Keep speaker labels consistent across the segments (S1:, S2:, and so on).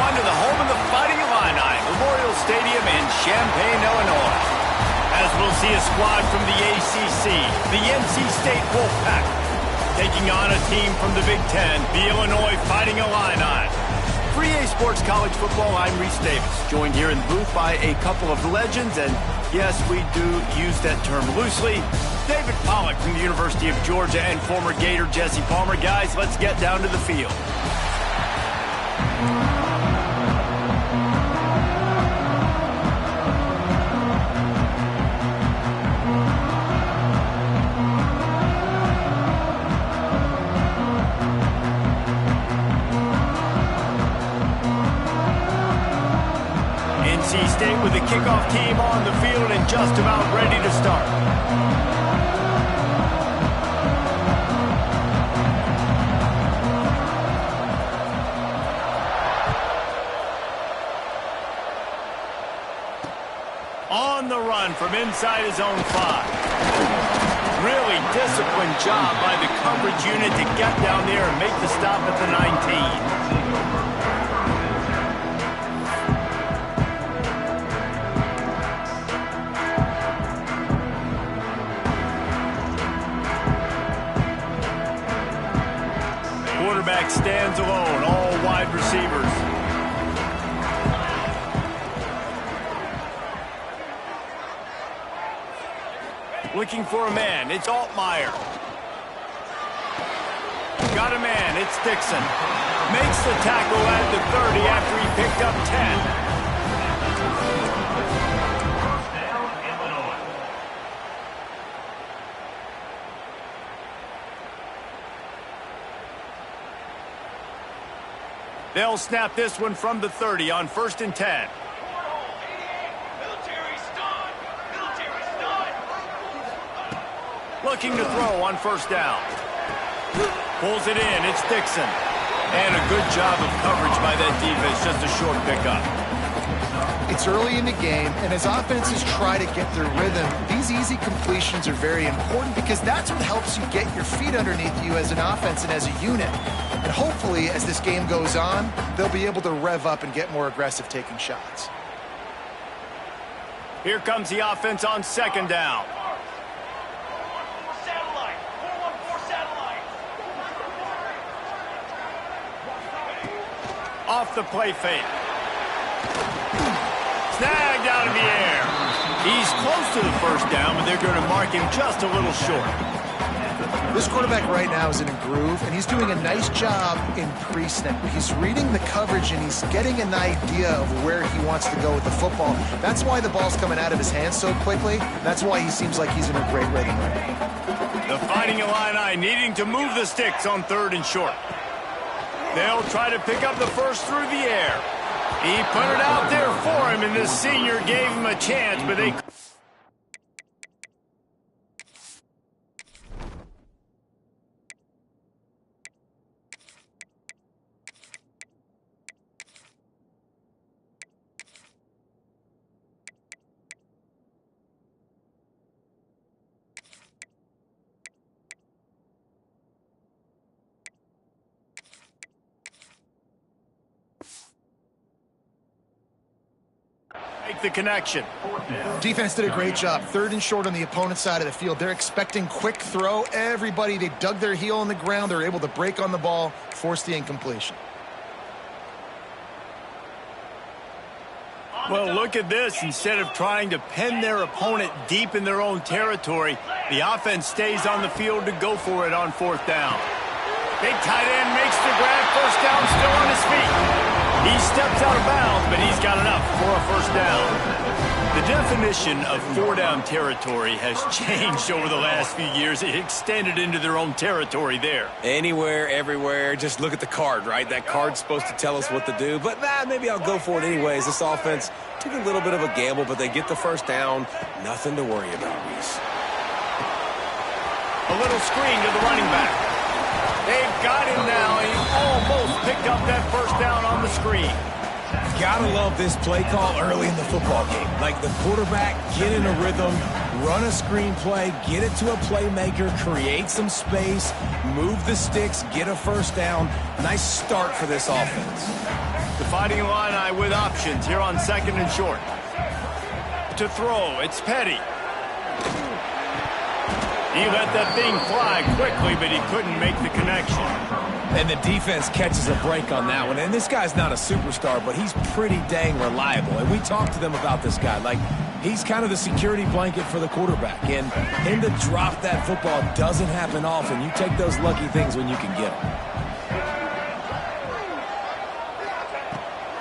S1: on to the home of the Fighting Illini, Memorial Stadium in Champaign, Illinois. As we'll see a squad from the ACC, the NC State Wolfpack, taking on a team from the Big Ten, the Illinois Fighting Illini. For EA Sports College Football, I'm Reese Davis, joined here in the booth by a couple of legends, and yes, we do use that term loosely. David Pollack from the University of Georgia and former Gator Jesse Palmer. Guys, let's get down to the field. NC State with the kickoff team on the field and just about ready to start. On the run from inside his own 5. Really disciplined job by the coverage unit to get down there and make the stop at the 19. Quarterback stands alone, all wide receivers. Looking for a man, it's Altmaier. Got a man, it's Dixon. Makes the tackle at the 30 after he picked up 10. They'll snap this one from the 30 on 1st and 10. Looking to throw on 1st down. Pulls it in, it's Dixon. And a good job of coverage by that defense, just a short pickup.
S2: It's early in the game, and as offenses try to get their rhythm, these easy completions are very important because that's what helps you get your feet underneath you as an offense and as a unit. And hopefully, as this game goes on, they'll be able to rev up and get more aggressive taking shots.
S1: Here comes the offense on 2nd down. Off the play fake. Snagged out of the air. He's close to the 1st down, but they're going to mark him just a little short.
S2: This quarterback right now is in a groove, and he's doing a nice job in pre-snap. He's reading the coverage, and he's getting an idea of where he wants to go with the football. That's why the ball's coming out of his hands so quickly. That's why he seems like he's in a great rhythm right now.
S1: The Fighting Illini needing to move the sticks on 3rd and short. They'll try to pick up the 1st through the air. He put it out there for him, and the senior gave him a chance, but they... make the connection.
S2: Defense did a great job. 3rd and short on the opponent's side of the field. They're expecting quick throw. Everybody, they dug their heel on the ground. They're able to break on the ball, force the incompletion.
S1: Well, look at this. Instead of trying to pin their opponent deep in their own territory, the offense stays on the field to go for it on 4th down. Big tight end makes the grab. 1st down, still on his feet. He steps out of bounds, but he's got enough for a 1st down. The definition of 4-down territory has changed over the last few years. It extended into their own territory there.
S3: Anywhere, everywhere. Just look at the card, right? That card's supposed to tell us what to do. But maybe I'll go for it anyways. This offense took a little bit of a gamble, but they get the 1st down. Nothing to worry about, Reese.
S1: A little screen to the running back. They've got him now. He almost picked up that 1st down on the screen.
S4: Gotta love this play call early in the football game. Like the quarterback, get in a rhythm, run a screen play, get it to a playmaker, create some space, move the sticks, get a 1st down. Nice start for this offense.
S1: The Fighting Illini with options here on 2nd and short. To throw, it's Petty. He let that thing fly quickly, but he couldn't make the connection.
S4: And the defense catches a break on that one. And this guy's not a superstar, but he's pretty dang reliable. And we talked to them about this guy. Like, he's kind of the security blanket for the quarterback. And him to drop that football doesn't happen often. You take those lucky things when you can get them.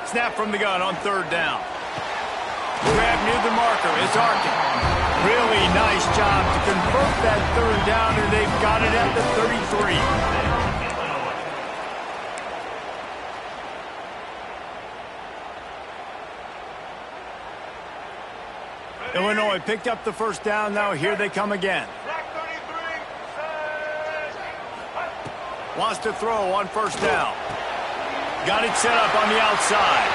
S1: Snap from the gun on 3rd down. Grab near the marker is Arkin. Really nice job to convert that 3rd down, and they've got it at the 33. Illinois picked up the 1st down. Now here they come again. Wants to throw on 1st down. Got it set up on the outside.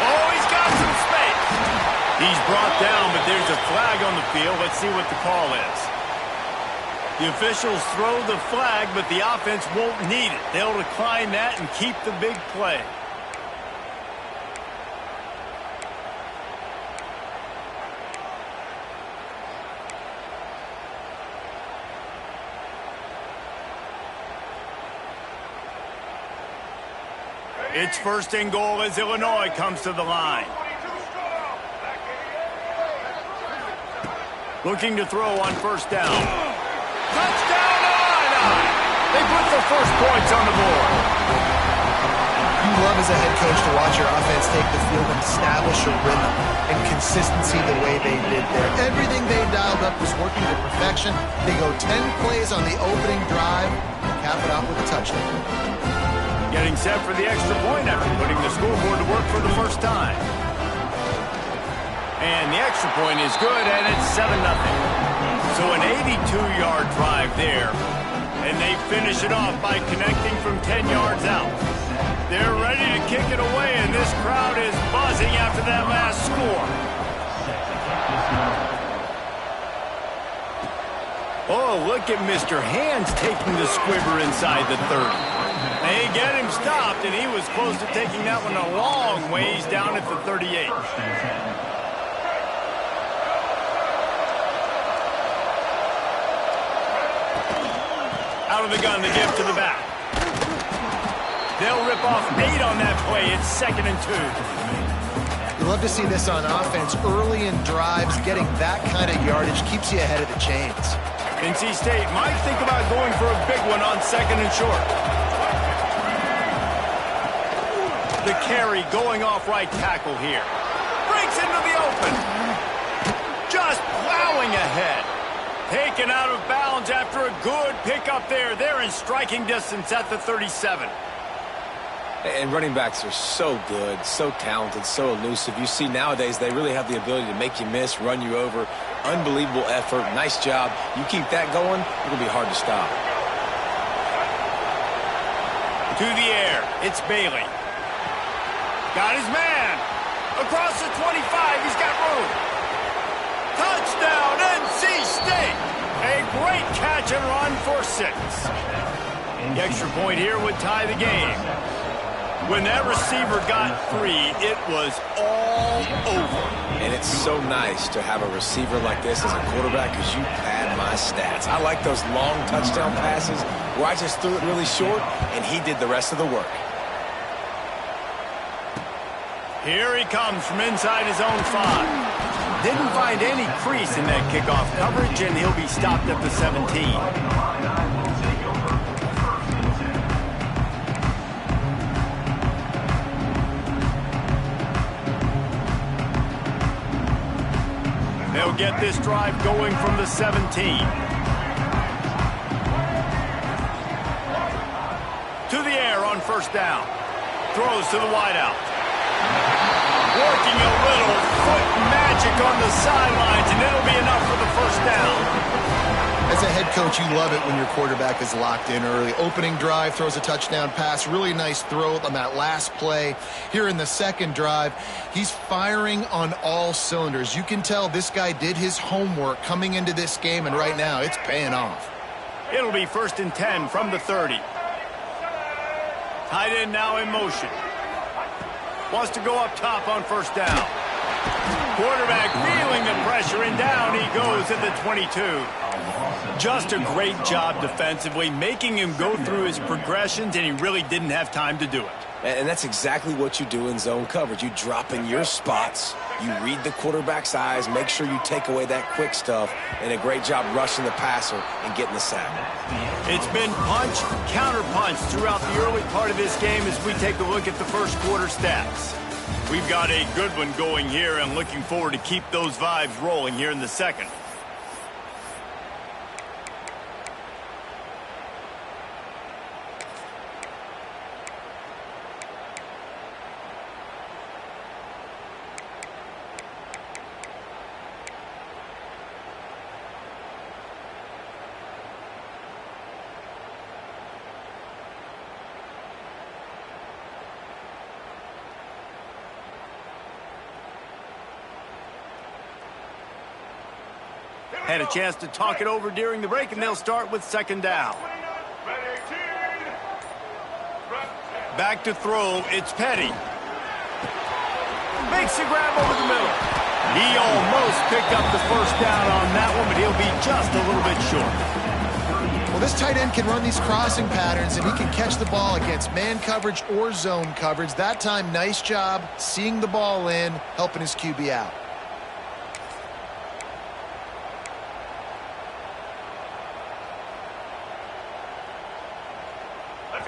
S1: Oh, he's got some space. He's brought down, but there's a flag on the field. Let's see what the call is. The officials throw the flag, but the offense won't need it. They'll decline that and keep the big play. It's 1st and goal as Illinois comes to the line. Looking to throw on 1st down. Touchdown, Illini! They put the 1st points on the board.
S2: You love as a head coach to watch your offense take the field and establish a rhythm and consistency the way they did there. Everything they dialed up was working to perfection. They go 10 plays on the opening drive and cap it out with a touchdown.
S1: Getting set for the extra point after putting the scoreboard to work for the 1st time. And the extra point is good, and it's 7-0. So an 82-yard drive there. And they finish it off by connecting from 10 yards out. They're ready to kick it away, and this crowd is buzzing after that last score. Oh, look at Mr. Hands taking the squibber inside the 30. They get him stopped, and he was close to taking that one a long ways down at the 38. Out of the gun, the give to the back. They'll rip off 8 on that play. It's 2nd and 2.
S2: You love to see this on offense. Early in drives, getting that kind of yardage keeps you ahead of the chains.
S1: NC State might think about going for a big one on 2nd and short. The carry going off right tackle here. Breaks into the open. Just plowing ahead. Taken out of bounds after a good pickup there. They're in striking distance at the 37.
S3: And running backs are so good, so talented, so elusive. You see nowadays they really have the ability to make you miss, run you over. Unbelievable effort. Nice job. You keep that going, it'll be hard to stop.
S1: To the air. It's Bailey. Got his man. Across the 25. He's got room. Touchdown, NC State. A great catch and run for 6. The extra point here would tie the game. When that receiver got free, it was all over.
S3: And it's so nice to have a receiver like this as a quarterback because you pad my stats. I like those long touchdown passes where I just threw it really short and he did the rest of the work.
S1: Here he comes from inside his own 5. Didn't find any crease in that kickoff coverage, and he'll be stopped at the 17. They'll get this drive going from the 17. To the air on 1st down. Throws to the wideout. Working a little foot magic on the sidelines, and it'll be enough for the 1st down.
S2: As a head coach, you love it when your quarterback is locked in early. Opening drive, throws a touchdown pass. Really nice throw on that last play. Here in the 2nd drive, he's firing on all cylinders. You can tell this guy did his homework coming into this game, and right now it's paying off.
S1: It'll be 1st and 10 from the 30. Tight end now in motion. Wants to go up top on first down. Quarterback feeling the pressure, and down he goes at the 22. Just a great job defensively, making him go through his progressions, and he really didn't have time to do it.
S3: And that's exactly what you do in zone coverage. You drop in your spots, you read the quarterback's eyes, make sure you take away that quick stuff, and a great job rushing the passer and getting the sack.
S1: It's been punch, counter-punch throughout the early part of this game as we take a look at the first quarter stats. We've got a good one going here, and looking forward to keep those vibes rolling here in the second. Had a chance to talk it over during the break, and they'll start with second down. Back to throw, it's Petty. Makes the grab over the middle. He almost picked up the first down on that one, but he'll be just a little bit short.
S2: Well, this tight end can run these crossing patterns, and he can catch the ball against man coverage or zone coverage. That time, nice job seeing the ball in, helping his QB out.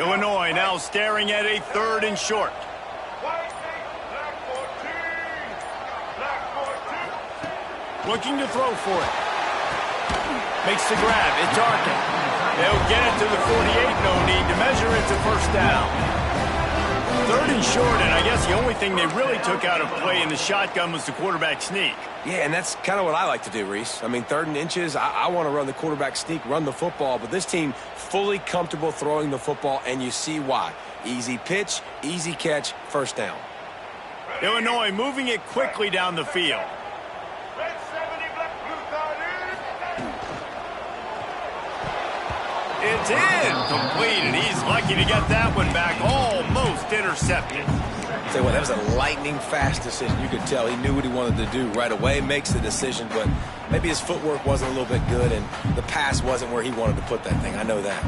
S1: Illinois now staring at a third and short. Looking to throw for it. Makes the grab. It's Arkin. They'll get it to the 48. No need to measure. It's a first down. Third and short, and I guess the only thing they really took out of play in the shotgun was the quarterback sneak.
S3: Yeah, and that's kind of what I like to do, Reese. I mean, third and inches, I want to run the quarterback sneak, run the football, but this team fully comfortable throwing the football, and you see why. Easy pitch, easy catch, first down.
S1: Illinois moving it quickly down the field. It's incomplete, and he's lucky to get that one back, almost intercepted.
S3: Tell you what, that was a lightning-fast decision. You could tell he knew what he wanted to do right away, makes the decision, but maybe his footwork wasn't a little bit good, and the pass wasn't where he wanted to put that thing. I know that.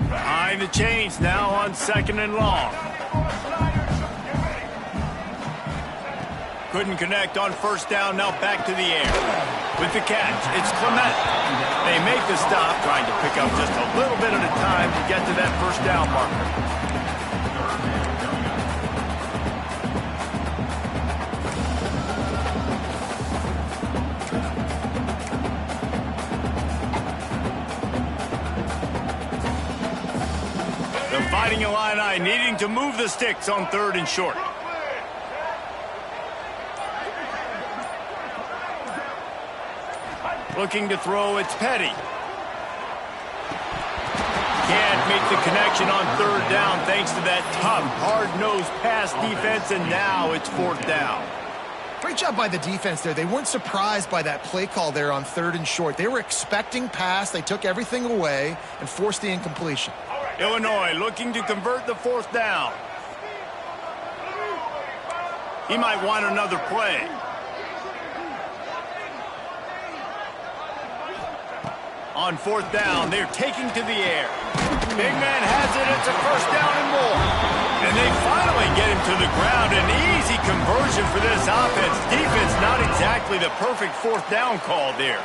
S1: Behind the chains now on second and long. Couldn't connect on first down, now back to the air. With the catch, it's Clement. They make the stop, trying to pick up just a little bit at a time to get to that first down marker. The Fighting Illini needing to move the sticks on third and short. Looking to throw, it's Petty. Can't make the connection on third down thanks to that tough, hard-nosed pass defense, and now it's fourth down.
S2: Great job by the defense there. They weren't surprised by that play call there on third and short. They were expecting pass. They took everything away and forced the incompletion.
S1: Illinois looking to convert the fourth down. He might want another play. On fourth down, they're taking to the air. Big man has it. It's a first down and more. And they finally get him to the ground. An easy conversion for this offense. Defense not exactly the perfect fourth down call there.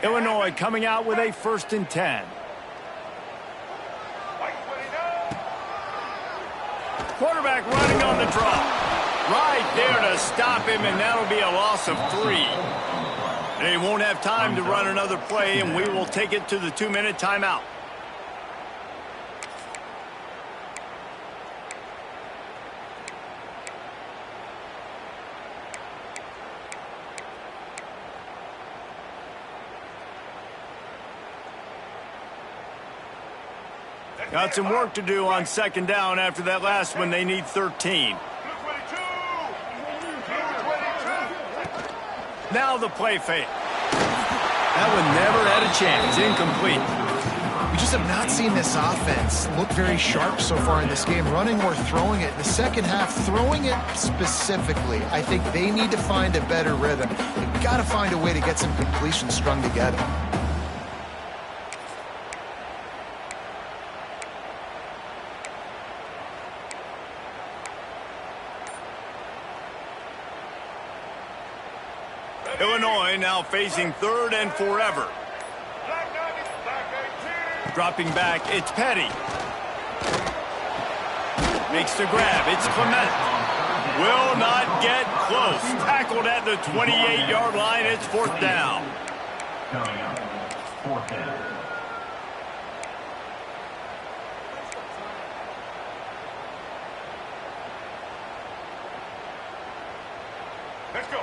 S1: Illinois coming out with a 1st and 10. Quarterback running on the draw. Right there to stop him, and that'll be a loss of 3. They won't have time to run another play, and we will take it to the 2-minute timeout. Got some work to do on second down after that last one. They need 13. Now the play fake. That one never had a chance. Incomplete.
S2: We just have not seen this offense look very sharp so far in this game, running or throwing it. In the second half, throwing it specifically, I think they need to find a better rhythm. They've got to find a way to get some completions strung together.
S1: Illinois now facing third and forever. Dropping back, it's Petty. Makes the grab, it's Clement. Will not get close. Tackled at the 28-yard line, it's fourth down.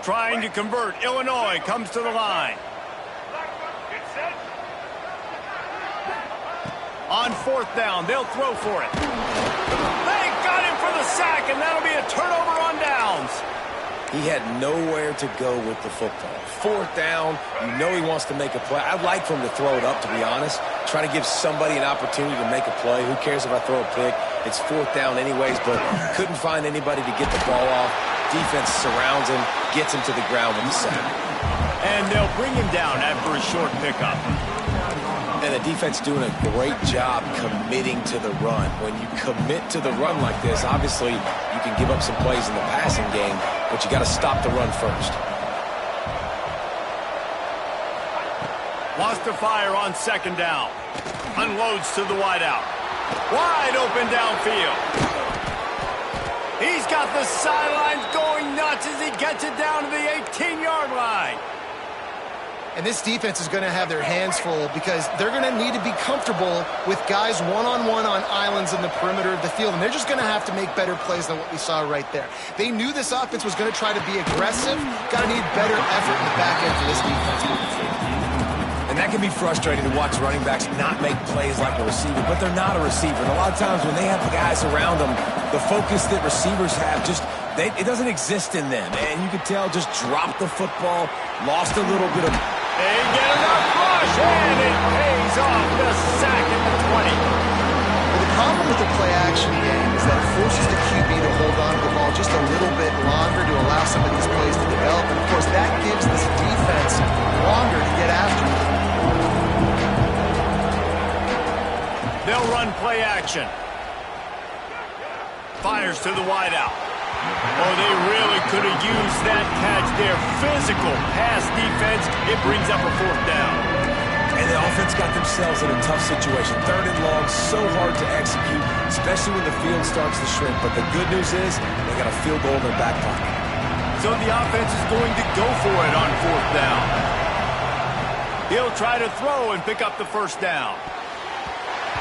S1: Trying to convert, Illinois comes to the line. On fourth down, they'll throw for it. They got him for the sack, and that'll be a turnover on downs.
S3: He had nowhere to go with the football. Fourth down, you know he wants to make a play. I'd like for him to throw it up, to be honest. Try to give somebody an opportunity to make a play. Who cares if I throw a pick? It's fourth down anyways, but couldn't find anybody to get the ball off. Defense surrounds him, gets him to the ground with the sack.
S1: And they'll bring him down after a short pickup.
S3: And the defense doing a great job committing to the run. When you commit to the run like this, obviously you can give up some plays in the passing game, but you got to stop the run first.
S1: Lost to fire on second down. Unloads to the wideout. Wide open downfield. He's got the sidelines going nuts as he gets it down to the 18-yard line.
S2: And this defense is going to have their hands full because they're going to need to be comfortable with guys one-on-one on islands in the perimeter of the field, and they're just going to have to make better plays than what we saw right there. They knew this offense was going to try to be aggressive. Got to need better effort in the back end for this defense.
S4: And that can be frustrating to watch running backs not make plays like a receiver, but they're not a receiver. And a lot of times when they have guys around them, the focus that receivers have it doesn't exist in them. And you can tell just dropped the football, lost a little bit of...
S1: They get enough rush, and it pays off the sack at the 20.
S2: Well, the problem with the play-action game is that it forces the QB to hold on to the ball just a little bit longer to allow some of these plays to develop. And, of course, that gives this defense longer to get after it.
S1: They'll run play-action. Fires to the wideout. Oh, they really could have used that catch there. Physical pass defense. It brings up a fourth down.
S4: And the offense got themselves in a tough situation. Third and long, so hard to execute, especially when the field starts to shrink. But the good news is they got a field goal in their back pocket.
S1: So the offense is going to go for it on fourth down. He'll try to throw and pick up the first down.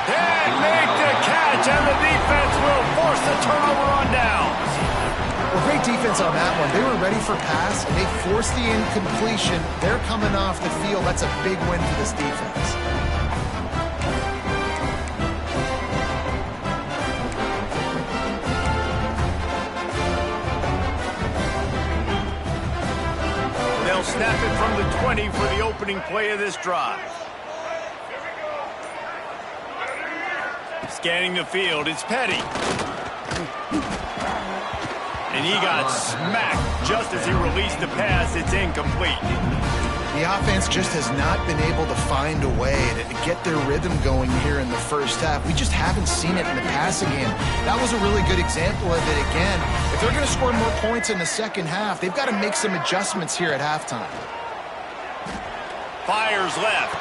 S1: And make the catch, and the defense will force the turnover on downs.
S2: Well, great defense on that one. They were ready for pass, and they forced the incompletion. They're coming off the field. That's a big win for this defense.
S1: They'll snap it from the 20 for the opening play of this drive. Scanning the field, it's Petty. And he got smacked just as he released the pass. It's incomplete.
S2: The offense just has not been able to find a way to get their rhythm going here in the first half. We just haven't seen it in the passing game. That was a really good example of it again. If they're going to score more points in the second half, they've got to make some adjustments here at halftime.
S1: Fires left.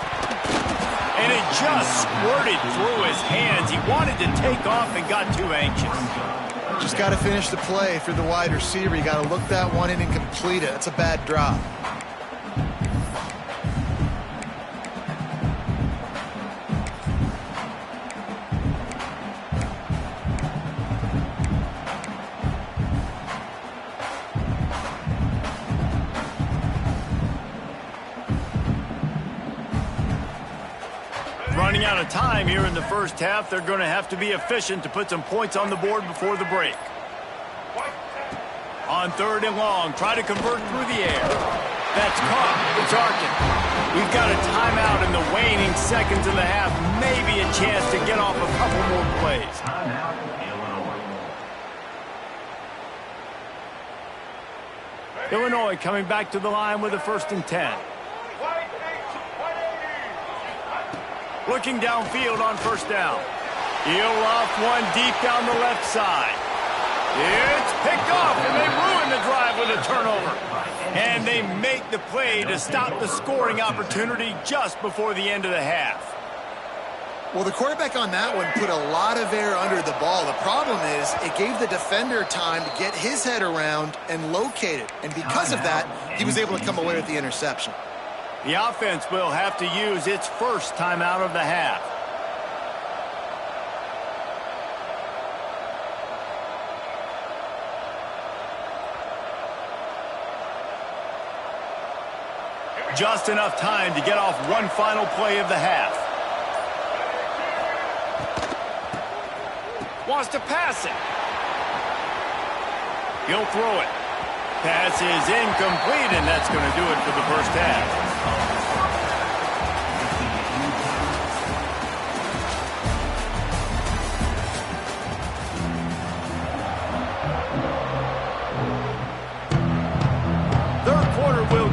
S1: And it just squirted through his hands. He wanted to take off and got too anxious.
S2: Just got to finish the play if you're the wide receiver. You got to look that one in and complete it. That's a bad drop.
S1: Running out of time here in the first half. They're going to have to be efficient to put some points on the board before the break. On third and long, try to convert through the air. That's caught. It's Arkin. We've got a timeout in the waning seconds of the half. Maybe a chance to get off a couple more plays. Illinois coming back to the line with a 1st and 10. Looking downfield on 1st down. He'll loft one deep down the left side. It's picked off, and they ruin the drive with a turnover. And they make the play to stop the scoring opportunity just before the end of the half.
S2: Well, the quarterback on that one put a lot of air under the ball. The problem is it gave the defender time to get his head around and locate it. And because of that, he was able to come away with the interception.
S1: The offense will have to use its first timeout of the half. Just enough time to get off one final play of the half. Wants to pass it. He'll throw it. Pass is incomplete, and that's going to do it for the first half.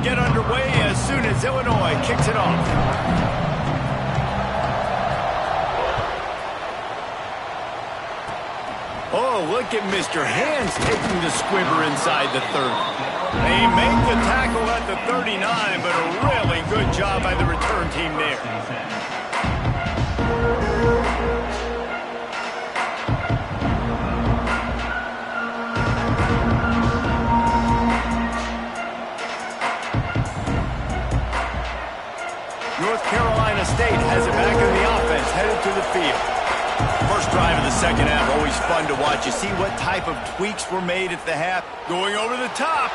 S1: Get underway as soon as Illinois kicks it off. Oh, look at Mr. Hands taking the squibber inside the 30. They make the tackle at the 39, but a really good job by the return team there. North Carolina State has it back in the offense, headed to the field. First drive of the second half, always fun to watch. You see what type of tweaks were made at the half. Going over the top.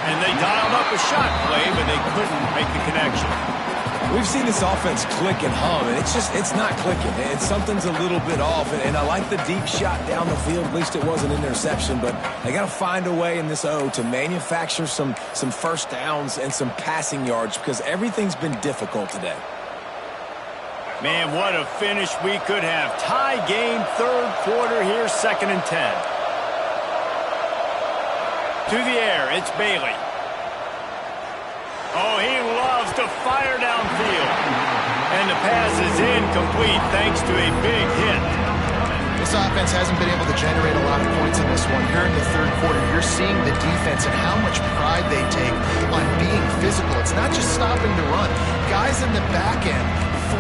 S1: And they dialed up a shot play, but they couldn't make the connection.
S4: We've seen this offense click and hum, and it's not clicking. Something's a little bit off, and I like the deep shot down the field. At least it wasn't an interception, but they got to find a way in this O to manufacture some first downs and some passing yards because everything's been difficult today.
S1: Man, what a finish we could have. Tie game, 3rd quarter here, 2nd and 10. To the air, it's Bailey. Oh, he loves to fire downfield. And the pass is incomplete thanks to a big hit.
S2: This offense hasn't been able to generate a lot of points in this one. Here in the 3rd quarter, you're seeing the defense and how much pride they take on being physical. It's not just stopping the run. Guys in the back end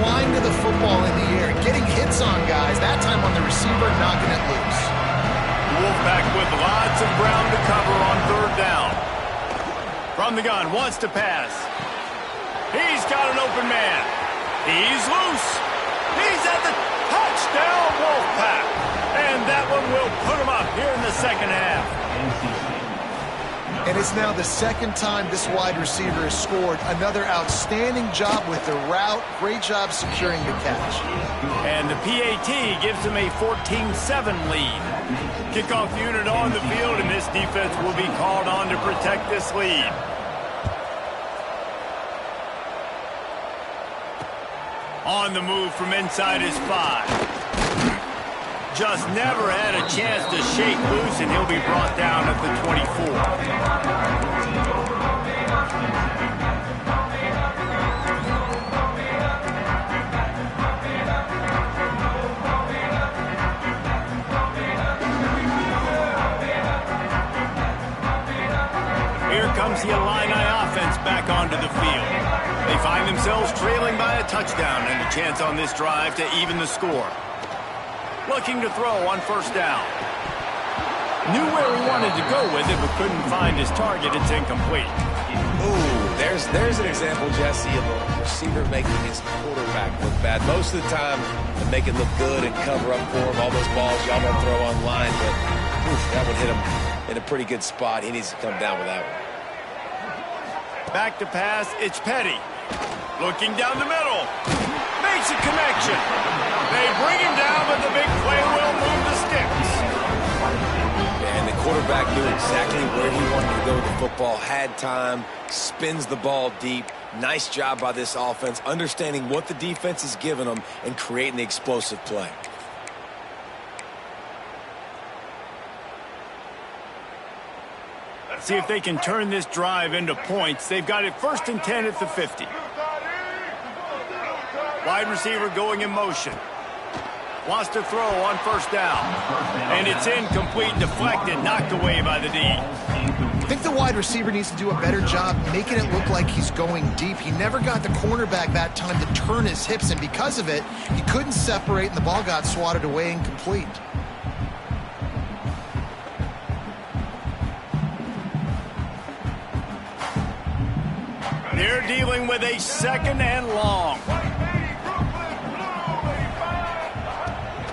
S2: flying to the football in the air, getting hits on guys, that time on the receiver, knocking it loose.
S1: Wolfpack with lots of ground to cover on 3rd down. From the gun, wants to pass. He's got an open man. He's loose. He's at the touchdown, Wolfpack. And that one will put him up here in the 2nd half.
S2: And it's now the 2nd time this wide receiver has scored. Another outstanding job with the route. Great job securing the catch.
S1: And the PAT gives him a 14-7 lead. Kickoff unit on the field, and this defense will be called on to protect this lead. On the move from inside his 5. Just never had a chance to shake loose, and he'll be brought down at the 24. Here comes the Illini offense back onto the field. They find themselves trailing by a touchdown and a chance on this drive to even the score. Looking to throw on 1st down. Knew where he wanted to go with it, but couldn't find his target. It's incomplete.
S4: Ooh, there's an example, Jesse, of a receiver making his quarterback look bad. Most of the time, they make it look good and cover up for him. All those balls y'all don't throw online, but that would hit him in a pretty good spot. He needs to come down with that one.
S1: Back to pass, it's Petty. Looking down the middle. Makes a connection. They bring him down, but the big play will move the sticks.
S4: And the
S3: quarterback knew exactly where he wanted to go with the football, had time, spins the ball deep. Nice job by this offense, understanding what the defense is giving them and creating the explosive play.
S1: See if they can turn this drive into points. They've got it 1st and 10 at the 50. Wide receiver going in motion. Wants to throw on 1st down. And it's incomplete, deflected, knocked away by the D.
S2: I think the wide receiver needs to do a better job making it look like he's going deep. He never got the cornerback that time to turn his hips, and because of it, he couldn't separate, and the ball got swatted away incomplete.
S1: They're dealing with a 2nd and long.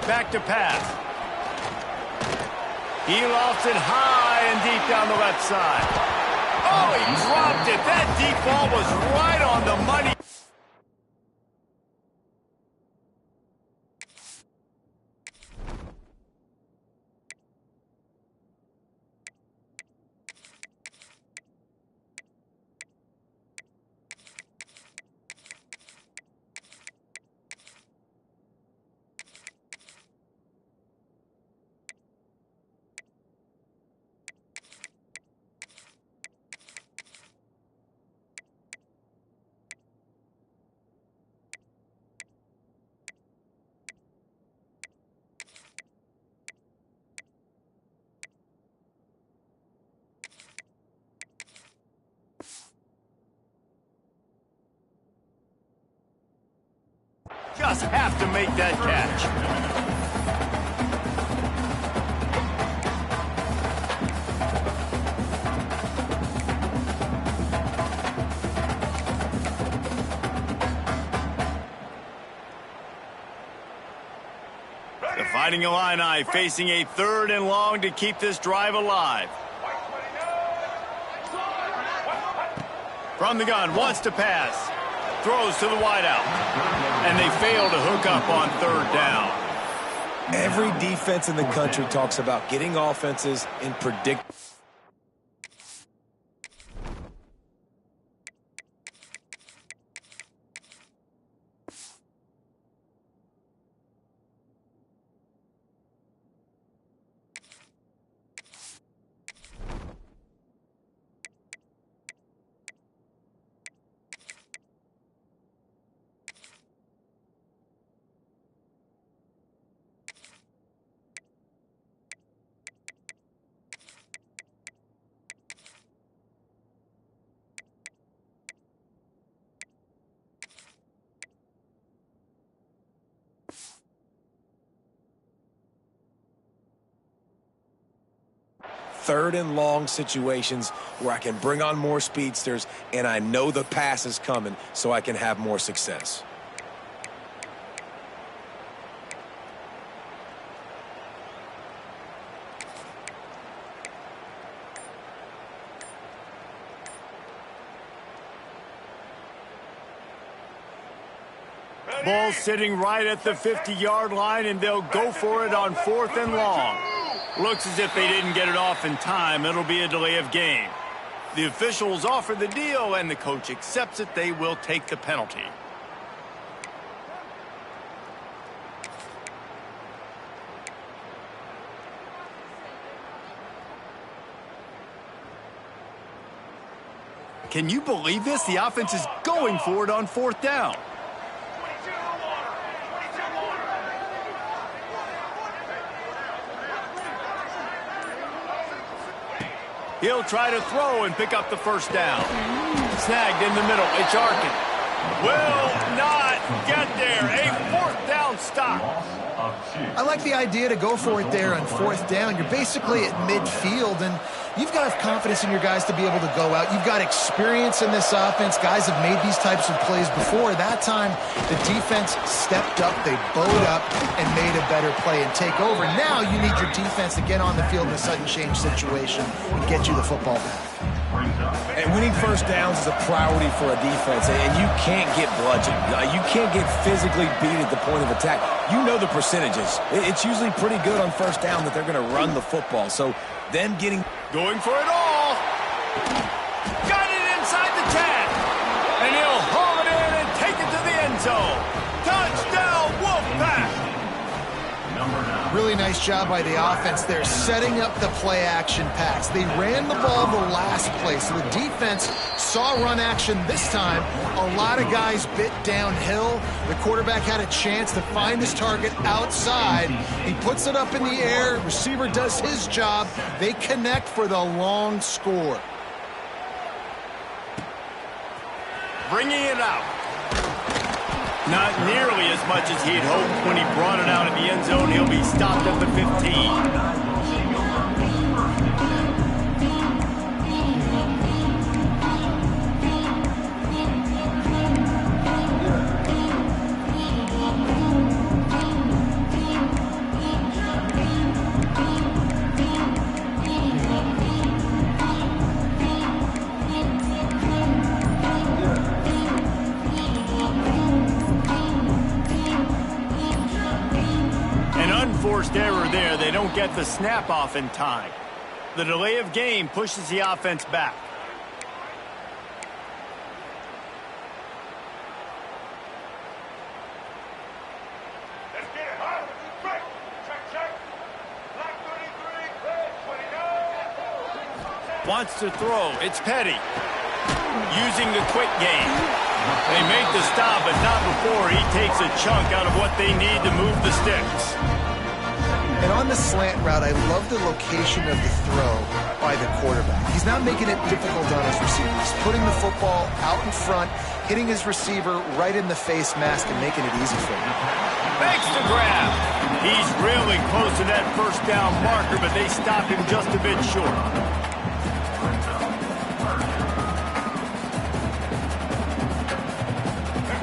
S1: Back to pass. He lofts it high and deep down the left side. Oh, he dropped it. That deep ball was right on the money. Just have to make that catch. The Fighting Illini facing a 3rd and long to keep this drive alive. From the gun, wants to pass. Throws to the wideout. And they fail to hook up on 3rd down.
S3: Every defense in the country talks about getting offenses in predict. Third and long situations where I can bring on more speedsters and I know the pass is coming so I can have more success.
S1: Ball sitting right at the 50-yard line, and they'll go for it on 4th and long. Looks as if they didn't get it off in time. It'll be a delay of game. The officials offer the deal, and the coach accepts it. They will take the penalty. Can you believe this? The offense is going for it on 4th down. He'll try to throw and pick up the 1st down. Snagged in the middle. It's Arkin. Will not get there. A 4th down stop.
S2: I like the idea to go for it there on 4th down. You're basically at midfield, and you've got to have confidence in your guys to be able to go out. You've got experience in this offense. Guys have made these types of plays before. That time, the defense stepped up, they bowed up, and made a better play and take over. Now you need your defense to get on the field in a sudden change situation and get you the football back.
S4: And winning first downs is a priority for a defense, and you can't get bludgeoned. You can't get physically beat at the point of attack. You know the percentages. It's usually pretty good on first down that they're going to run the football. So them getting...
S1: Going for it all. Got it inside the 10. And he'll haul it in and take it to the end zone. Touchdown, Wolfpack.
S2: Really nice job by the offense there, setting up the play-action pass. They ran the ball the last play, so the defense saw run action this time. A lot of guys bit downhill. The quarterback had a chance to find his target outside. He puts it up in the air. Receiver does his job. They connect for the long score.
S1: Bringing it out. Not nearly as much as he'd hoped when he brought it out of the end zone. He'll be stopped at the 15. Forced error there. They don't get the snap off in time. The delay of game pushes the offense back.
S5: Let's get it hard. Right. Check. Black 33, 29.
S1: Wants to throw. It's Petty. Using the quick game. They make the stop, but not before he takes a chunk out of what they need to move the sticks.
S2: And on the slant route, I love the location of the throw by the quarterback. He's not making it difficult on his receiver. He's putting the football out in front, hitting his receiver right in the face mask and making it easy for him.
S1: Makes the grab. He's really close to that first down marker, but they stop him just a bit short.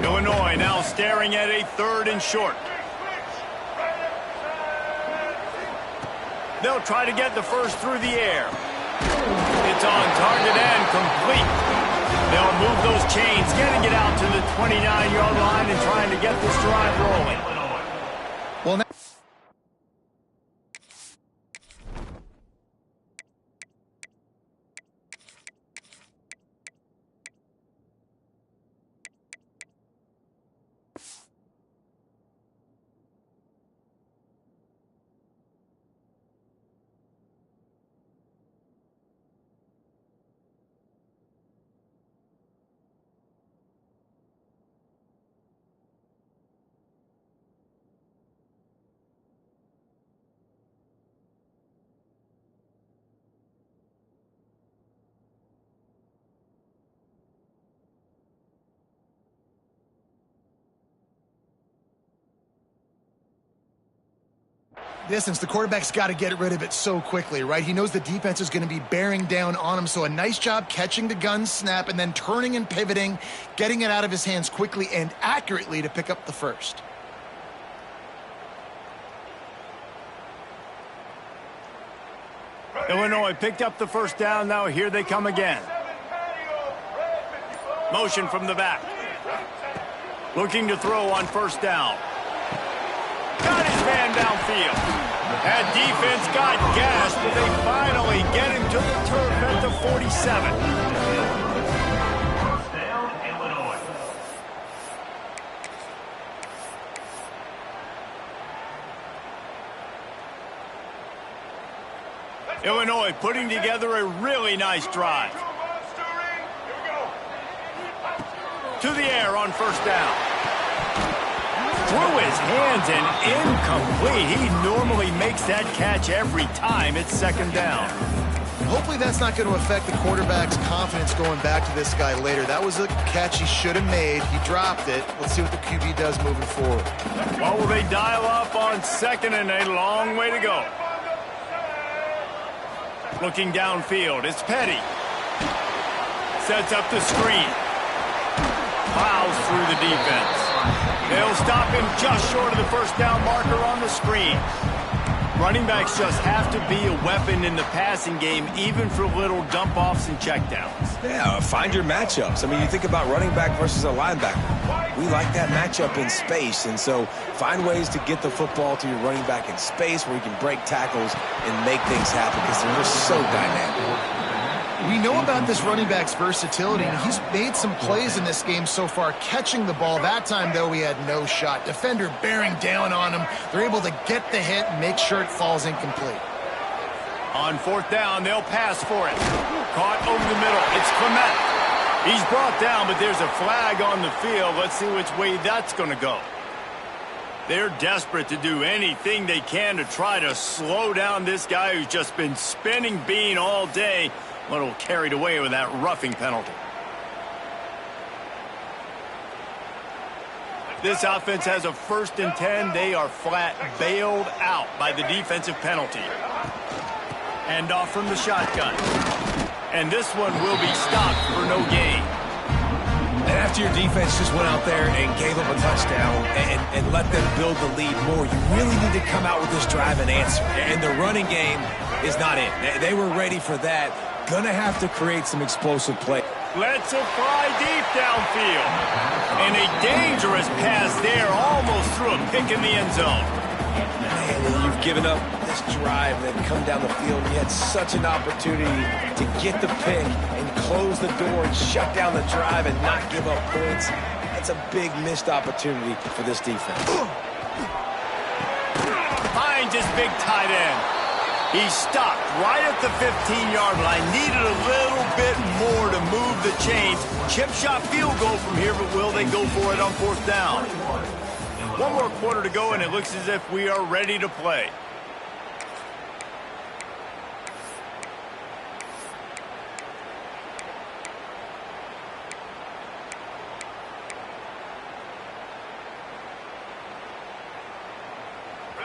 S1: Illinois now staring at a 3rd and short. They'll try to get the first through the air. It's on target and complete. They'll move those chains, getting it out to the 29-yard line and trying to get this drive rolling.
S2: Well, now the quarterback's got to get rid of it so quickly, right? He knows the defense is going to be bearing down on him, so a nice job catching the gun snap and then turning and pivoting, getting it out of his hands quickly and accurately to pick up the first.
S1: Illinois picked up the first down. Now here they come again. Motion from the back. Looking to throw on first down. Got his man downfield. That defense got gassed, but they finally get him to the turf at the 47.
S5: First down, Illinois.
S1: Illinois putting together a really nice drive. To the air on first down. Through his hands and incomplete. He normally makes that catch every time it's second down.
S2: Hopefully that's not going to affect the quarterback's confidence going back to this guy later. That was a catch he should have made. He dropped it. Let's see what the QB does moving forward.
S1: Well, will they dial up on second and a long way to go? Looking downfield, it's Petty. Sets up the screen. Plows through the defense. They'll stop him just short of the first down marker on the screen. Running backs just have to be a weapon in the passing game, even for little dump-offs and checkdowns.
S3: Yeah, find your matchups. I mean, you think about running back versus a linebacker. We like that matchup in space, and so find ways to get the football to your running back in space where you can break tackles and make things happen because they're just so dynamic.
S2: We know about this running back's versatility, and he's made some plays in this game so far, catching the ball. That time, though, he had no shot. Defender bearing down on him. They're able to get the hit and make sure it falls incomplete.
S1: On fourth down, they'll pass for it. Caught over the middle. It's Clement. He's brought down, but there's a flag on the field. Let's see which way that's going to go. They're desperate to do anything they can to try to slow down this guy who's just been spinning bean all day. A little carried away with that roughing penalty. This offense has a 1st and 10. They are flat bailed out by the defensive penalty. Hand off from the shotgun. And this one will be stopped for no gain.
S4: And after your defense just went out there and gave up a touchdown and let them build the lead more, you really need to come out with this drive and answer. And the running game is not in. They were ready for that. Gonna have to create some explosive play.
S1: Let's a fly deep downfield. And a dangerous pass there, almost threw a pick in the end zone.
S3: Man, you've given up this drive and then come down the field. You had such an opportunity to get the pick and close the door and shut down the drive and not give up points. That's a big missed opportunity for this defense.
S1: Finds his big tight end. He stopped right at the 15-yard line. Needed a little bit more to move the chains. Chip shot field goal from here, but will they go for it on fourth down? One more quarter to go, and it looks as if we are ready to play.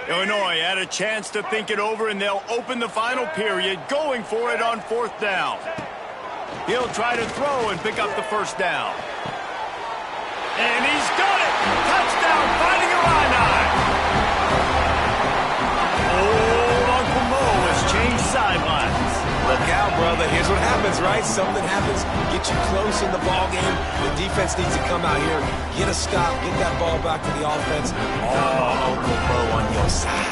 S1: Illinois had a chance to think it over, and they'll open the final period, going for it on fourth down. He'll try to throw and pick up the first down. And he's got it! Touchdown, Fighting Illini! Old Uncle Mo has changed sidelines.
S3: Look out, brother. Here's what happens, right? Something happens, get you close in the ball game. The defense needs to come out here, get a stop, get that ball back to the offense. Oh, Uncle Mo on your side.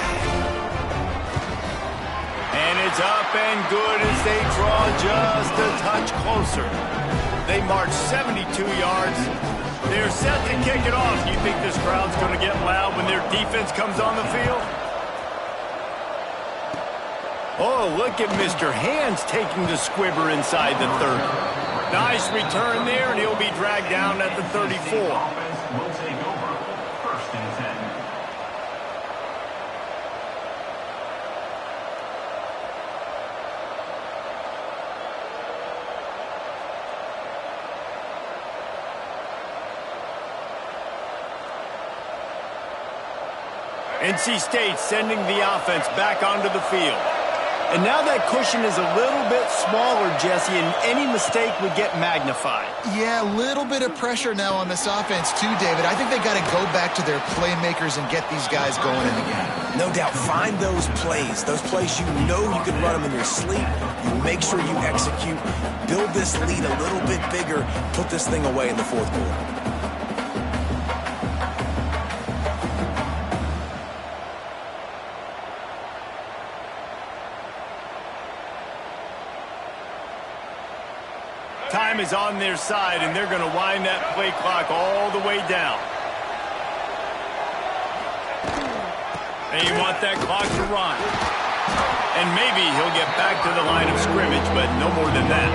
S1: And it's up and good as they draw just a touch closer. They march 72 yards. They're set to kick it off. Do you think this crowd's going to get loud when their defense comes on the field? Oh, look at Mr. Hands taking the squibber inside the 30. Nice return there, and he'll be dragged down at the 34.
S5: Will take over 1st and 10.
S1: NC State sending the offense back onto the field. And now that cushion is a little bit smaller, Jesse, and any mistake would get magnified.
S2: Yeah, a little bit of pressure now on this offense too, David. I think they got to go back to their playmakers and get these guys going in the game.
S3: No doubt, find those plays you know you can run them in your sleep. You make sure you execute, build this lead a little bit bigger, put this thing away in the fourth quarter.
S1: Time is on their side, and they're going to wind that play clock all the way down. They want that clock to run. And maybe he'll get back to the line of scrimmage, but no more than that.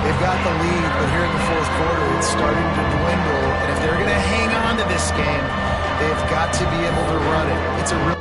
S2: They've got the lead, but here in the fourth quarter, it's starting to dwindle. And if they're going to hang on to this game, they've got to be able to run it. It's a real...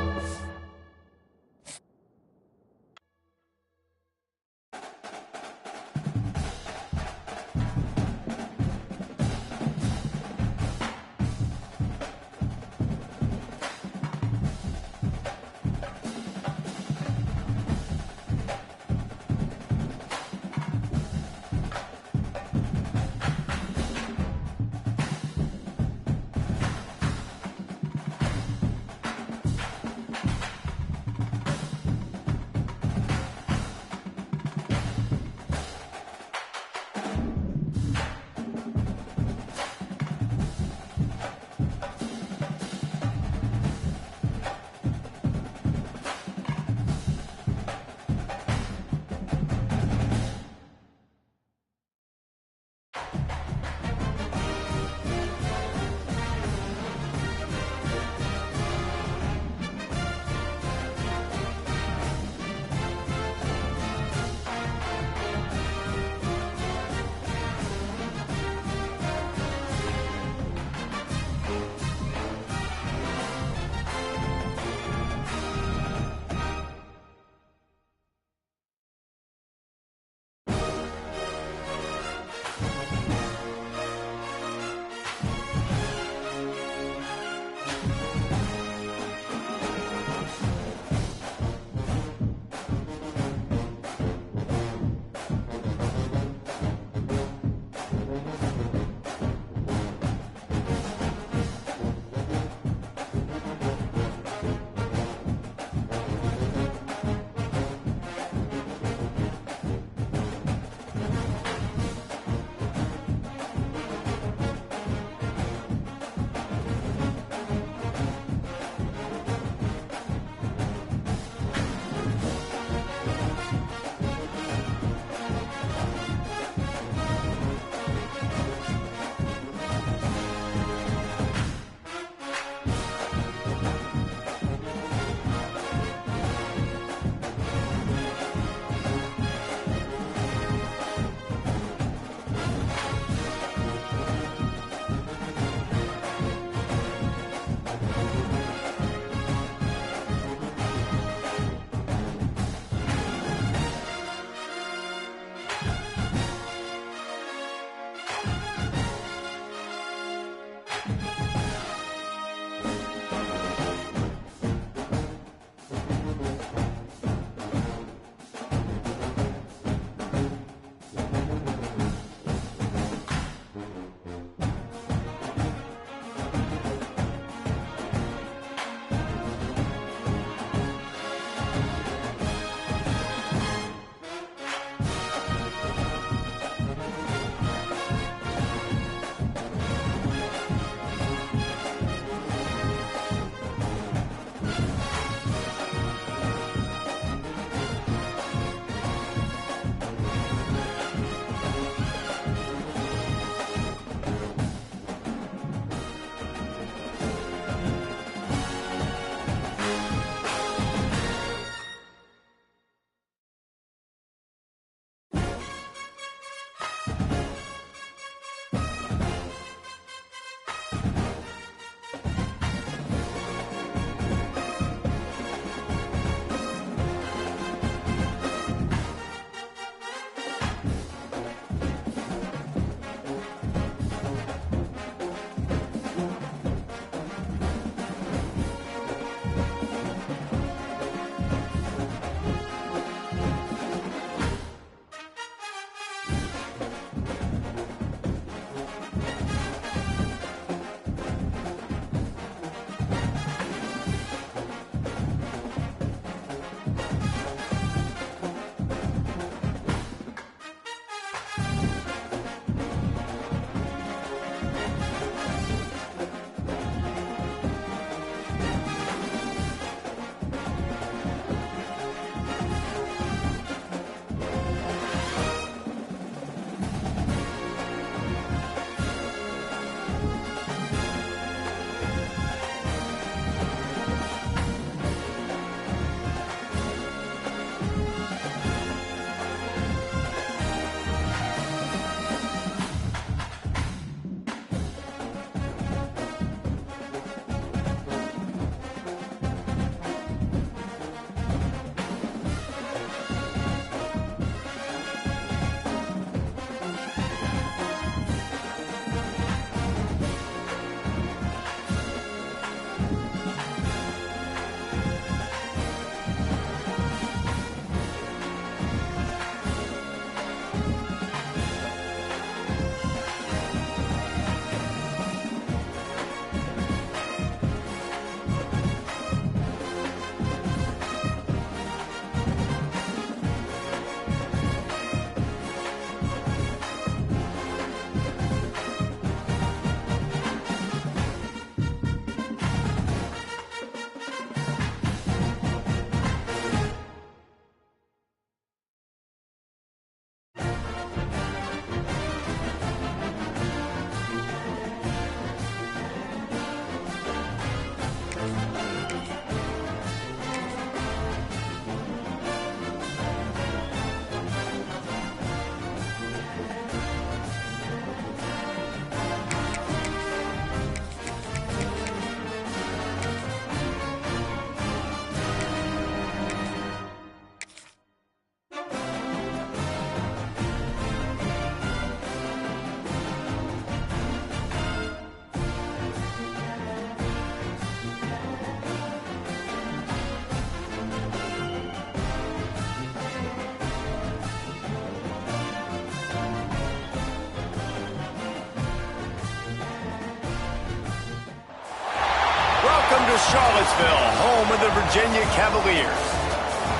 S1: Charlottesville, home of the Virginia Cavaliers.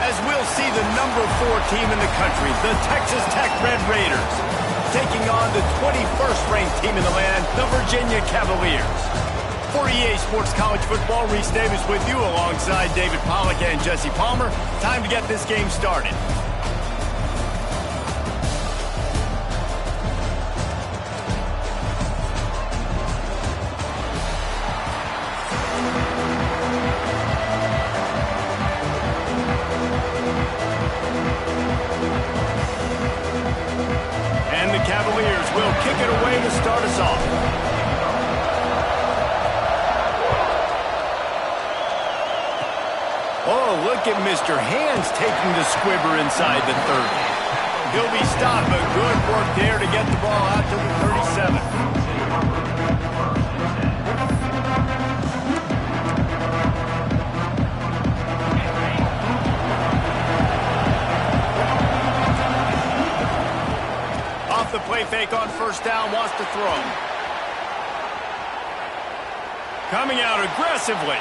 S1: As we'll see the number 4 team in the country, the Texas Tech Red Raiders, taking on the 21st ranked team in the land, the Virginia Cavaliers. For EA Sports College Football, Reese Davis with you alongside David Pollack and Jesse Palmer. Time to get this game started. Will kick it away to start us off. Oh, look at Mr. Hands taking the squibber inside the 30. He'll be stopped, but good work there to get the ball out to the 37. The play fake on first down, wants to throw. Coming out aggressively.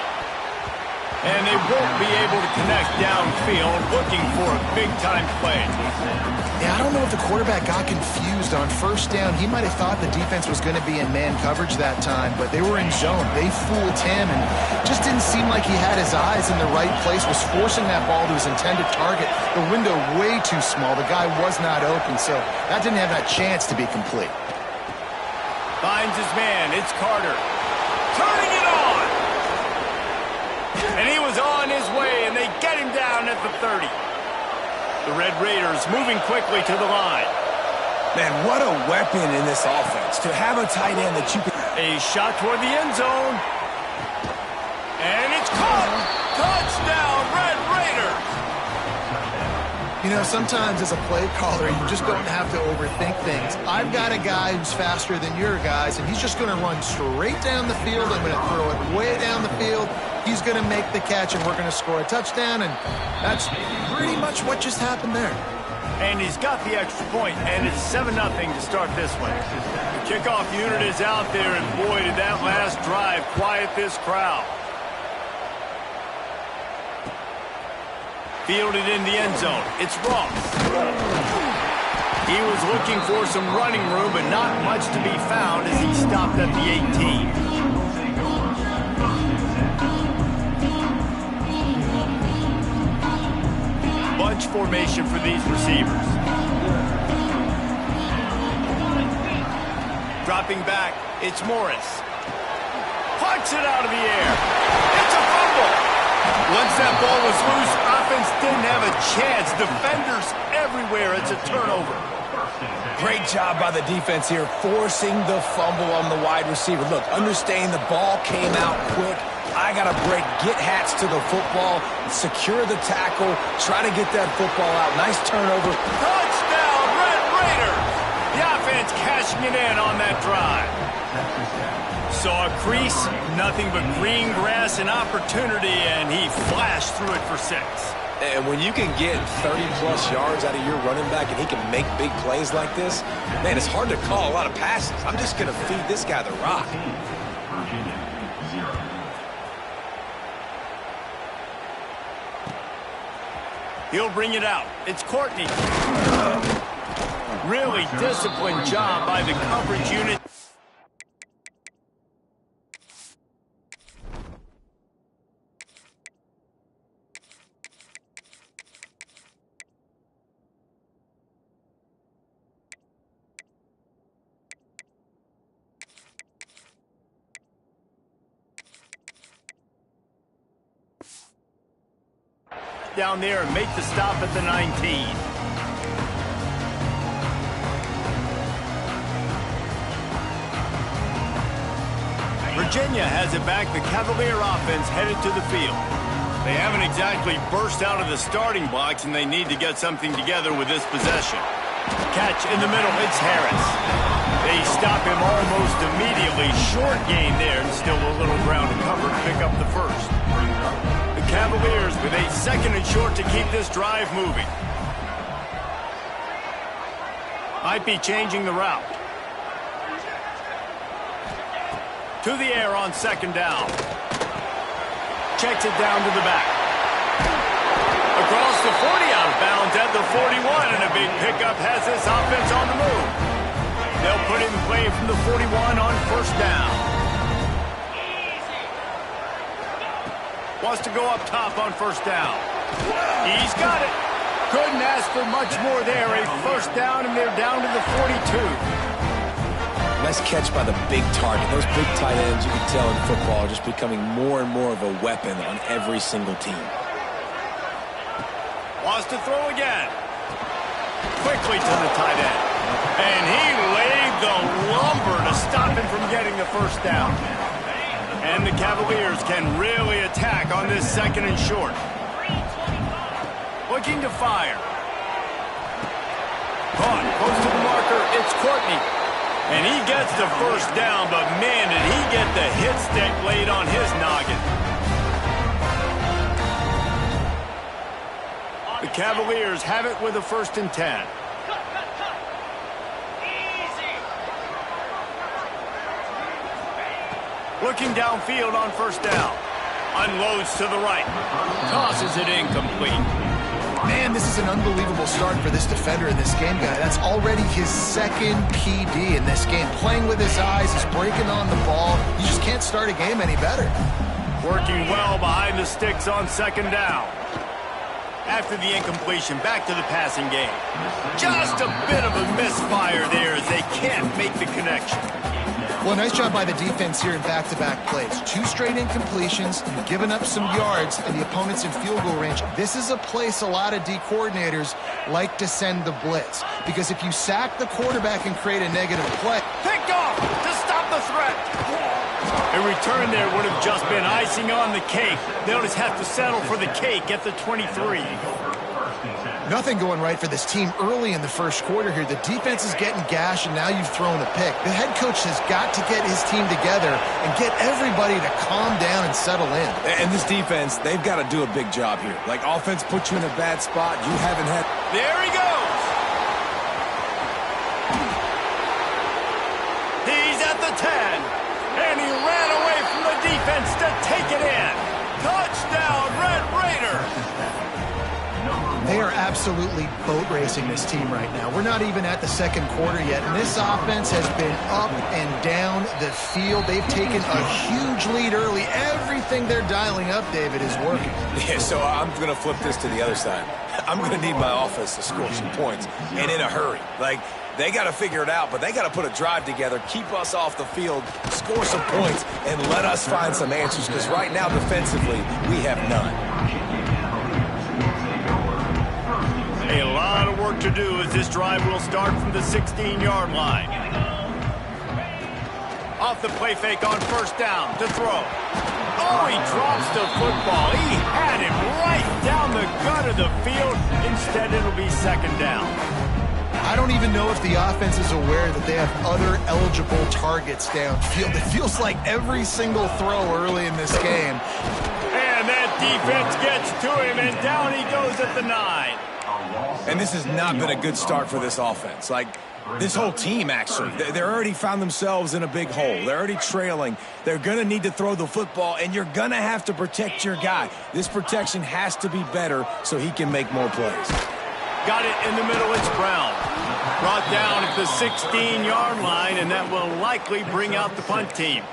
S1: And they won't be able to connect downfield, looking for a big-time play.
S2: Yeah, I don't know if the quarterback got confused on first down. He might have thought the defense was going to be in man coverage that time, but they were in zone. They fooled him and just didn't seem like he had his eyes in the right place, was forcing that ball to his intended target. The window way too small. The guy was not open, so that didn't have that chance to be complete.
S1: Finds his man. It's Carter. Turning it on! And he was on his way, and they get him down at the 30. The Red Raiders moving quickly to the line.
S4: Man, what a weapon in this offense to have a tight end that you can...
S1: A shot toward the end zone. And it's caught. Touchdown, Red Raiders.
S2: You know, sometimes as a play caller, you just don't have to overthink things. I've got a guy who's faster than your guys, and he's just going to run straight down the field. I'm going to throw it way down the field. He's going to make the catch, and we're going to score a touchdown, and that's pretty much what just happened there.
S1: And he's got the extra point, and it's 7-0 to start this one. The kickoff unit is out there, and boy, did that last drive quiet this crowd. Fielded in the end zone. It's Ross. He was looking for some running room, but not much to be found as he stopped at the 18. Bunch formation for these receivers. Dropping back, it's Morris. Plucks it out of the air. It's a fumble. Once that ball was loose, offense didn't have a chance. Defenders everywhere. It's a turnover.
S4: Great job by the defense here, forcing the fumble on the wide receiver. Look, understanding the ball came out quick. I got to break, get hats to the football, secure the tackle, try to get that football out. Nice turnover.
S1: Touchdown, Red Raiders! The offense cashing it in on that drive. Saw a crease, nothing but green grass and opportunity, and he flashed through it for 6.
S3: And when you can get 30-plus yards out of your running back and he can make big plays like this, man, it's hard to call a lot of passes. I'm just going to feed this guy the rock.
S5: Virginia, 0.
S1: He'll bring it out. It's Courtney. Really disciplined job by the coverage unit. Down there and make the stop at the 19. Virginia has it back. The Cavalier offense headed to the field. They haven't exactly burst out of the starting blocks, and they need to get something together with this possession. Catch in the middle. It's Harris. They stop him almost immediately. Short gain there, and still a little ground to cover to pick up the first. The Cavaliers with a 2nd and short to keep this drive moving. Might be changing the route. To the air on 2nd down. checks it down to the back. Across the 40, out of bounds at the 41, and a big pickup has this offense on the move. They'll put in play from the 41 on first down. Wants to go up top on first down. He's got it. Couldn't ask for much more there. A first down, and they're down to the 42.
S3: Nice catch by the big target. Those big tight ends, you can tell in football, are just becoming more and more of a weapon on every single team.
S1: Wants to throw again. Quickly to the tight end. And he laid the lumber to stop him from getting the first down. And the Cavaliers can really attack on this second and short. Looking to fire. Caught, close to the marker, it's Courtney. And he gets the first down, but man, did he get the hit stick laid on his noggin. The Cavaliers have it with a 1st and 10. Looking downfield on first down. Unloads to the right. Tosses it incomplete.
S2: Man, this is an unbelievable start for this defender in this game, guy. That's already his 2nd PD in this game. Playing with his eyes, he's breaking on the ball. You just can't start a game any better.
S1: Working well behind the sticks on 2nd down. After the incompletion, back to the passing game. Just a bit of a misfire there as they can't make the connection.
S2: Well, nice job by the defense here in back-to-back plays. 2 straight incompletions, and giving up some yards, and the opponent's in field goal range. This is a place a lot of D coordinators like to send the blitz. Because if you sack the quarterback and create a negative play...
S1: Picked off to stop the threat. A return there would have just been icing on the cake. They'll just have to settle for the cake at the 23.
S2: Nothing going right for this team early in the first quarter here. The defense is getting gashed, and now you've thrown a pick. The head coach has got to get his team together and get everybody to calm down and settle in.
S4: And this defense, they've got to do a big job here. Like, offense puts you in a bad spot. You haven't had...
S1: There he goes. He's at the 10. And he ran away from the defense to take it in. Touchdown, Red Raiders.
S2: They are absolutely boat racing this team right now. We're not even at the second quarter yet, and this offense has been up and down the field. They've taken a huge lead early. Everything they're dialing up, David, is working.
S3: Yeah, so I'm going to flip this to the other side. I'm going to need my offense to score some points, and in a hurry. Like, they got to figure it out, but they got to put a drive together, keep us off the field, score some points, and let us find some answers, because right now, defensively, we have none.
S1: A lot of work to do as this drive will start from the 16-yard line. Off the play fake on first down to throw. Oh, he drops the football. He had him right down the gut of the field. Instead, it'll be 2nd down.
S2: I don't even know if the offense is aware that they have other eligible targets downfield. It feels like every single throw early in this game.
S1: And that defense gets to him, and down he goes at the 9.
S4: And this has not been a good start for this offense. Like, this whole team, actually. They're already found themselves in a big hole. They're already trailing. They're going to need to throw the football, and you're going to have to protect your guy. This protection has to be better so he can make more plays.
S1: Got it in the middle. It's Brown. Brought down at the 16-yard line, and that will likely bring out the punt team.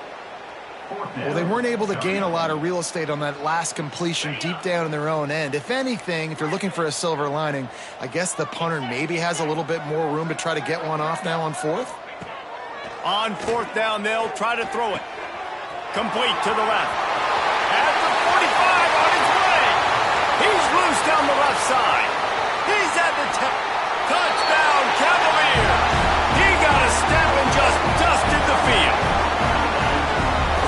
S2: Well, they weren't able to gain a lot of real estate on that last completion deep down in their own end. If anything, if you're looking for a silver lining, I guess the punter maybe has a little bit more room to try to get one off now on 4th.
S1: On 4th down, they'll try to throw it. Complete to the left. At the 45 on his way. He's loose down the left side. He's at the 10. Touchdown, Cavaliers. He got a step and just dusted the field.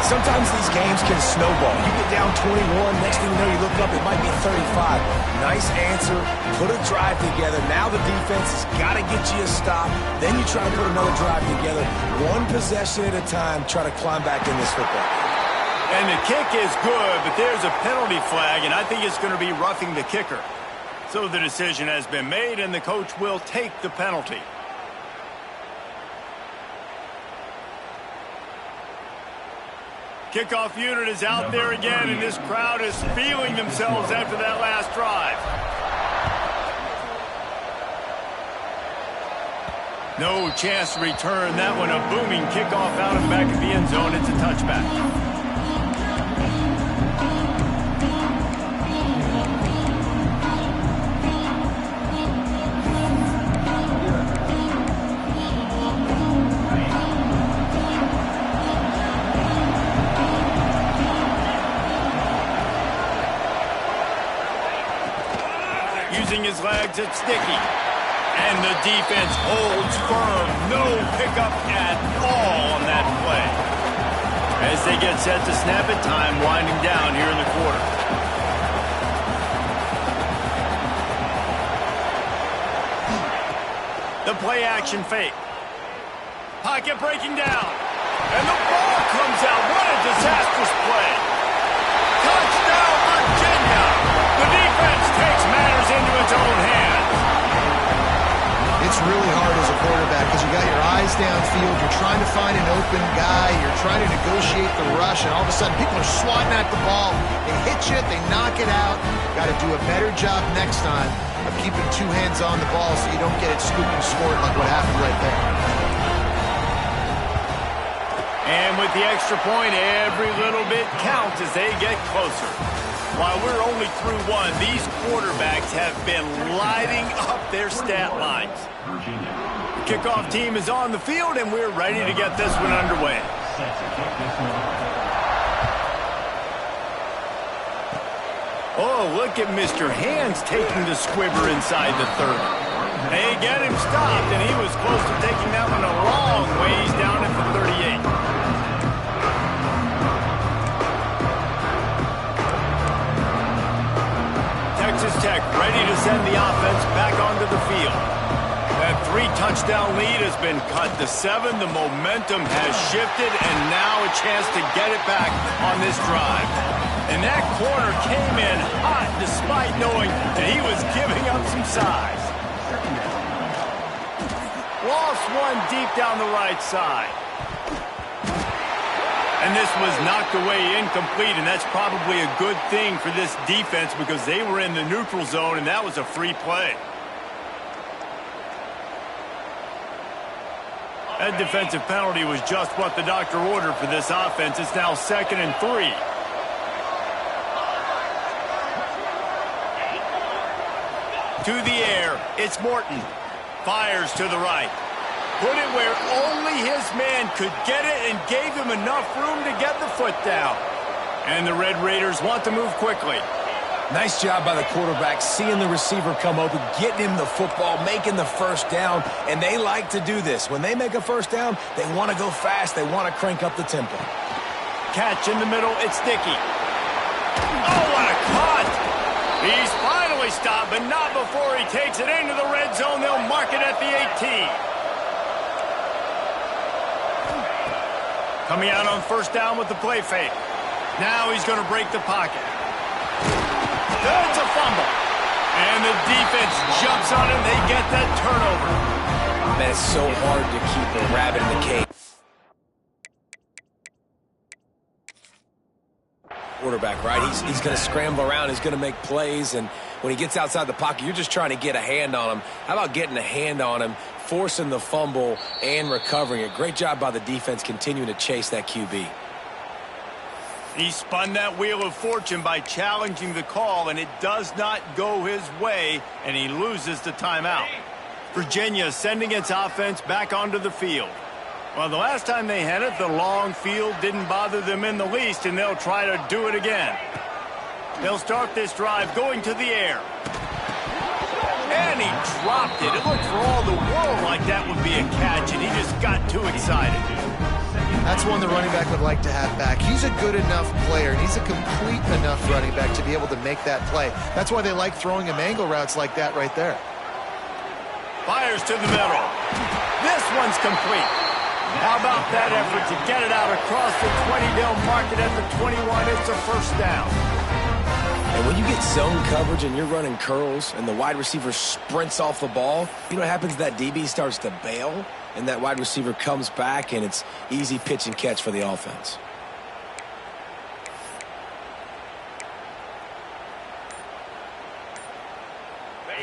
S4: Sometimes these games can snowball. You get down 21, next thing you know, you look up, it might be 35. Nice answer, put a drive together. Now the defense has got to get you a stop. Then you try to put another drive together. One possession at a time, try to climb back in this football.
S1: And the kick is good, but there's a penalty flag, and I think it's going to be roughing the kicker. So the decision has been made, and the coach will take the penalty. Kickoff unit is out there again, and this crowd is feeling themselves after that last drive. No chance to return that one. A booming kickoff out of the back of the end zone. It's a touchback. Using his legs, it's Sticky. And the defense holds firm. No pickup at all on that play. As they get set to snap it, time winding down here in the quarter. The play action fake. Pocket breaking down. And the ball comes out. What a disastrous play. Touchdown, Virginia. The defense takes matters into its own hands.
S2: It's really hard as a quarterback because you got your eyes downfield. You're trying to find an open guy. You're trying to negotiate the rush, and all of a sudden people are swatting at the ball. They hit you, they knock it out. Got to do a better job next time of keeping two hands on the ball so you don't get it scooped and scored like what happened right there.
S1: And with the extra point, every little bit counts as they get closer. While we're only through one, these quarterbacks have been lighting up their stat lines. The kickoff team is on the field, and we're ready to get this one underway. Oh, look at Mr. Hands taking the squibber inside the 30. They get him stopped, and he was close to taking that one a long ways down at the 38. Texas Tech ready to send the offense back onto the field. That 3-touchdown lead has been cut to 7. The momentum has shifted, and now a chance to get it back on this drive. And that corner came in hot despite knowing that he was giving up some size. Lost one deep down the right side. And this was knocked away incomplete, and that's probably a good thing for this defense because they were in the neutral zone, and that was a free play. That defensive penalty was just what the doctor ordered for this offense. It's now 2nd and 3. To the air, it's Morton. Fires to the right. Put it where only his man could get it and gave him enough room to get the foot down. And the Red Raiders want to move quickly.
S4: Nice job by the quarterback, seeing the receiver come open, getting him the football, making the first down, and they like to do this. When they make a first down, they want to go fast. They want to crank up the tempo.
S1: Catch in the middle, it's Sticky. Oh, what a cut! He's finally stopped, but not before he takes it into the red zone. They'll mark it at the 18. Coming out on first down with the play fake. Now he's going to break the pocket. That's a fumble. And the defense jumps on him. They get that turnover.
S3: Man, it's so hard to keep a rabbit in the cage. Quarterback, right? He's going to scramble around. He's going to make plays. And when he gets outside the pocket, you're just trying to get a hand on him. How about getting a hand on him, forcing the fumble, and recovering it? Great job by the defense continuing to chase that QB.
S1: He spun that wheel of fortune by challenging the call, and it does not go his way, and he loses the timeout. Virginia sending its offense back onto the field. Well, the last time they had it, the long field didn't bother them in the least, and they'll try to do it again. They'll start this drive going to the air. And he dropped it. It looked for all the world like that would be a catch, and he just got too excited.
S2: That's one the running back would like to have back. He's a good enough player, and he's a complete enough running back to be able to make that play. That's why they like throwing him angle routes like that right there.
S1: Fires to the middle. This one's complete. How about that effort to get it out across the 20? They'll mark it at the 21. It's a first down.
S3: And when you get zone coverage and you're running curls and the wide receiver sprints off the ball, you know what happens? That DB starts to bail, and that wide receiver comes back, and it's easy pitch and catch for the offense.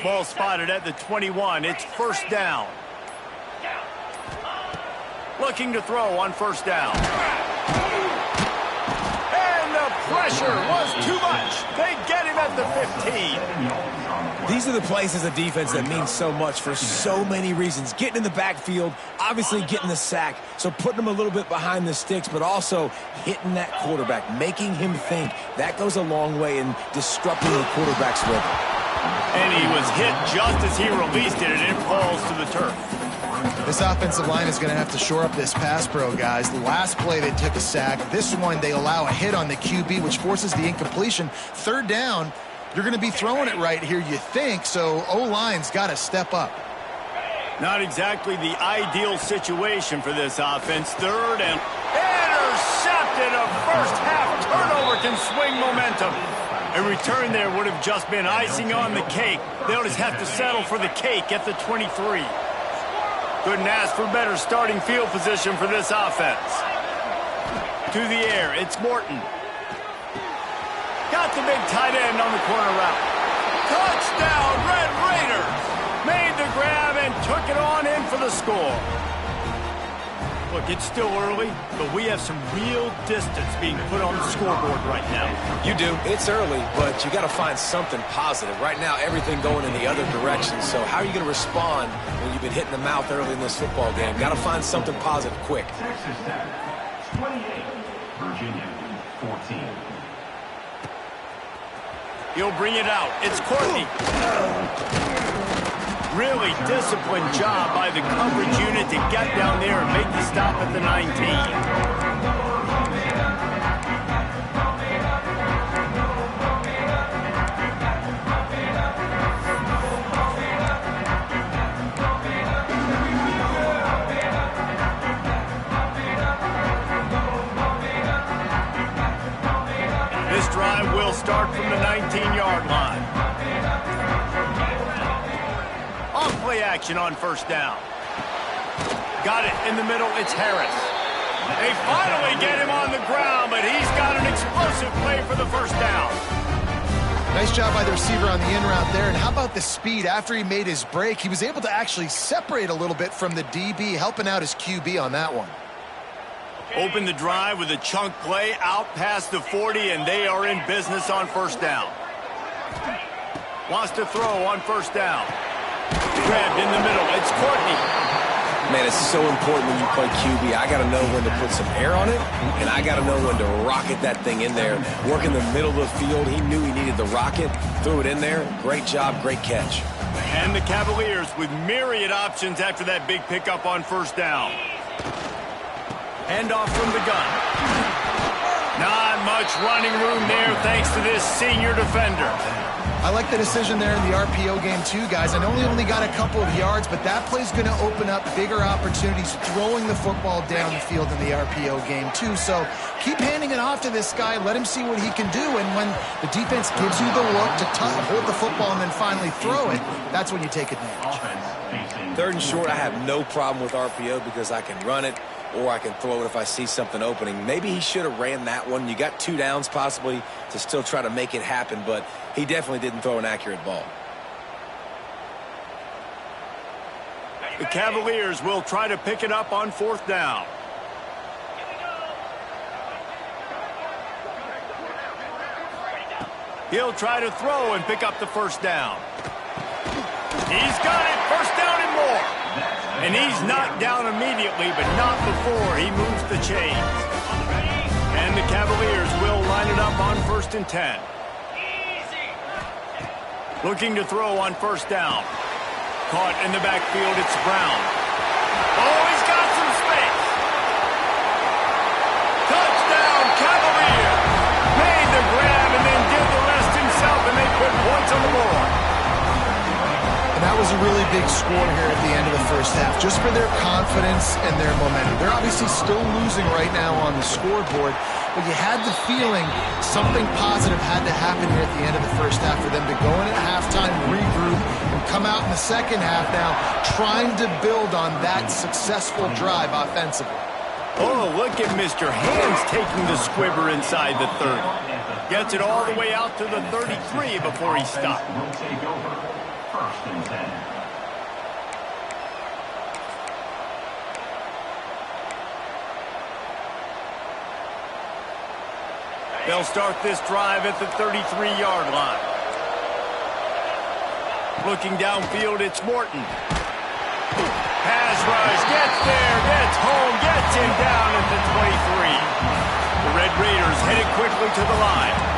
S1: Ball spotted at the 21. It's first down. Looking to throw on first down. And the pressure was too much. They get him at the 15.
S4: These are the plays as a defense that mean so much for so many reasons. Getting in the backfield, obviously getting the sack, so putting him a little bit behind the sticks, but also hitting that quarterback, making him think. That goes a long way in disrupting the quarterback's rhythm.
S1: And he was hit just as he released it, and it falls to the turf.
S2: This offensive line is going to have to shore up this pass pro, guys. The last play they took a sack. This one they allow a hit on the QB, which forces the incompletion. Third down, you're going to be throwing it right here, you think, so O-line's got to step up.
S1: Not exactly the ideal situation for this offense. Third and intercepted. A first-half turnover can swing momentum. A return there would have just been icing on the cake. They'll just have to settle for the cake at the 23. Couldn't ask for better starting field position for this offense. To the air, it's Morton. Got the big tight end on the corner route. Touchdown, Red Raiders! Made the grab and took it on in for the score. Look, it's still early, but we have some real distance being put on the scoreboard right now.
S3: You do. It's early, but you got to find something positive. Right now, everything going in the other direction. So how are you going to respond when you've been hit in the mouth early in this football game? Got to find something positive quick.
S5: Texas Tech, 28. Virginia, 14.
S1: He'll bring it out. It's Courtney. Really disciplined job by the coverage unit to get down there and make the stop at the 19. This drive will start from the 19-yard line. Play action on first down. Got it in the middle. It's Harris. They finally get him on the ground, but he's got an explosive play for the first down.
S2: Nice job by the receiver on the in route there. And how about the speed? After he made his break, he was able to actually separate a little bit from the DB, helping out his QB on that one.
S1: Open the drive with a chunk play out past the 40, and they are in business on first down. Wants to throw on first down. Grabbed in the middle. It's Courtney.
S3: Man, it's so important when you play QB. I got to know when to put some air on it, and I got to know when to rocket that thing in there. Work in the middle of the field. He knew he needed the rocket. Threw it in there. Great job. Great catch.
S1: And the Cavaliers with myriad options after that big pickup on first down. Handoff from the gun. Not much running room there thanks to this senior defender.
S2: I like the decision there in the RPO game too, guys. I know he only got a couple of yards, but that play's going to open up bigger opportunities throwing the football down the field in the RPO game too. So keep handing it off to this guy. Let him see what he can do. And when the defense gives you the look to hold the football and then finally throw it, that's when you take advantage.
S3: Third and short, I have no problem with RPO because I can run it or I can throw it if I see something opening. Maybe he should have ran that one. You got 2 downs possibly to still try to make it happen, but he definitely didn't throw an accurate ball.
S1: The Cavaliers will try to pick it up on fourth down. He'll try to throw and pick up the first down. He's got it. First down and more. And he's knocked down immediately, but not before he moves the chains. And the Cavaliers will line it up on 1st and 10. Looking to throw on first down. Caught in the backfield, it's Brown. Oh, he's got some space. Touchdown, Cavaliers. Made the grab and then did the rest himself, and they put points on the board.
S2: And that was a really big score here at the end of the first half, just for their confidence and their momentum. They're obviously still losing right now on the scoreboard, but you had the feeling something positive had to happen here at the end of the first half for them to go in at halftime, regroup, and come out in the second half now trying to build on that successful drive offensively.
S1: Oh, look at Mr. Hands taking the squibber inside the 30. Gets it all the way out to the 33 before he stopped.
S5: First and 10.
S1: They'll start this drive at the 33-yard line. Looking downfield, it's Morton. Pass rush, gets there, gets home, gets him down at the 23. The Red Raiders headed quickly to the line.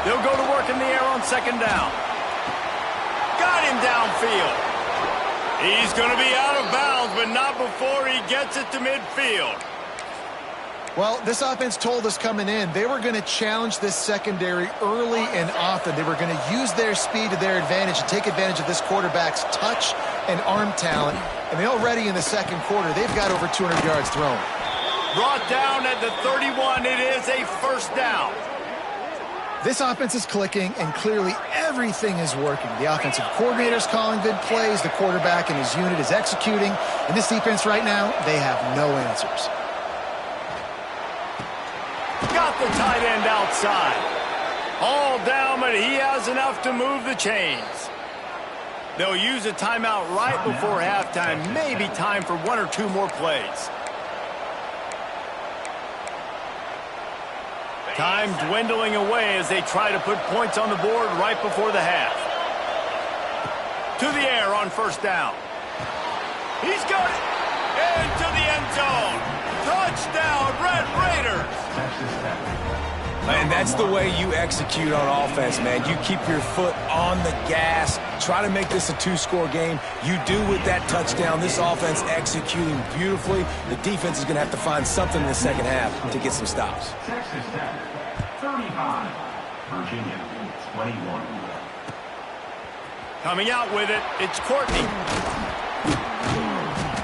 S1: They'll go to work in the air on second down. Got him downfield. He's going to be out of bounds, but not before he gets it to midfield.
S2: Well, this offense told us coming in they were going to challenge this secondary early and often. They were going to use their speed to their advantage and take advantage of this quarterback's touch and arm talent. And they already in the second quarter, they've got over 200 yards thrown.
S1: Brought down at the 31. It is a first down.
S2: This offense is clicking, and clearly everything is working. The offensive coordinator's calling good plays. The quarterback and his unit is executing. And this defense right now, they have no answers.
S1: Got the tight end outside. All down, but he has enough to move the chains. They'll use a timeout right before halftime. Maybe time for one or two more plays. Time dwindling away as they try to put points on the board right before the half. To the air on first down. He's got it. Into the end zone. Touchdown, Red Raiders.
S4: And that's the way you execute on offense, man. You keep your foot on the gas. Try to make this a two-score game. You do with that touchdown. This offense executing beautifully. The defense is going to have to find something in the second half to get some stops.
S5: Texas Tech, 35. Virginia, 21.
S1: Coming out with it, it's Courtney.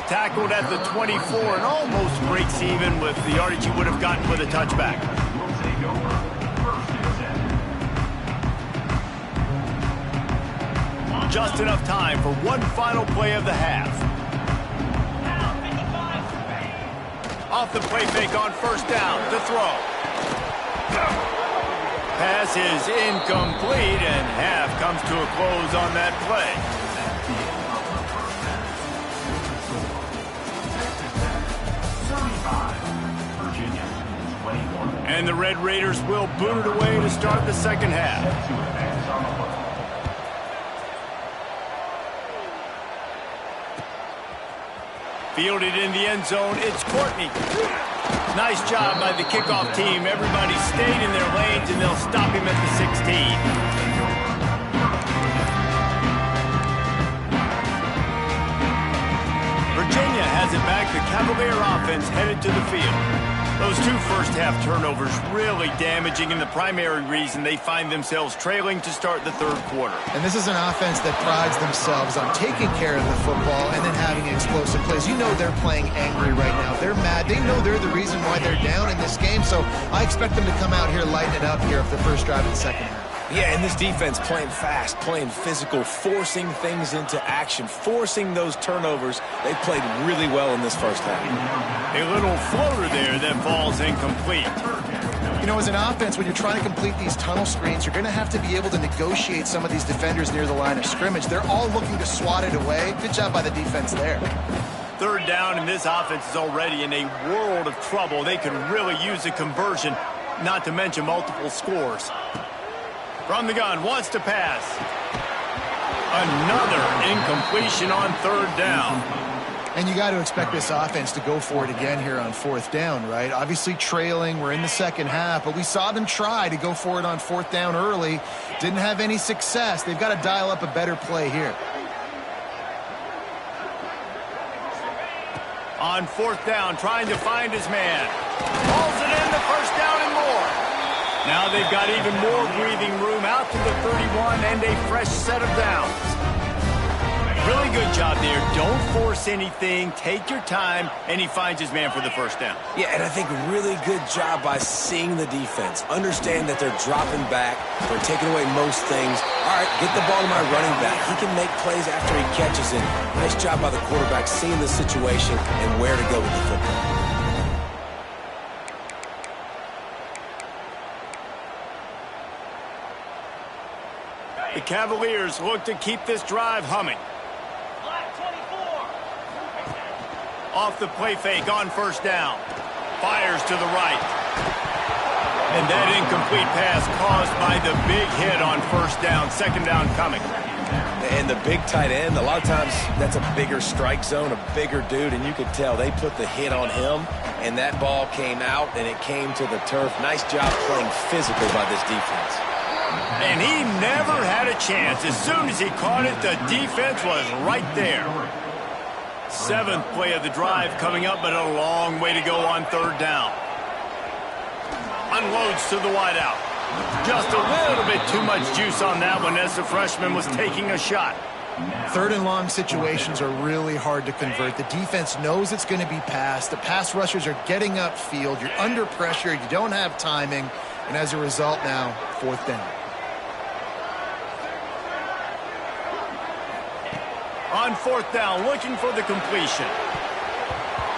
S1: Tackled at the 24 and almost breaks even with the yardage he would have gotten with a touchback.
S5: Will take over. First and 10.
S1: Just enough time for one final play of the half. Off the play fake on first down to throw. Pass is incomplete, and half comes to a close on that play. And the Red Raiders will boot it away to start the second half. Fielded in the end zone, it's Courtney. Nice job by the kickoff team. Everybody stayed in their lanes, and they'll stop him at the 16. Virginia has it back. The Cavalier offense headed to the field. Those two first-half turnovers really damaging, and the primary reason they find themselves trailing to start the third quarter.
S2: And this is an offense that prides themselves on taking care of the football and then having explosive plays. You know they're playing angry right now. They're mad. They know they're the reason why they're down in this game, so I expect them to come out here, lighten it up here of the first drive of the second half.
S4: Yeah, and this defense playing fast, playing physical, forcing things into action, forcing those turnovers. They played really well in this first half.
S1: A little floater there that falls incomplete.
S2: You know, as an offense, when you're trying to complete these tunnel screens, you're going to have to be able to negotiate some of these defenders near the line of scrimmage. They're all looking to swat it away. Good job by the defense there.
S1: Third down, and this offense is already in a world of trouble. They could really use a conversion, not to mention multiple scores. From the gun, wants to pass. Another incompletion on third down.
S2: And you got to expect this offense to go for it again here on fourth down, right? Obviously trailing, we're in the second half, but we saw them try to go for it on fourth down early. Didn't have any success. They've got to dial up a better play here.
S1: On fourth down, trying to find his man. Hauls it in, the first down and more. Now they've got even more breathing room out to the 31 and a fresh set of downs. Really good job there. Don't force anything. Take your time, and he finds his man for the first down.
S4: Yeah, and I think really good job by seeing the defense. Understand that they're dropping back. They're taking away most things. All right, get the ball to my running back. He can make plays after he catches it. Nice job by the quarterback seeing the situation and where to go with the football.
S1: The Cavaliers look to keep this drive humming. Off the play fake on first down. Fires to the right. And that incomplete pass caused by the big hit on first down. Second down coming.
S3: And the big tight end, a lot of times that's a bigger strike zone, a bigger dude, and you could tell they put the hit on him, and that ball came out, and it came to the turf. Nice job playing physical by this defense.
S1: And he never had a chance. As soon as he caught it, the defense was right there. Seventh play of the drive coming up, but a long way to go on third down. Unloads to the wideout. Just a little bit too much juice on that one as the freshman was taking a shot.
S2: Third and long situations are really hard to convert. The defense knows it's going to be passed. The pass rushers are getting upfield. You're under pressure. You don't have timing. And as a result now, fourth down.
S1: On fourth down, looking for the completion.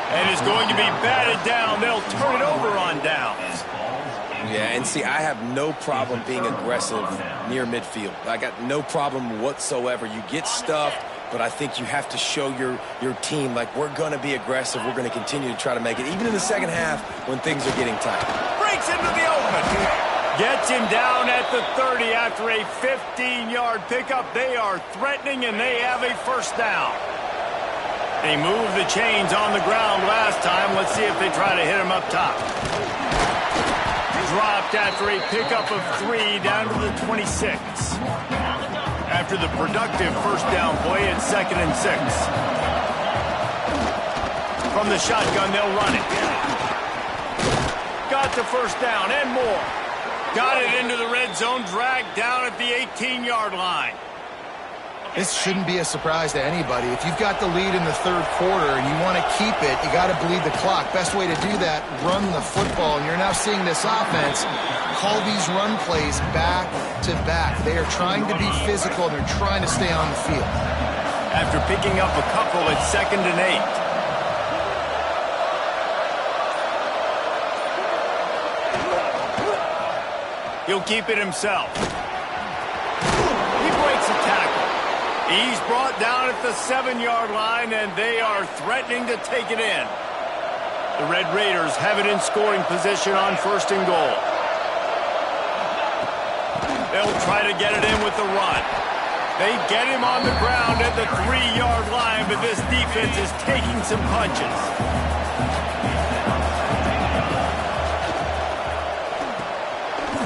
S1: And it's going to be batted down. They'll turn it over on downs.
S3: Yeah, and see, I have no problem being aggressive near midfield. I got no problem whatsoever. You get stuffed, but I think you have to show your team, like, we're going to be aggressive. We're going to continue to try to make it, even in the second half when things are getting tight.
S1: Breaks into the open. Gets him down at the 30 after a 15-yard pickup. They are threatening, and they have a first down. They moved the chains on the ground last time. Let's see if they try to hit him up top. Dropped after a pickup of 3 down to the 26. After the productive first down play, it's 2nd and 6. From the shotgun, they'll run it. Got the first down and more. Got it into the red zone, dragged down at the 18-yard line.
S2: This shouldn't be a surprise to anybody. If you've got the lead in the third quarter and you want to keep it, you got to bleed the clock. Best way to do that, run the football. And you're now seeing this offense call these run plays back to back. They are trying to be physical, and they're trying to stay on the field.
S1: After picking up a couple, it's 2nd and 8. He'll keep it himself. He breaks a tackle. He's brought down at the 7-yard line, and they are threatening to take it in. The Red Raiders have it in scoring position on 1st and goal. They'll try to get it in with the run. They get him on the ground at the 3-yard line, but this defense is taking some punches.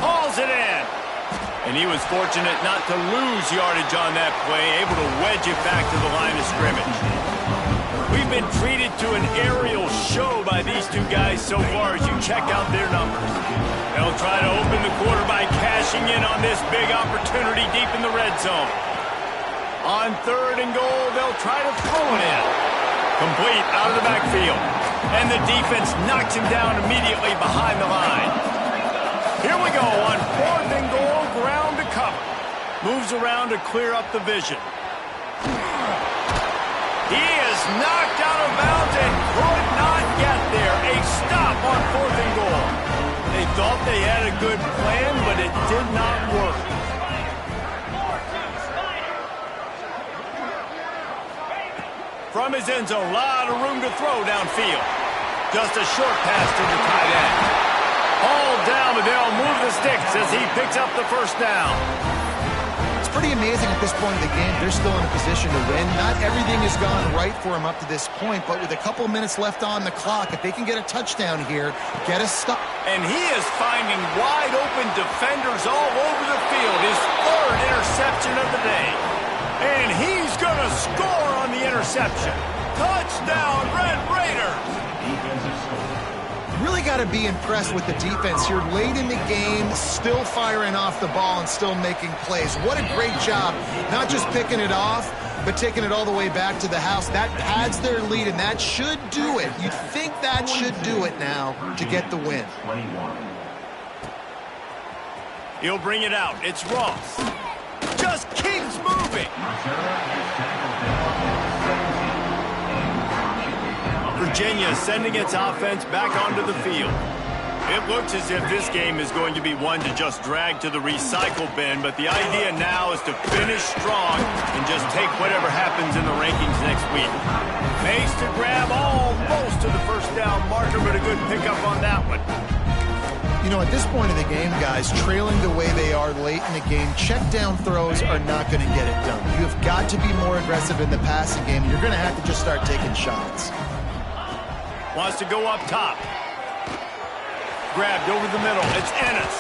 S1: Hauls it in. And he was fortunate not to lose yardage on that play, able to wedge it back to the line of scrimmage. We've been treated to an aerial show by these two guys so far as you check out their numbers. They'll try to open the quarter by cashing in on this big opportunity deep in the red zone. On 3rd and goal, they'll try to throw it in. Complete out of the backfield. And the defense knocks him down immediately behind the line. Here we go on 4th and goal, ground to cover. Moves around to clear up the vision. He is knocked out of bounds and could not get there. A stop on 4th and goal. They thought they had a good plan, but it did not work. From his end zone, a lot of room to throw downfield. Just a short pass to the tight end. All down, but they'll move the sticks as he picks up the first down.
S2: It's pretty amazing at this point in the game. They're still in a position to win. Not everything has gone right for them up to this point, but with a couple minutes left on the clock, if they can get a touchdown here, get a stop.
S1: And he is finding wide open defenders all over the field. His 3rd interception of the day. And he's going to score on the interception. Touchdown, Red Raiders!
S2: Really got to be impressed with the defense here. Late in the game, still firing off the ball and still making plays. What a great job. Not just picking it off, but taking it all the way back to the house. That pads their lead, and that should do it. You'd think that should do it now to get the win.
S1: He'll bring it out. It's Ross. Just keeps moving. Virginia sending its offense back onto the field. It looks as if this game is going to be one to just drag to the recycle bin, but the idea now is to finish strong and just take whatever happens in the rankings next week. Makes the grab almost to the first down marker, but a good pickup on that one.
S2: You know, at this point in the game, guys, trailing the way they are late in the game, check down throws are not going to get it done. You have got to be more aggressive in the passing game. You're going to have to just start taking shots.
S1: Wants to go up top. Grabbed over the middle. It's Ennis.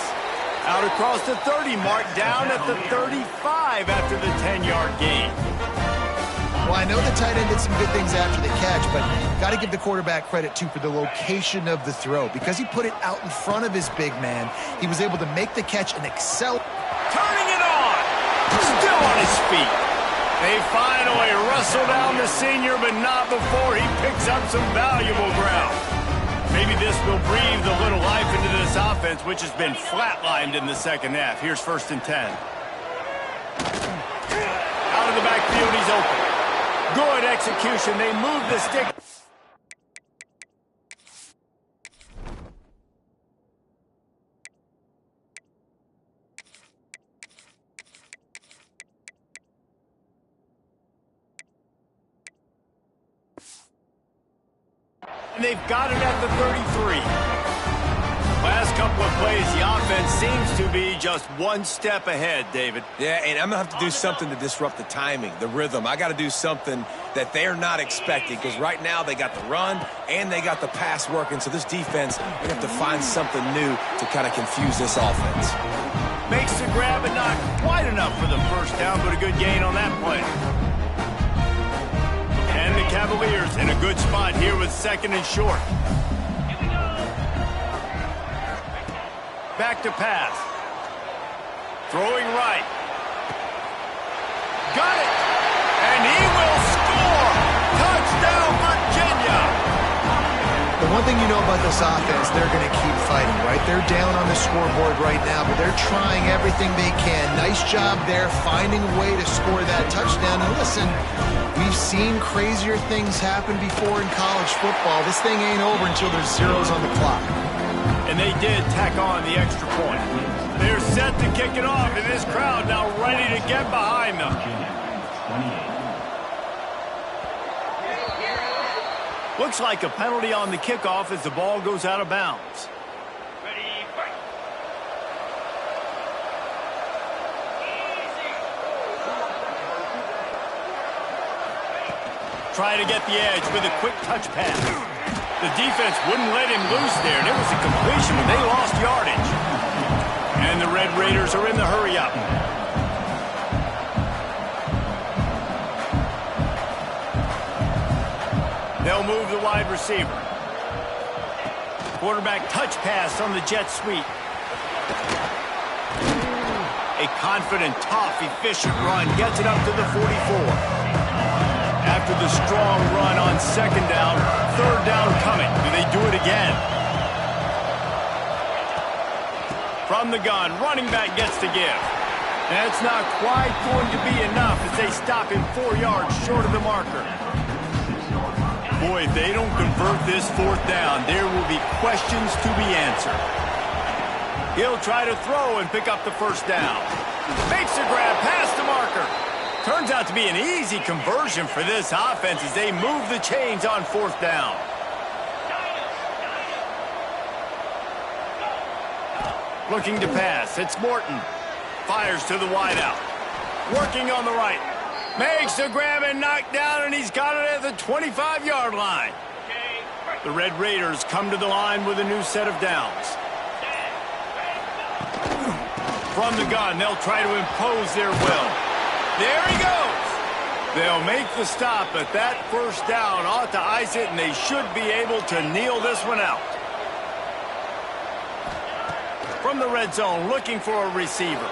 S1: Out across the 30 mark, down at the 35 after the 10-yard gain.
S2: Well, I know the tight end did some good things after the catch, but got to give the quarterback credit, too, for the location of the throw. Because he put it out in front of his big man, he was able to make the catch and accelerate.
S1: Turning it on. Still on his feet. They finally wrestle down the senior, but not before he picks up some valuable ground. Maybe this will breathe a little life into this offense, which has been flatlined in the second half. Here's 1st and 10. Out of the backfield, he's open. Good execution. They move the stick. And they've got it at the 33. Last couple of plays, the offense seems to be just one step ahead, David.
S4: Yeah, and I'm going to have to do something to disrupt the timing, the rhythm. I got to do something that they're not expecting, because right now they got the run and they got the pass working. So this defense, they're going to have to find something new to kind of confuse this offense.
S1: Makes the grab and not quite enough for the first down, but a good gain on that play. And the Cavaliers in a good spot here with 2nd and short. Back to pass. Throwing right. Got it! And he will score! Touchdown, Virginia!
S2: The one thing you know about this offense, they're going to keep fighting, right? They're down on the scoreboard right now, but they're trying everything they can. Nice job there, finding a way to score that touchdown. And listen, we've seen crazier things happen before in college football. This thing ain't over until there's zeros on the clock.
S1: And they did tack on the extra point. They're set to kick it off, and this crowd now ready to get behind them. Looks like a penalty on the kickoff as the ball goes out of bounds. Try to get the edge with a quick touch pass. The defense wouldn't let him loose there, and it was a completion, but they lost yardage. And the Red Raiders are in the hurry-up. They'll move the wide receiver. Quarterback touch pass on the jet sweep. A confident, tough, efficient run gets it up to the 44. After the strong run on 2nd down, 3rd down coming. Do they do it again? From the gun, running back gets to give. That's not quite going to be enough as they stop him 4 yards short of the marker. Boy, if they don't convert this 4th down, there will be questions to be answered. He'll try to throw and pick up the 1st down. Makes a grab past the marker. Turns out to be an easy conversion for this offense as they move the chains on 4th down. Looking to pass. It's Morton. Fires to the wideout. Working on the right. Makes the grab and knocked down, and he's got it at the 25-yard line. The Red Raiders come to the line with a new set of downs. From the gun, they'll try to impose their will. There he goes. They'll make the stop, but that 1st down ought to ice it, and they should be able to kneel this one out. From the red zone, looking for a receiver.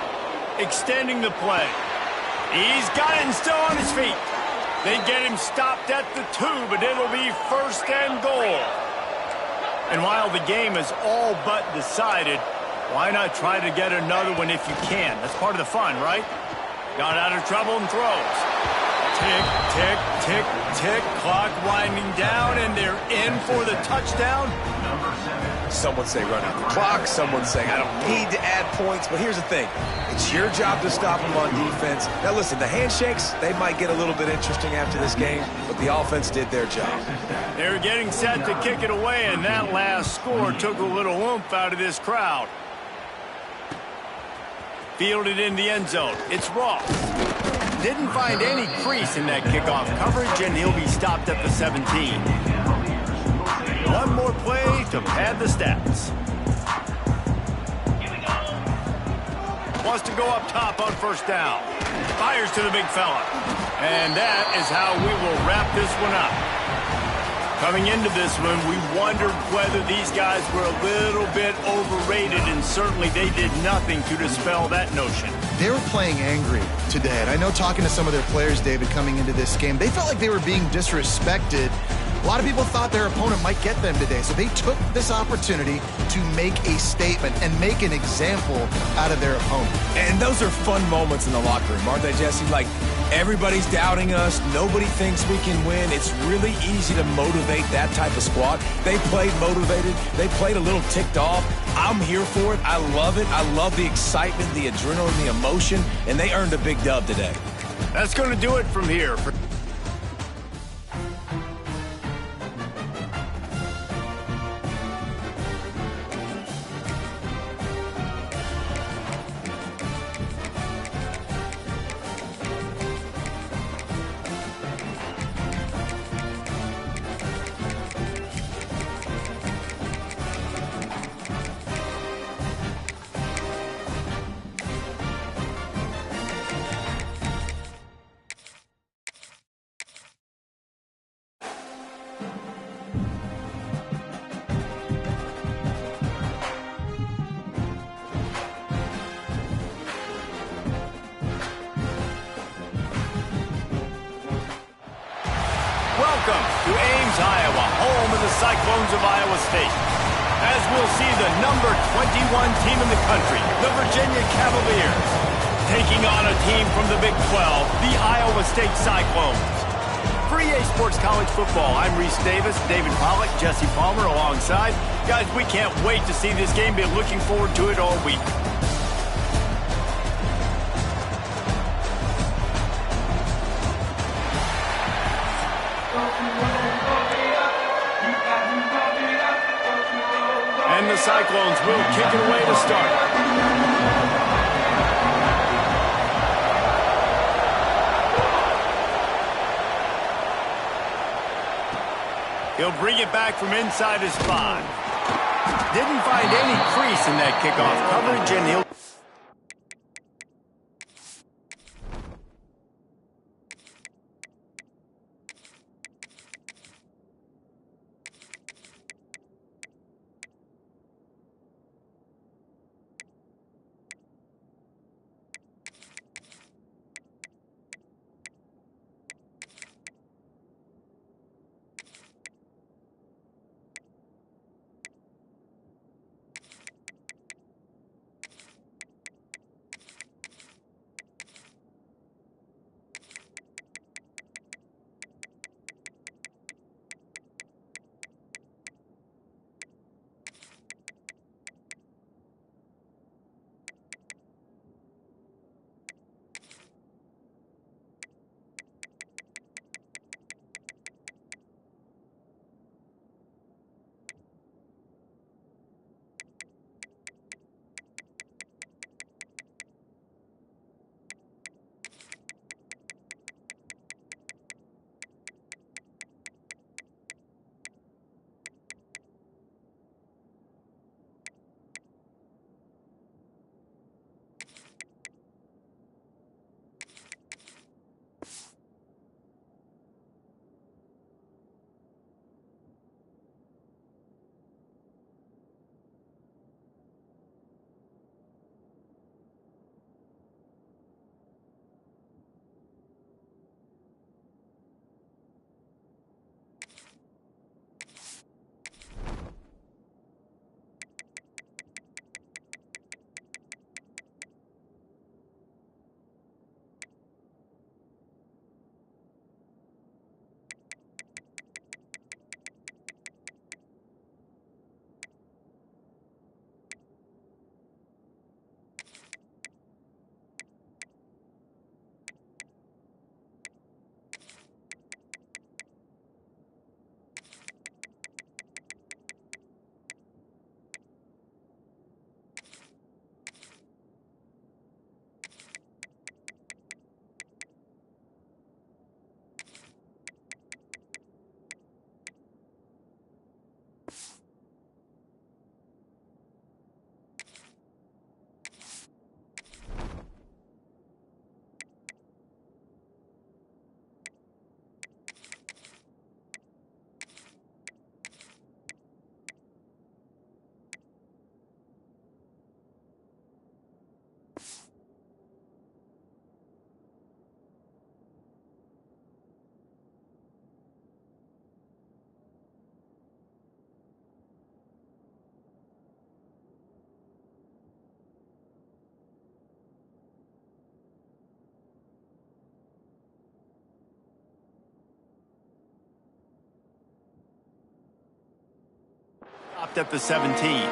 S1: Extending the play. He's got it and still on his feet. They get him stopped at the 2, but it'll be 1st and goal. And while the game is all but decided, why not try to get another one if you can? That's part of the fun, right? Got out of trouble and throws. Tick, tick, tick, tick. Clock winding down, and they're in for the touchdown.
S5: Number 7.
S4: Some would say run out the clock. Some would say I don't need to add points. But here's the thing. It's your job to stop them on defense. Now, listen, the handshakes, they might get a little bit interesting after this game, but the offense did their job.
S1: They're getting set to kick it away, and that last score took a little oomph out of this crowd. Fielded in the end zone. It's Ross. Didn't find any crease in that kickoff coverage, and he'll be stopped at the 17. One more play to pad the stats. Wants to go up top on first down. Fires to the big fella. And that is how we will wrap this one up. Coming into this one, we wondered whether these guys were a little bit overrated, and certainly they did nothing to dispel that notion.
S2: They were playing angry today, and I know talking to some of their players, David, coming into this game, they felt like they were being disrespected. A lot of people thought their opponent might get them today, so they took this opportunity to make a statement and make an example out of their opponent.
S4: And those are fun moments in the locker room, aren't they, Jesse? Like, everybody's doubting us. Nobody thinks we can win. It's really easy to motivate that type of squad. They played motivated. They played a little ticked off. I'm here for it. I love it. I love the excitement, the adrenaline, the emotion, and they earned a big dub today.
S1: That's going to do it from here. Welcome to Ames, Iowa, home of the Cyclones of Iowa State. As we'll see the number 21 team in the country, the Virginia Cavaliers, taking on a team from the Big 12, the Iowa State Cyclones. For EA Sports College Football, I'm Reese Davis, David Pollack, Jesse Palmer alongside. Guys, we can't wait to see this game. Been looking forward to it all week. And the Cyclones will kick it away to start. He'll bring it back from inside his 5. Didn't find any crease in that kickoff coverage, and he'll... stopped at the 17.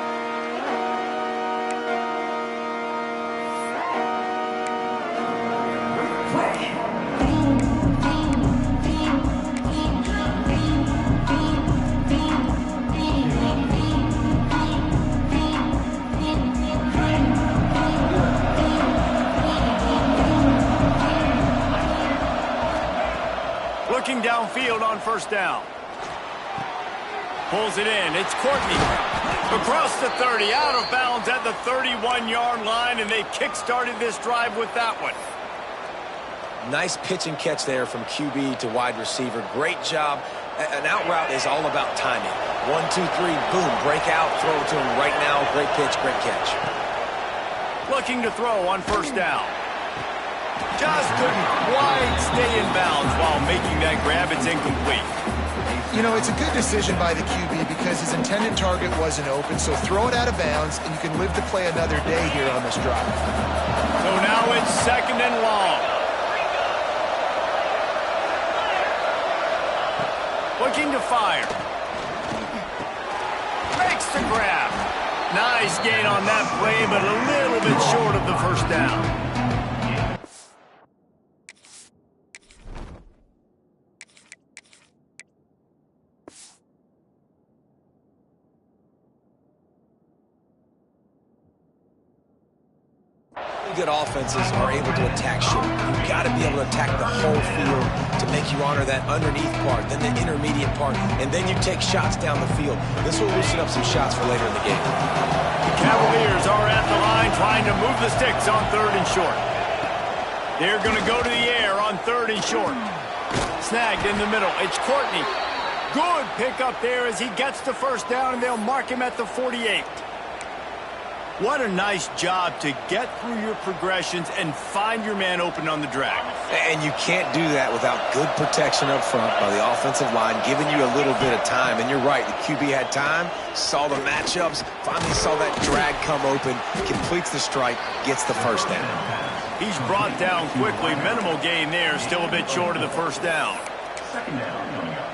S1: Looking downfield on first down. Pulls it in. It's Courtney. Across the 30, out of bounds at the 31-yard line, and they kick-started this drive with that one.
S3: Nice pitch and catch there from QB to wide receiver. Great job. An out route is all about timing. 1, 2, 3, boom, break out, throw it to him right now. Great pitch, great catch.
S1: Looking to throw on first down. Just couldn't quite stay in bounds while making that grab. It's incomplete.
S2: You know, it's a good decision by the QB because his intended target wasn't open, so throw it out of bounds, and you can live to play another day here on this drive.
S1: So now it's 2nd and long. Looking to fire. Makes the grab. Nice gain on that play, but a little bit short of the first down.
S3: Good offenses are able to attack short. You've got to be able to attack the whole field to make you honor that underneath part, then the intermediate part, and then you take shots down the field. This will loosen up some shots for later in the game.
S1: The Cavaliers are at the line trying to move the sticks on 3rd and short. They're going to go to the air on 3rd and short. Snagged in the middle. It's Courtney. Good pickup there as he gets the first down, and they'll mark him at the 48. What a nice job to get through your progressions and find your man open on the drag.
S3: And you can't do that without good protection up front by the offensive line, giving you a little bit of time. And you're right, the QB had time, saw the matchups, finally saw that drag come open, completes the strike, gets the first down.
S1: He's brought down quickly. Minimal gain there, still a bit short of the first down.
S5: 2nd down coming up.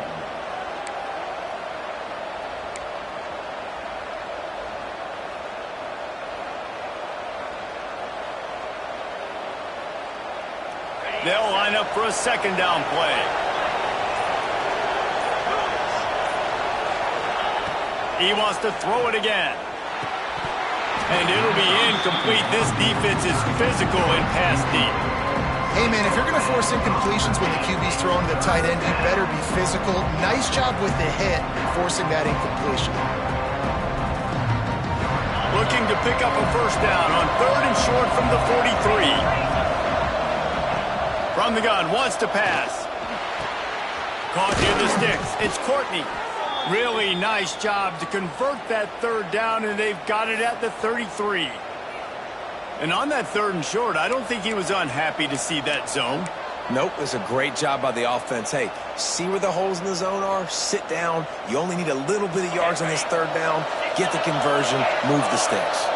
S1: They'll line up for a 2nd down play. He wants to throw it again. And it'll be incomplete. This defense is physical and pass deep.
S2: Hey, man, if you're going to force incompletions when the QB's throwing to the tight end, you better be physical. Nice job with the hit and forcing that incompletion.
S1: Looking to pick up a first down on 3rd and short from the 43. From the gun, wants to pass. Caught near the sticks. It's Courtney. Really nice job to convert that 3rd down, and they've got it at the 33. And on that 3rd and short, I don't think he was unhappy to see that zone.
S3: Nope, it's a great job by the offense. Hey, see where the holes in the zone are? Sit down. You only need a little bit of yards on this 3rd down. Get the conversion. Move the sticks.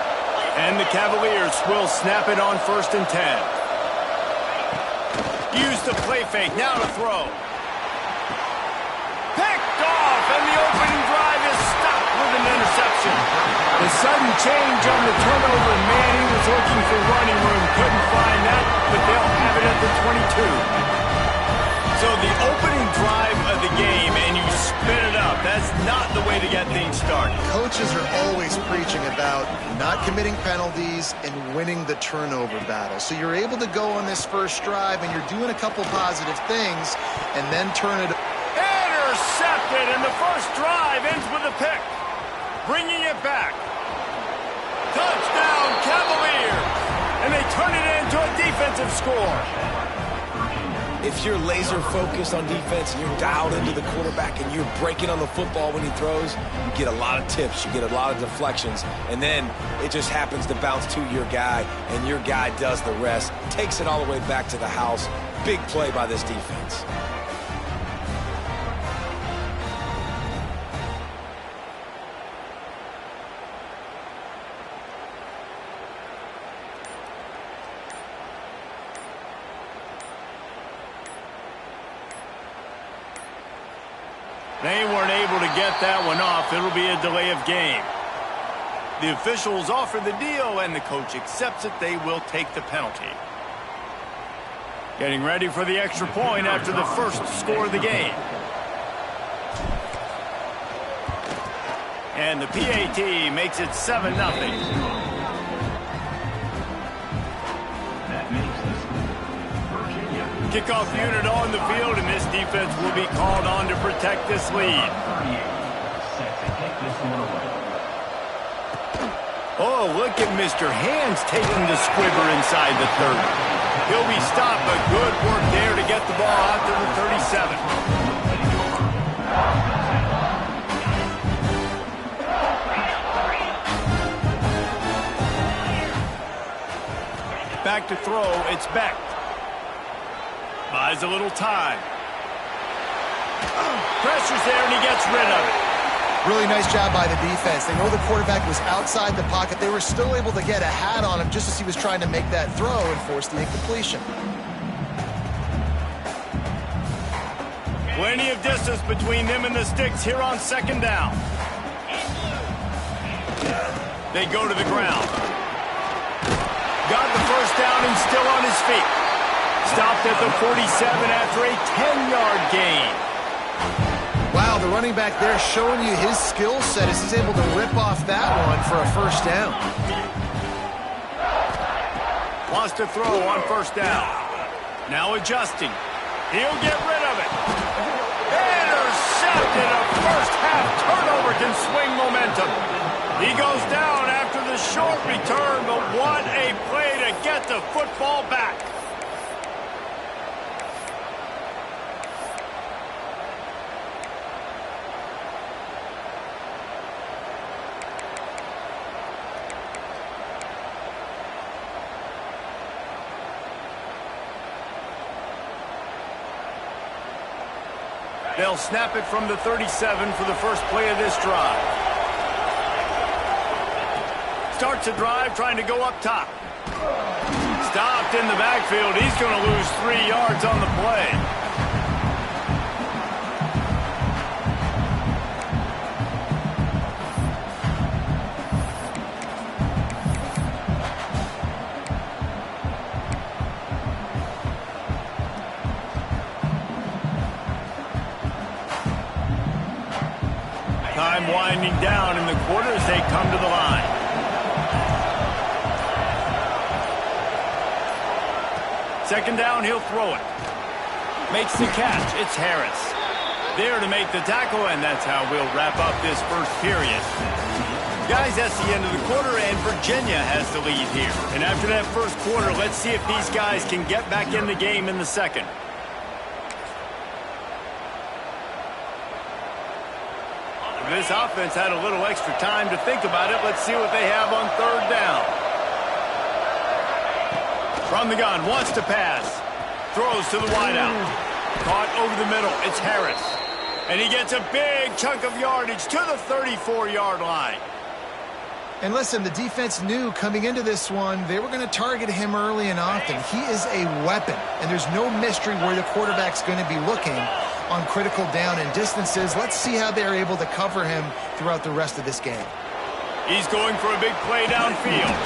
S1: And the Cavaliers will snap it on 1st and 10. Use the play fake, now to throw. Picked off, and the opening drive is stopped with an interception. The sudden change on the turnover, man, he was looking for running room, couldn't find that, but they'll have it at the 22. So the opening drive of the game, and you spin it up. That's not the way to get things started.
S2: Coaches are always preaching about not committing penalties and winning the turnover battle. So you're able to go on this first drive, and you're doing a couple positive things, and then turn it.
S1: Intercepted, and the first drive ends with a pick. Bringing it back. Touchdown, Cavaliers. And they turn it into a defensive score.
S3: If you're laser focused on defense and you're dialed into the quarterback and you're breaking on the football when he throws, you get a lot of tips, you get a lot of deflections, and then it just happens to bounce to your guy, and your guy does the rest, takes it all the way back to the house. Big play by this defense.
S1: They weren't able able to get that one off, it'll be a delay of game. The officials offer the deal, and the coach accepts it. They will take the penalty. Getting ready for the extra point after the first score of the game. And the PAT makes it 7-0.
S5: That makes this Virginia.
S1: Kickoff unit on the field, and this defense will be called on to protect this lead.
S5: 38, set to kick this one away.
S1: Oh, look at Mr. Hands taking the squibber inside the 30. He'll be stopped, but good work there to get the ball out to the 37. Back to throw, it's Beck. Buys a little time. Pressure's there, and he gets rid of it.
S2: Really nice job by the defense. They know the quarterback was outside the pocket. They were still able to get a hat on him just as he was trying to make that throw and force the incompletion.
S1: Plenty of distance between them and the sticks here on second down. They go to the ground. Got the first down and still on his feet. Stopped at the 47 after a 10-yard gain.
S2: Wow, the running back there showing you his skill set as he's able to rip off that one for a first down.
S1: Wants to throw on first down. Now adjusting. He'll get rid of it. Intercepted. A first-half turnover can swing momentum. He goes down after the short return, but what a play to get the football back. They'll snap it from the 37 for the first play of this drive. Starts a drive trying to go up top. Stopped in the backfield. He's going to lose 3 yards on the play. Time winding down in the quarter as they come to the line. Second down, he'll throw it. Makes the catch. It's Harris. There to make the tackle, and that's how we'll wrap up this first period. Guys, that's the end of the quarter, and Virginia has the lead here. And after that first quarter, let's see if these guys can get back in the game in the second. This offense had a little extra time to think about it. Let's see what they have on third down. From the gun, wants to pass. Throws to the wideout. Caught over the middle. It's Harris. And he gets a big chunk of yardage to the 34-yard line.
S2: And listen, the defense knew coming into this one, they were going to target him early and often. He is a weapon, and there's no mystery where the quarterback's going to be looking on critical down and distances. Let's see how they're able to cover him throughout the rest of this game.
S1: He's going for a big play downfield.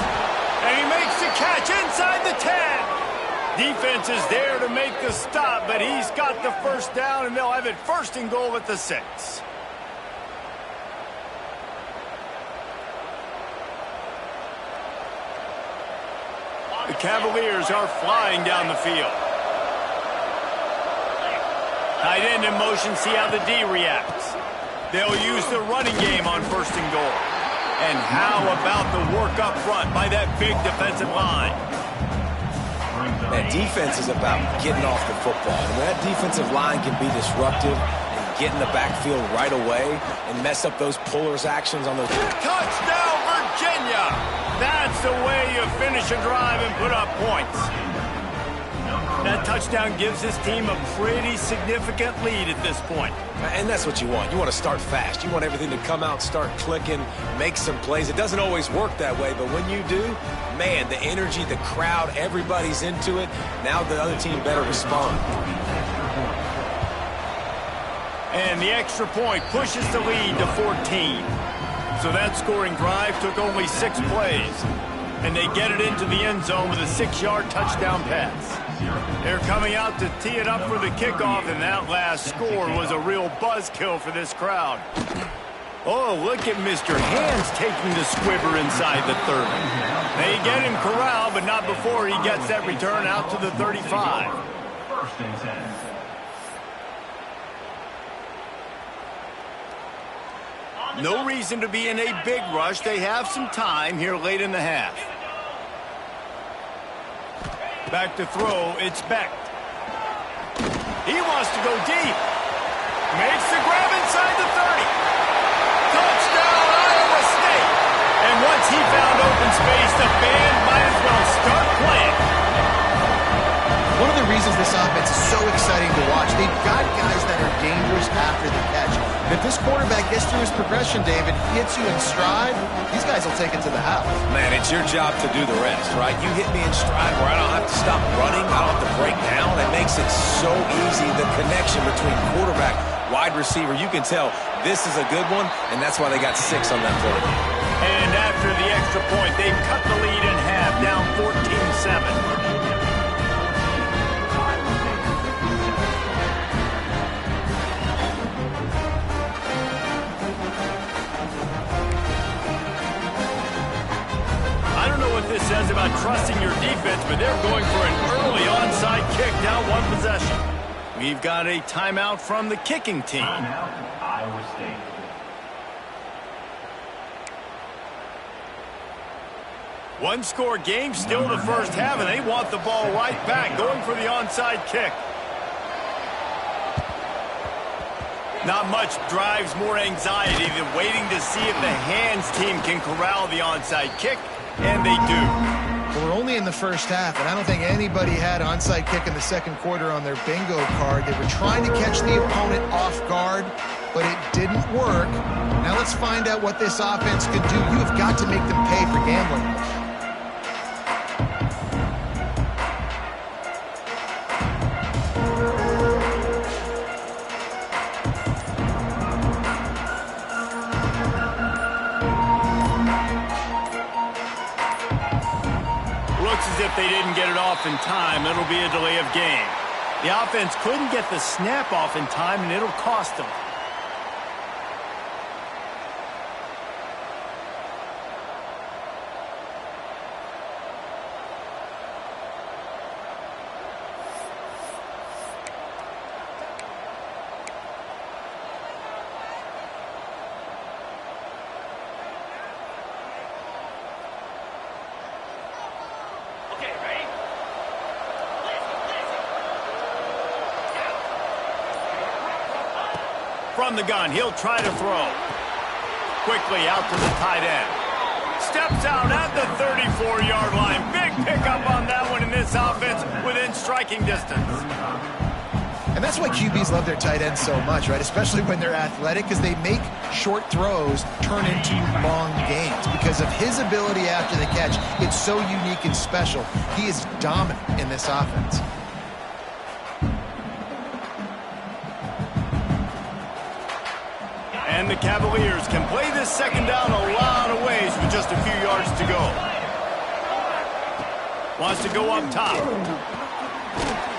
S1: And he makes the catch inside the 10. Defense is there to make the stop, but he's got the first down, and they'll have it first and goal at the 6. The Cavaliers are flying down the field. Tight end in motion, see how the D reacts. They'll use the running game on first and goal. And how about the work up front by that big defensive line?
S3: That defense is about getting off the football. And when that defensive line can be disruptive and get in the backfield right away and mess up those pullers actions on those...
S1: Touchdown, Virginia! That's the way you finish a drive and put up points. That touchdown gives his team a pretty significant lead at this point.
S3: And that's what you want. You want to start fast. You want everything to come out, start clicking, make some plays. It doesn't always work that way, but when you do, man, the energy, the crowd, everybody's into it. Now the other team better respond.
S1: And the extra point pushes the lead to 14. So that scoring drive took only 6 plays. And they get it into the end zone with a 6-yard touchdown pass. They're coming out to tee it up for the kickoff, and that last score was a real buzzkill for this crowd. Oh, look at Mr. Hands taking the squibber inside the 30. They get him corralled, but not before he gets that return out to the 35.
S5: First and 10.
S1: No reason to be in a big rush. They have some time here late in the half. Back to throw, it's Becht. He wants to go deep. Makes the grab inside the 30. Touchdown, Iowa State. And once he found open space, the band might as well start playing.
S2: One of the reasons this offense is so exciting to watch, they've got guys that are dangerous after the catch. And if this quarterback gets through his progression, David, hits you in stride, these guys will take it to the house.
S4: Man, it's your job to do the rest, right? You hit me in stride where I don't have to stop running, I don't have to break down. It makes it so easy, the connection between quarterback, wide receiver. You can tell this is a good one, and that's why they got 6 on that play.
S1: And after the extra point, they've cut the lead in half, down 14-7. This says about trusting your defense, but they're going for an early onside kick, down 1 possession. We've got a timeout from the kicking team.
S5: Timeout, Iowa State.
S1: One-score game, still the first half, and they want the ball right back, going for the onside kick. Not much drives more anxiety than waiting to see if the hands team can corral the onside kick. And they do.
S2: Well, we're only in the first half, and I don't think anybody had onside kick in the second quarter on their bingo card. They were trying to catch the opponent off guard, but it didn't work. Now let's find out what this offense can do. You have got to make them pay for gambling.
S1: If they didn't get it off in time, it'll be a delay of game. The offense couldn't get the snap off in time, and it'll cost them. From the gun, he'll try to throw. Quickly out to the tight end. Steps out at the 34-yard line. Big pickup on that one in this offense within striking distance.
S2: And that's why QBs love their tight ends so much, right? Especially when they're athletic, because they make short throws turn into long gains. Because of his ability after the catch, it's so unique and special. He is dominant in this offense.
S1: And the Cavaliers can play this second down a lot of ways with just a few yards to go. Wants to go up top.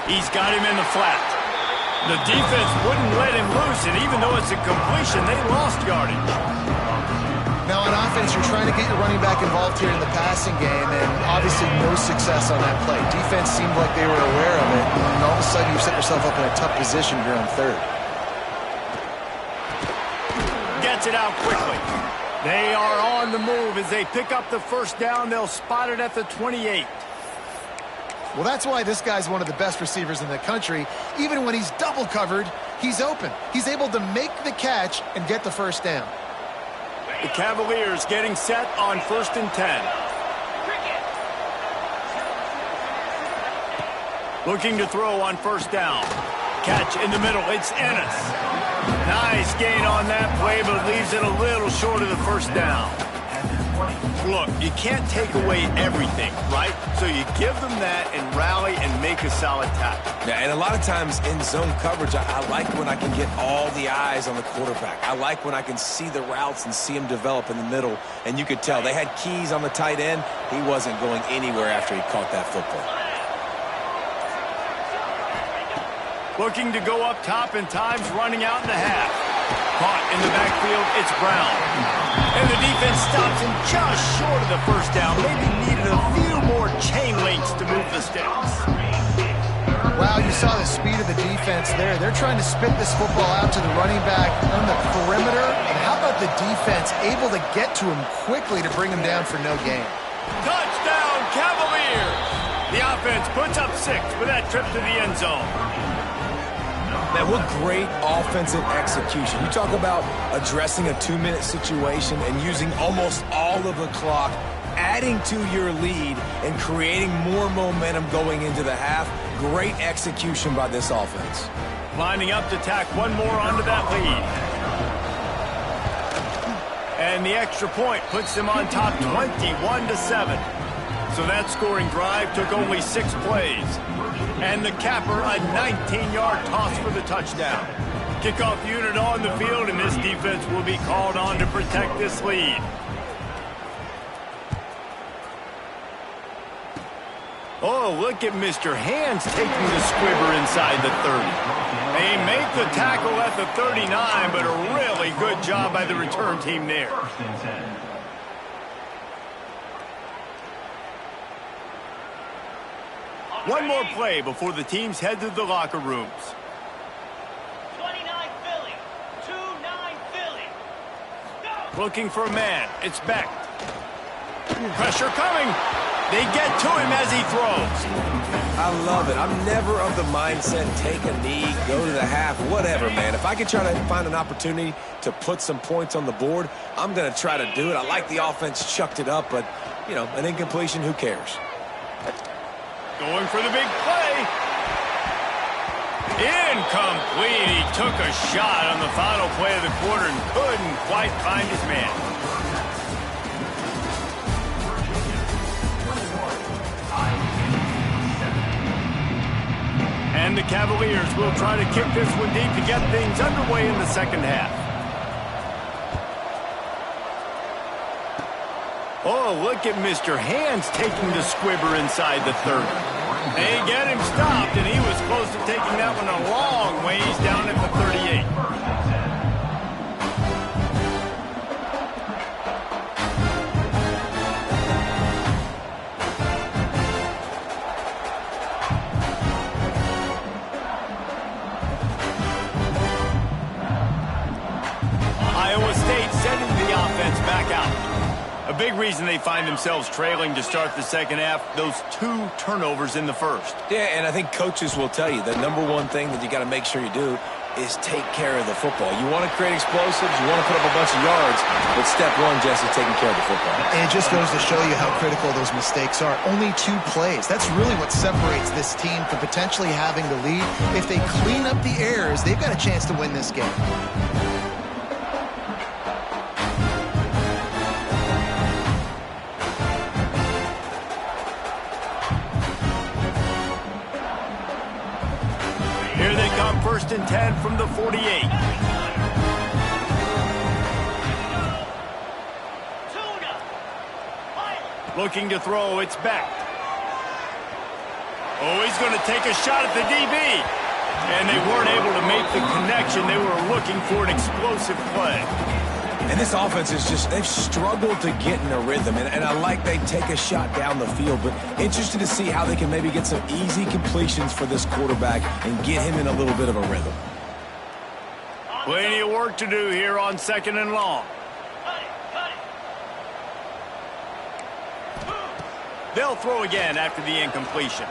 S1: He's got him in the flat. The defense wouldn't let him loose, and even though it's a completion, they lost yardage.
S2: Now on offense, you're trying to get your running back involved here in the passing game, and obviously no success on that play. Defense seemed like they were aware of it, and all of a sudden you set yourself up in a tough position here on third.
S1: Gets it out quickly. They are on the move as they pick up the first down. They'll spot it at the 28.
S2: Well, that's why this guy's one of the best receivers in the country. Even when he's double covered, he's open. He's able to make the catch and get the first down.
S1: The Cavaliers getting set on 1st and 10. Looking to throw on first down. Catch in the middle. It's Ennis. Nice gain on that play, but leaves it a little short of the first down. Look, you can't take away everything, right? So you give them that and rally and make a solid tackle.
S4: Yeah, and a lot of times in zone coverage, I like when I can get all the eyes on the quarterback. I like when I can see the routes and see him develop in the middle. And you could tell they had keys on the tight end. He wasn't going anywhere after he caught that football.
S1: Looking to go up top and times running out in the half. Caught in the backfield, it's Brown. And the defense stops him just short of the first down. Maybe needed a few more chain links to move the sticks.
S2: Wow, you saw the speed of the defense there. They're trying to spit this football out to the running back on the perimeter. And how about the defense able to get to him quickly to bring him down for no gain?
S1: Touchdown, Cavaliers! The offense puts up 6 with that trip to the end zone.
S4: Man, what great offensive execution. You talk about addressing a 2-minute situation and using almost all of the clock, adding to your lead and creating more momentum going into the half. Great execution by this offense.
S1: Lining up to tack one more onto that lead. And the extra point puts them on top 21-7. So that scoring drive took only 6 plays. And the capper, a 19-yard toss for the touchdown. Kickoff unit on the field, and this defense will be called on to protect this lead. Oh, look at Mr. Hands taking the squibber inside the 30. They make the tackle at the 39, but a really good job by the return team there.
S5: First and 10.
S1: One more play before the teams head to the locker rooms.
S6: 29 Philly. 2-9 Philly. Go!
S1: Looking for a man. It's Beck. Pressure coming. They get to him as he throws.
S4: I love it. I'm never of the mindset, take a knee, go to the half, whatever, man. If I can try to find an opportunity to put some points on the board, I'm going to try to do it. I like the offense chucked it up, but, you know, an incompletion, who cares?
S1: Going for the big play. Incomplete. He took a shot on the final play of the quarter and couldn't quite find his man. And the Cavaliers will try to kick this one deep to get things underway in the second half. Oh, look at Mr. Hands taking the squibber inside the 30. They get him stopped, and he was close to taking that one a long ways down at the 38. Iowa State sending the offense back out. A big reason they find themselves trailing to start the second half, those 2 turnovers in the first.
S4: Yeah, and I think coaches will tell you the number one thing that you got to make sure you do is take care of the football. You want to create explosives, you want to put up a bunch of yards, but step one, Jesse, taking care of the football.
S2: And it just goes to show you how critical those mistakes are. Only 2 plays. That's really what separates this team from potentially having the lead. If they clean up the errors, they've got a chance to win this game.
S1: Here they come, 1st and 10 from the 48. Looking to throw, it's Beck. Oh, he's going to take a shot at the DB. And they weren't able to make the connection. They were looking for an explosive play.
S4: And this offense is just, they've struggled to get in a rhythm. And I like they take a shot down the field, but interested to see how they can maybe get some easy completions for this quarterback and get him in a little bit of a rhythm.
S1: Plenty of work to do here on 2nd and long. They'll throw again after the incompletion.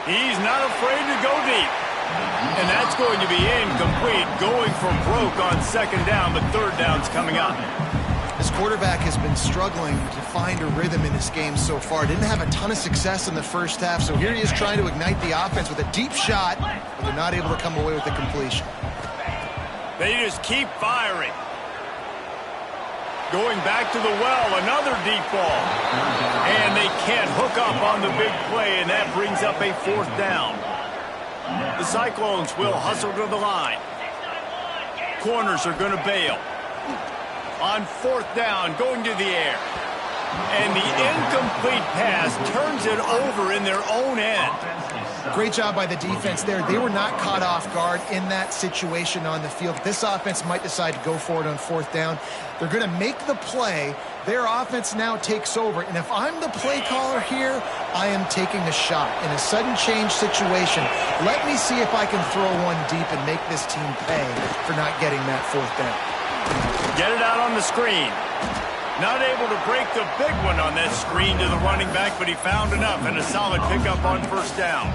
S1: He's not afraid to go deep. And that's going to be incomplete, going for broke on 2nd down, but 3rd down's coming up.
S2: This quarterback has been struggling to find a rhythm in this game so far. Didn't have a ton of success in the first half, so here he is trying to ignite the offense with a deep shot, but they're not able to come away with the completion.
S1: They just keep firing. Going back to the well, another deep ball. And they can't hook up on the big play, and that brings up a 4th down. The Cyclones will hustle to the line. Corners are going to bail. On 4th down, going to the air. And the incomplete pass turns it over in their own end.
S2: Great job by the defense there. They were not caught off guard in that situation on the field. This offense might decide to go for it on 4th down. They're going to make the play. Their offense now takes over. And if I'm the play caller here, I am taking a shot. In a sudden change situation, let me see if I can throw one deep and make this team pay for not getting that 4th down.
S1: Get it out on the screen. Not able to break the big one on that screen to the running back, but he found enough and a solid pickup on 1st down.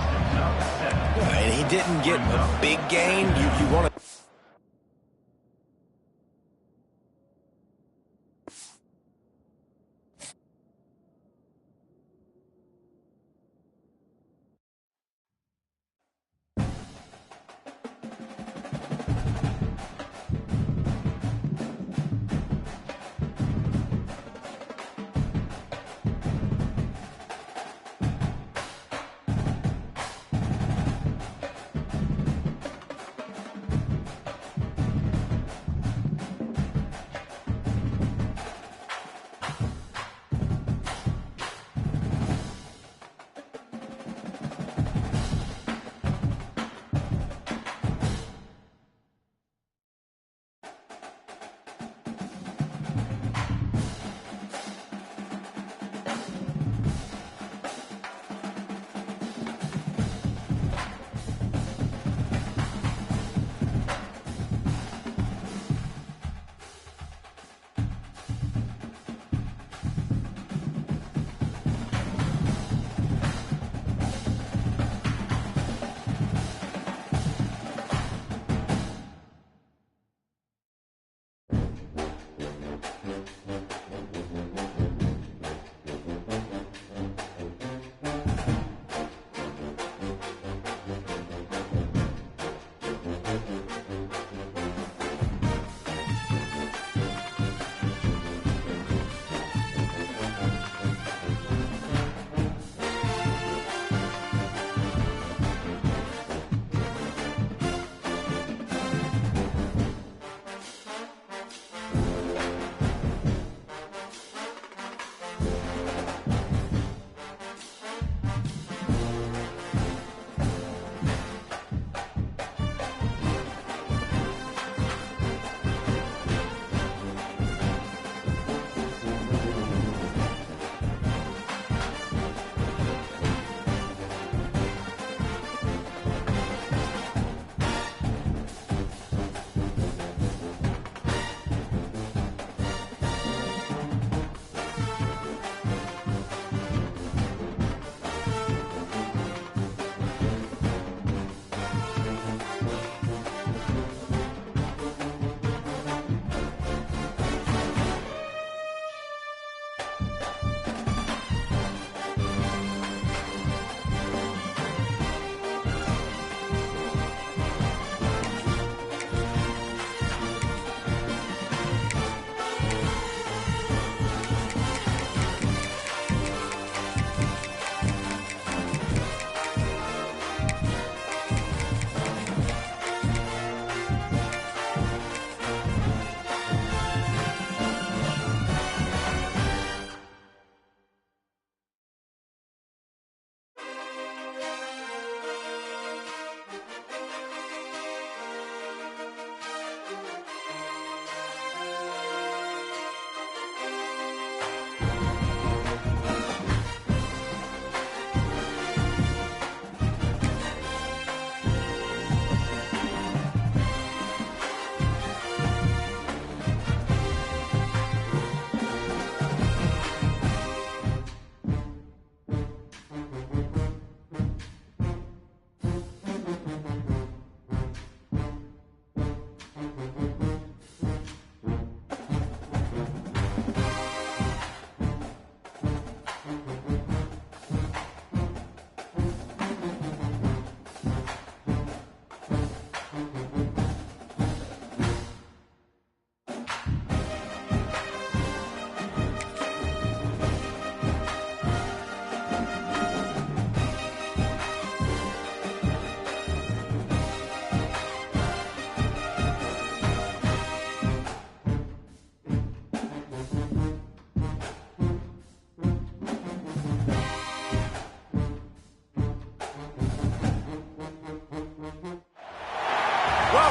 S3: And he didn't get a big gain. You want to...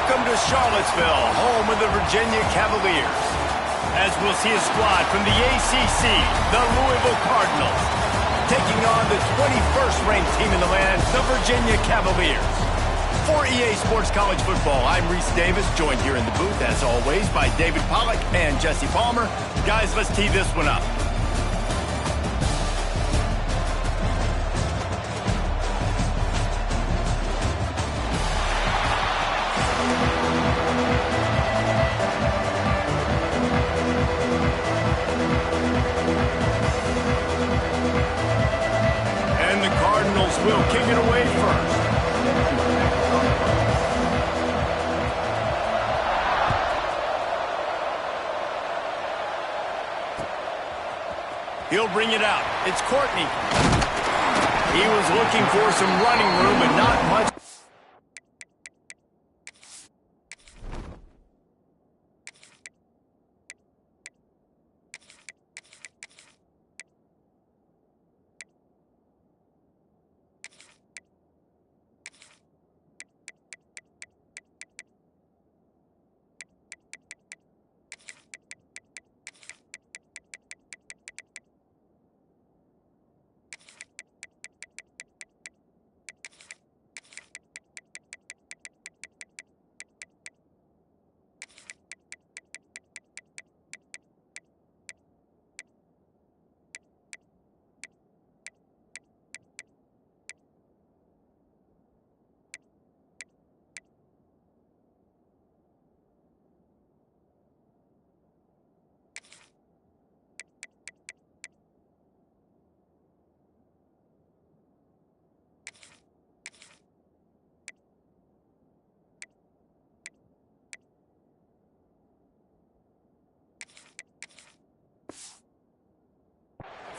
S1: Welcome to Charlottesville, home of the Virginia Cavaliers. As we'll see a squad from the ACC, the Louisville Cardinals, taking on the 21st ranked team in the land, the Virginia Cavaliers. For EA Sports College Football, I'm Reese Davis, joined here in the booth, as always, by David Pollack and Jesse Palmer. Guys, let's tee this one up. And the Cardinals will kick it away first. He'll bring it out. It's Courtney. He was looking for some running room and not much.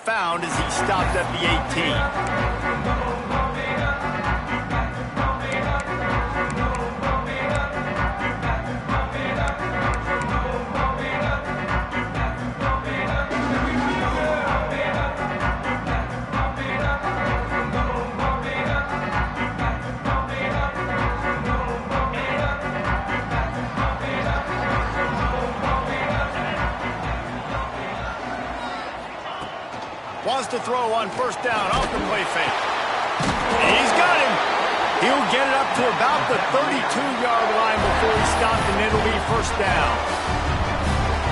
S1: Found as he stopped at the 18. Wants to throw on first down off the play fake. He's got him. He'll get it up to about the 32-yard line before he stopped, and it'll be first down.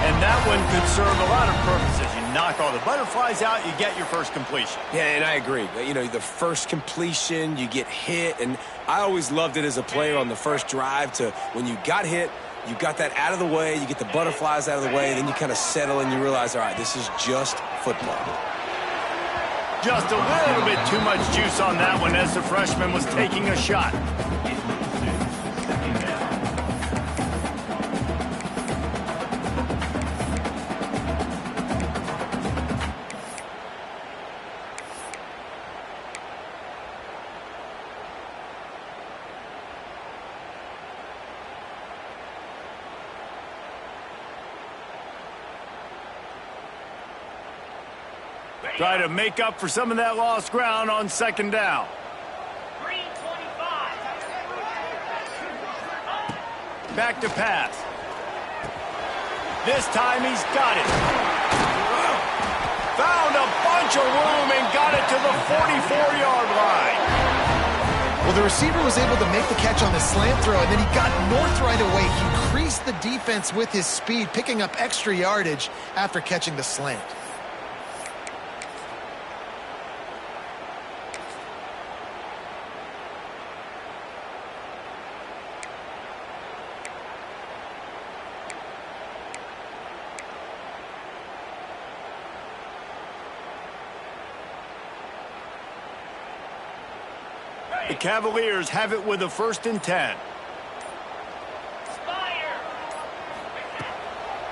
S1: And that one could serve a lot of purposes. You knock all the butterflies out, you get your first completion.
S3: Yeah, and I agree. You know, the first completion, you get hit, and I always loved it as a player on the first drive to when you got hit, you got that out of the way, you get the butterflies out of the way, then you kind of settle and you realize, all right, this is just football.
S1: Just a little bit too much juice on that one as the freshman was taking a shot. Try to make up for some of that lost ground on second down.
S6: Green 25.
S1: Back to pass. This time he's got it. Found a bunch of room and got it to the 44-yard line.
S2: Well, the receiver was able to make the catch on the slant throw, and then he got north right away. He creased the defense with his speed, picking up extra yardage after catching the slant.
S1: The Cavaliers have it with a 1st and 10.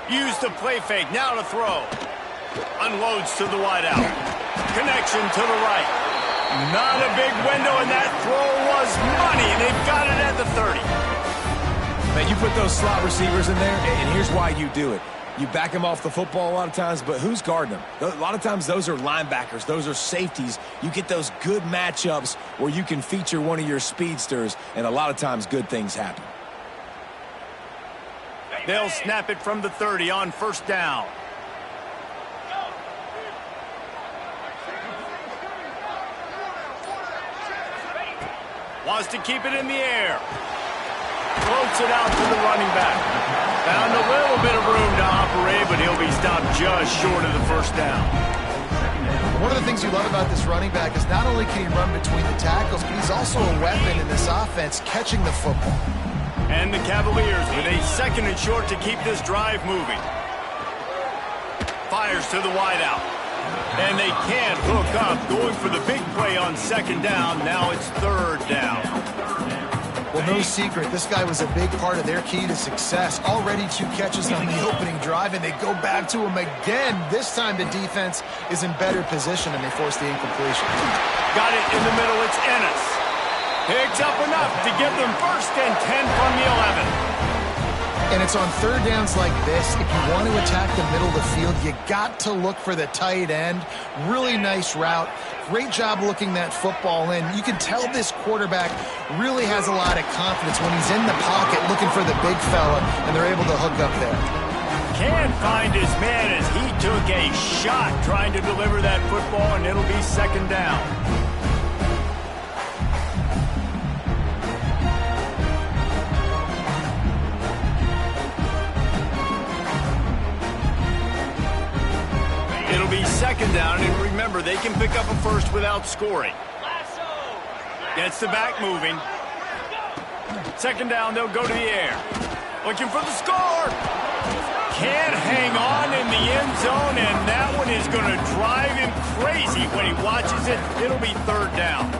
S1: Use the play fake, now to throw. Unloads to the wideout. Connection to the right. Not a big window, and that throw was money. They've got it at the 30.
S4: Man, you put those slot receivers in there, and here's why you do it. You back them off the football a lot of times, but who's guarding them? A lot of times those are linebackers. Those are safeties. You get those good matchups where you can feature one of your speedsters, and a lot of times good things happen.
S1: They'll snap it from the 30 on first down. Wants to keep it in the air. Floats it out to the running back. Found a little bit of room to operate, but he'll be stopped just short of the first down.
S2: One of the things you love about this running back is not only can he run between the tackles, but he's also a weapon in this offense, catching the football.
S1: And the Cavaliers with a 2nd and short to keep this drive moving. Fires to the wideout. And they can't hook up, going for the big play on 2nd down. Now it's 3rd down.
S2: Well, no secret, this guy was a big part of their key to success. Already 2 catches on the opening drive, and they go back to him again. This time the defense is in better position, and they force the incompletion.
S1: Got it in the middle. It's Ennis. Picks up enough to give them 1st and 10 from the 11.
S2: And it's on 3rd downs like this. If you want to attack the middle of the field, you got to look for the tight end. Really nice route. Great job looking that football in. You can tell this quarterback really has a lot of confidence when he's in the pocket looking for the big fella, and they're able to hook up there.
S1: Can't find his man as he took a shot trying to deliver that football, and it'll be 2nd down. It'll be 2nd down, and remember, they can pick up a 1st without scoring. Gets the back moving. 2nd down, they'll go to the air. Looking for the score. Can't hang on in the end zone, and that one is going to drive him crazy when he watches it. It'll be 3rd down.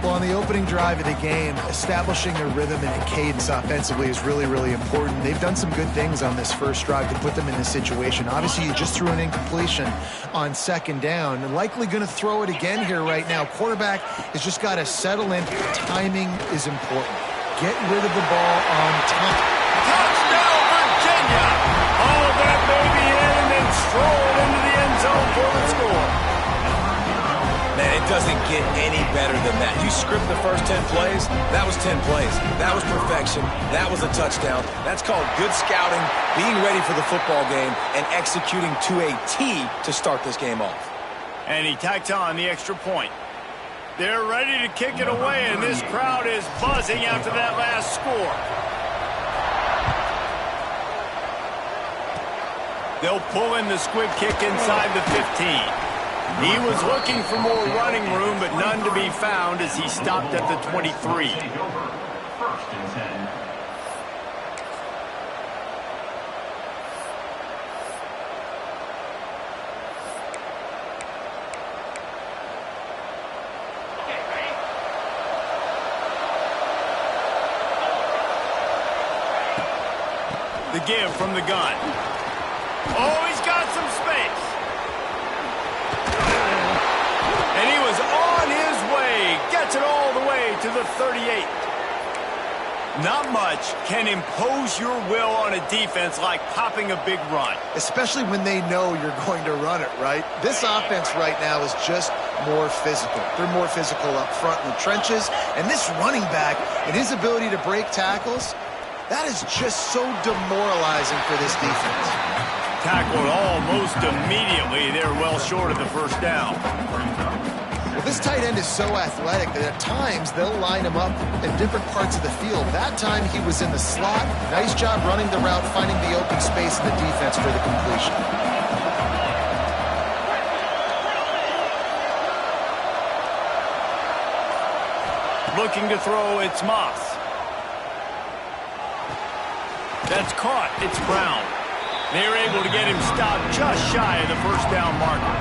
S2: Well, on the opening drive of the game, establishing a rhythm and a cadence offensively is really, really important. They've done some good things on this first drive to put them in this situation. Obviously, you just threw an incompletion on 2nd down, and likely going to throw it again here right now. Quarterback has just got to settle in. Timing is important. Get rid of the ball on time.
S1: Touchdown, Virginia! All of that baby in and then strolled into the end zone for the score.
S4: Man, it doesn't get any better than that. You script the first 10 plays, that was 10 plays. That was perfection. That was a touchdown. That's called good scouting, being ready for the football game, and executing to a T to start this game off.
S1: And he tacked on the extra point. They're ready to kick it away, and this crowd is buzzing after that last score. They'll pull in the squib kick inside the 15. He was looking for more running room, but none to be found as he stopped at the 23.
S5: 1st and 10.
S1: The give from the gun. Oh, he's got some space. And he was on his way. Gets it all the way to the 38. Not much can impose your will on a defense like popping a big run.
S2: Especially when they know you're going to run it, right? This offense right now is just more physical. They're more physical up front in the trenches. And this running back and his ability to break tackles, that is just so demoralizing for this defense.
S1: Tackled almost immediately. They're well short of the 1st down.
S2: Well, this tight end is so athletic that at times they'll line him up in different parts of the field. That time he was in the slot. Nice job running the route, finding the open space in the defense for the completion.
S1: Looking to throw, it's Moss. That's caught. It's Brown. They're able to get him stopped just shy of the 1st down marker.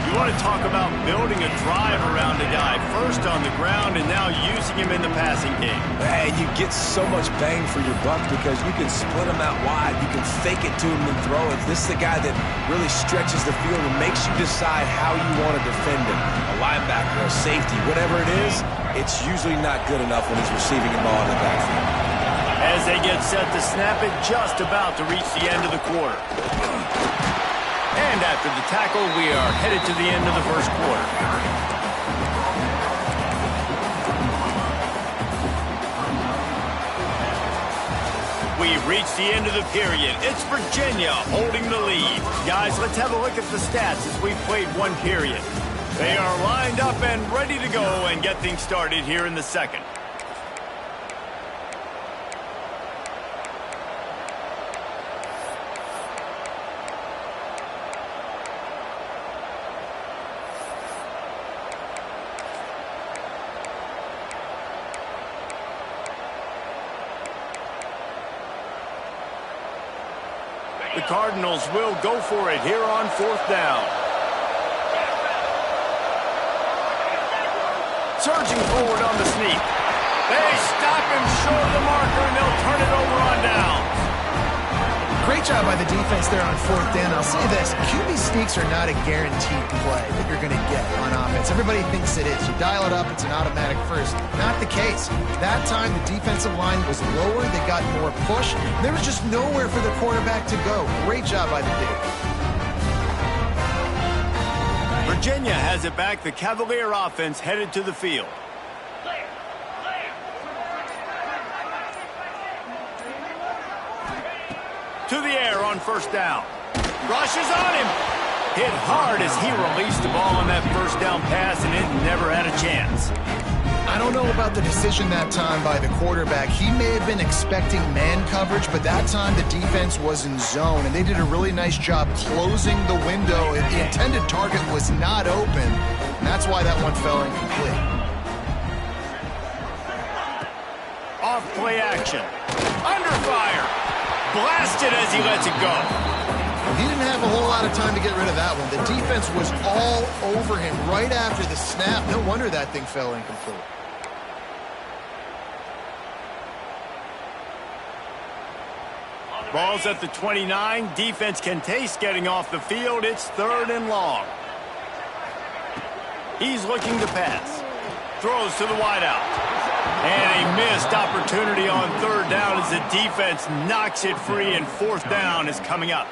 S1: You want to talk about building a drive around a guy, first on the ground and now using him in the passing game.
S4: And you get so much bang for your buck because you can split him out wide. You can fake it to him and throw it. This is the guy that really stretches the field and makes you decide how you want to defend him. A linebacker, a safety, whatever it is, it's usually not good enough when he's receiving the ball in the backfield.
S1: As they get set to snap it, just about to reach the end of the quarter. And after the tackle, we are headed to the end of the 1st quarter. We reached the end of the period. It's Virginia holding the lead. Guys, let's have a look at the stats as we've played one period. They are lined up and ready to go and get things started here in the second. The Cardinals will go for it here on 4th down. Surging forward on the sneak. They stop him short of the marker, and they'll turn it over on downs.
S2: Great job by the defense there on 4th down. I'll say this, QB sneaks are not a guaranteed play that you're going to get on offense. Everybody thinks it is. You dial it up, it's an automatic first. Not the case. That time, the defensive line was lower. They got more push. There was just nowhere for the quarterback to go. Great job by the D.
S1: Virginia has it back. The Cavalier offense headed to the field. To the air on 1st down. Rushes on him. Hit hard as he released the ball on that 1st down pass, and it never had a chance.
S2: I don't know about the decision that time by the quarterback. He may have been expecting man coverage, but that time the defense was in zone, and they did a really nice job closing the window. The intended target was not open, and that's why that one fell incomplete.
S1: Off play action. Under fire. Blasted as he lets it go.
S2: He didn't have a whole lot of time to get rid of that one. The defense was all over him right after the snap. No wonder that thing fell incomplete.
S1: Ball's at the 29. Defense can taste getting off the field. It's 3rd and long. He's looking to pass. Throws to the wideout. And a missed opportunity on 3rd down as the defense knocks it free, and 4th down is coming up.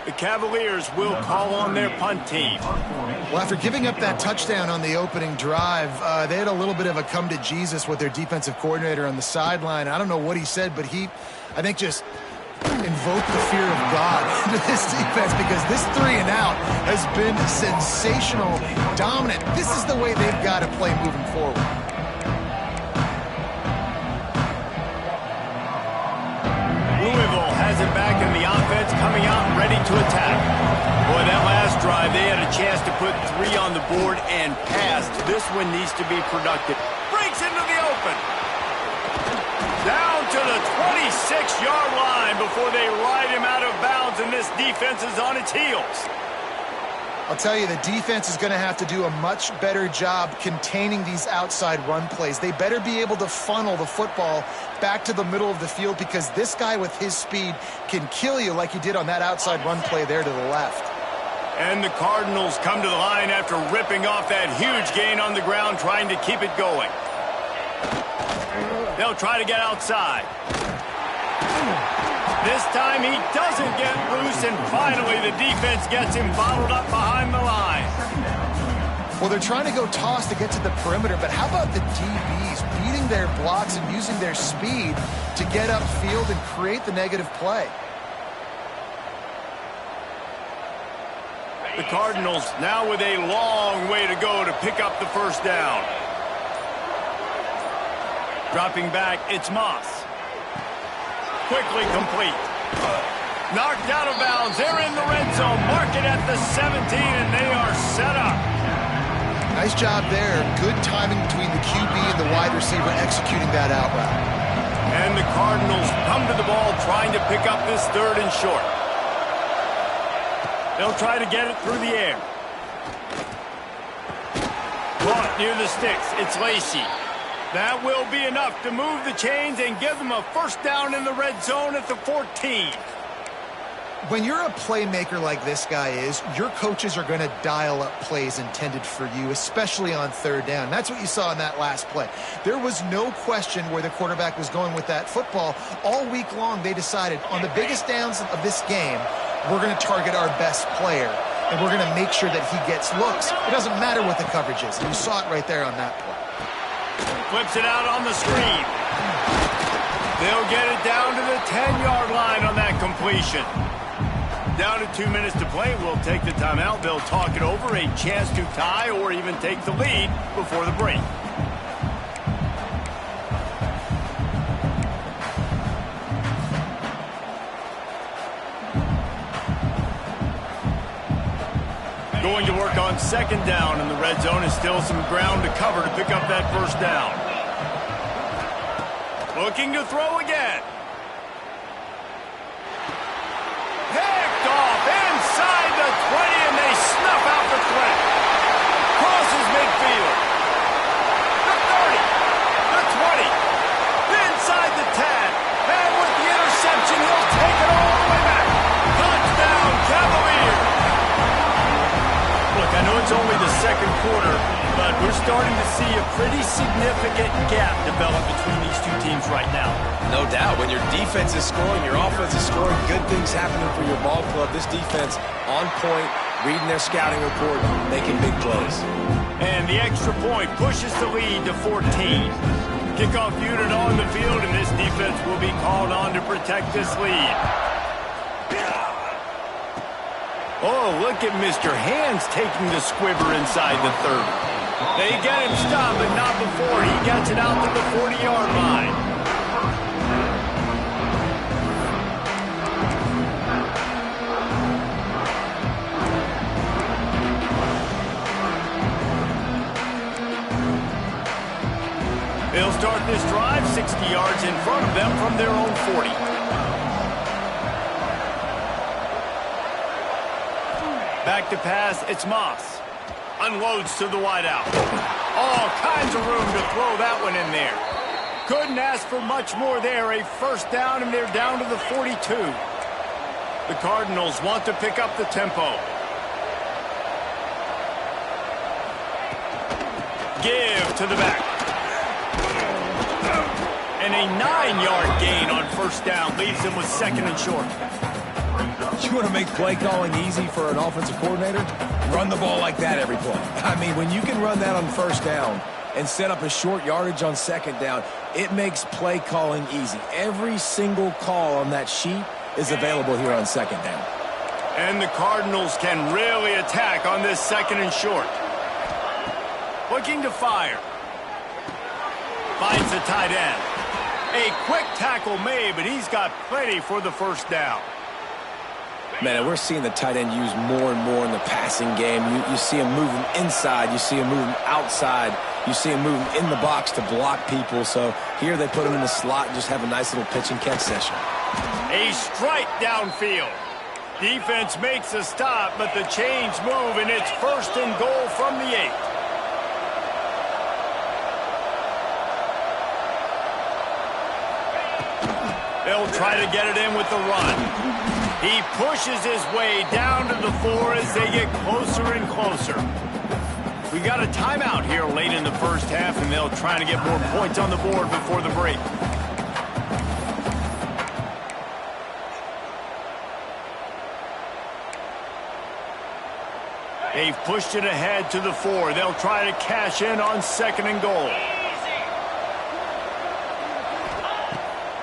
S1: The Cavaliers will call on their punt team.
S2: Well, after giving up that touchdown on the opening drive, they had a little bit of a come to Jesus with their defensive coordinator on the sideline. I don't know what he said, but he, I think, just invoked the fear of God into this defense, because this 3 and out has been sensational, dominant. This is the way they've got to play moving forward.
S1: Louisville has it back in the offense, coming out ready to attack. Boy, that last drive, they had a chance to put 3 on the board and passed. This one needs to be productive. Breaks into the open. Down to the 26-yard line before they ride him out of bounds, and this defense is on its heels.
S2: I'll tell you, the defense is going to have to do a much better job containing these outside run plays. They better be able to funnel the football back to the middle of the field, because this guy with his speed can kill you like he did on that outside run play there to the left.
S1: And the Cardinals come to the line after ripping off that huge gain on the ground, trying to keep it going. They'll try to get outside. This time he doesn't get loose, and finally the defense gets him bottled up behind the line.
S2: Well, they're trying to go toss to get to the perimeter, but how about the DBs beating their blocks and using their speed to get upfield and create the negative play?
S1: The Cardinals now with a long way to go to pick up the 1st down. Dropping back, it's Moss. Quickly complete. Knocked out of bounds. They're in the red zone. Mark it at the 17, and they are set up.
S2: Nice job there. Good timing between the QB and the wide receiver executing that out route.
S1: And the Cardinals come to the ball trying to pick up this 3rd and short. They'll try to get it through the air. Caught near the sticks. It's Lacy. That will be enough to move the chains and give them a 1st down in the red zone at the 14.
S2: When you're a playmaker like this guy is, your coaches are going to dial up plays intended for you, especially on 3rd down. That's what you saw in that last play. There was no question where the quarterback was going with that football. All week long, they decided on the biggest downs of this game, we're going to target our best player, and we're going to make sure that he gets looks. It doesn't matter what the coverage is. And you saw it right there on that play.
S1: Flips it out on the screen. They'll get it down to the 10-yard line on that completion. Down to 2 minutes to play. We'll take the timeout. They'll talk it over, a chance to tie or even take the lead before the break. Going to work on second down, and the red zone is still some ground to cover to pick up that first down. Looking to throw again. Picked off inside the 20, and they snuff out the threat. Crosses midfield. The 30, the 20, inside the 10, and with the interception, he'll take it all the way back. Touchdown, Cavaliers. Look, I know it's only the second quarter, but we're starting to see a pretty significant gap develop between these two teams right now.
S3: No doubt. When your defense is scoring, your offense is scoring, good things happening for your ball club. This defense on point, reading their scouting report, making big plays.
S1: And the extra point pushes the lead to 14. Kickoff unit on the field, and this defense will be called on to protect this lead. Oh, look at Mr. Hands taking the squibber inside the 30. They get him stopped, but not before he gets it out to the 40-yard line. They'll start this drive 60 yards in front of them from their own 40. Back to pass, it's Moss. Unloads to the wideout. All kinds of room to throw that one in there. Couldn't ask for much more there. A first down, and they're down to the 42. The Cardinals want to pick up the tempo. Give to the back. And a 9-yard gain on first down leaves them with second and short.
S4: You want to make play calling easy for an offensive coordinator? Run the ball like that every play. I mean, when you can run that on first down and set up a short yardage on second down, it makes play calling easy. Every single call on that sheet is available here on second down.
S1: And the Cardinals can really attack on this second and short. Looking to fire. Finds the tight end. A quick tackle made, but he's got plenty for the first down.
S3: Man, we're seeing the tight end used more and more in the passing game. You see him moving inside. You see him moving outside. You see him moving in the box to block people. So here they put him in the slot and just have a nice little pitch and catch session.
S1: A strike downfield. Defense makes a stop, but the chains move, and it's first and goal from the 8. They'll try to get it in with the run. He pushes his way down to the 4 as they get closer and closer. We got a timeout here late in the first half, and they'll try to get more points on the board before the break. They've pushed it ahead to the 4. They'll try to cash in on second and goal.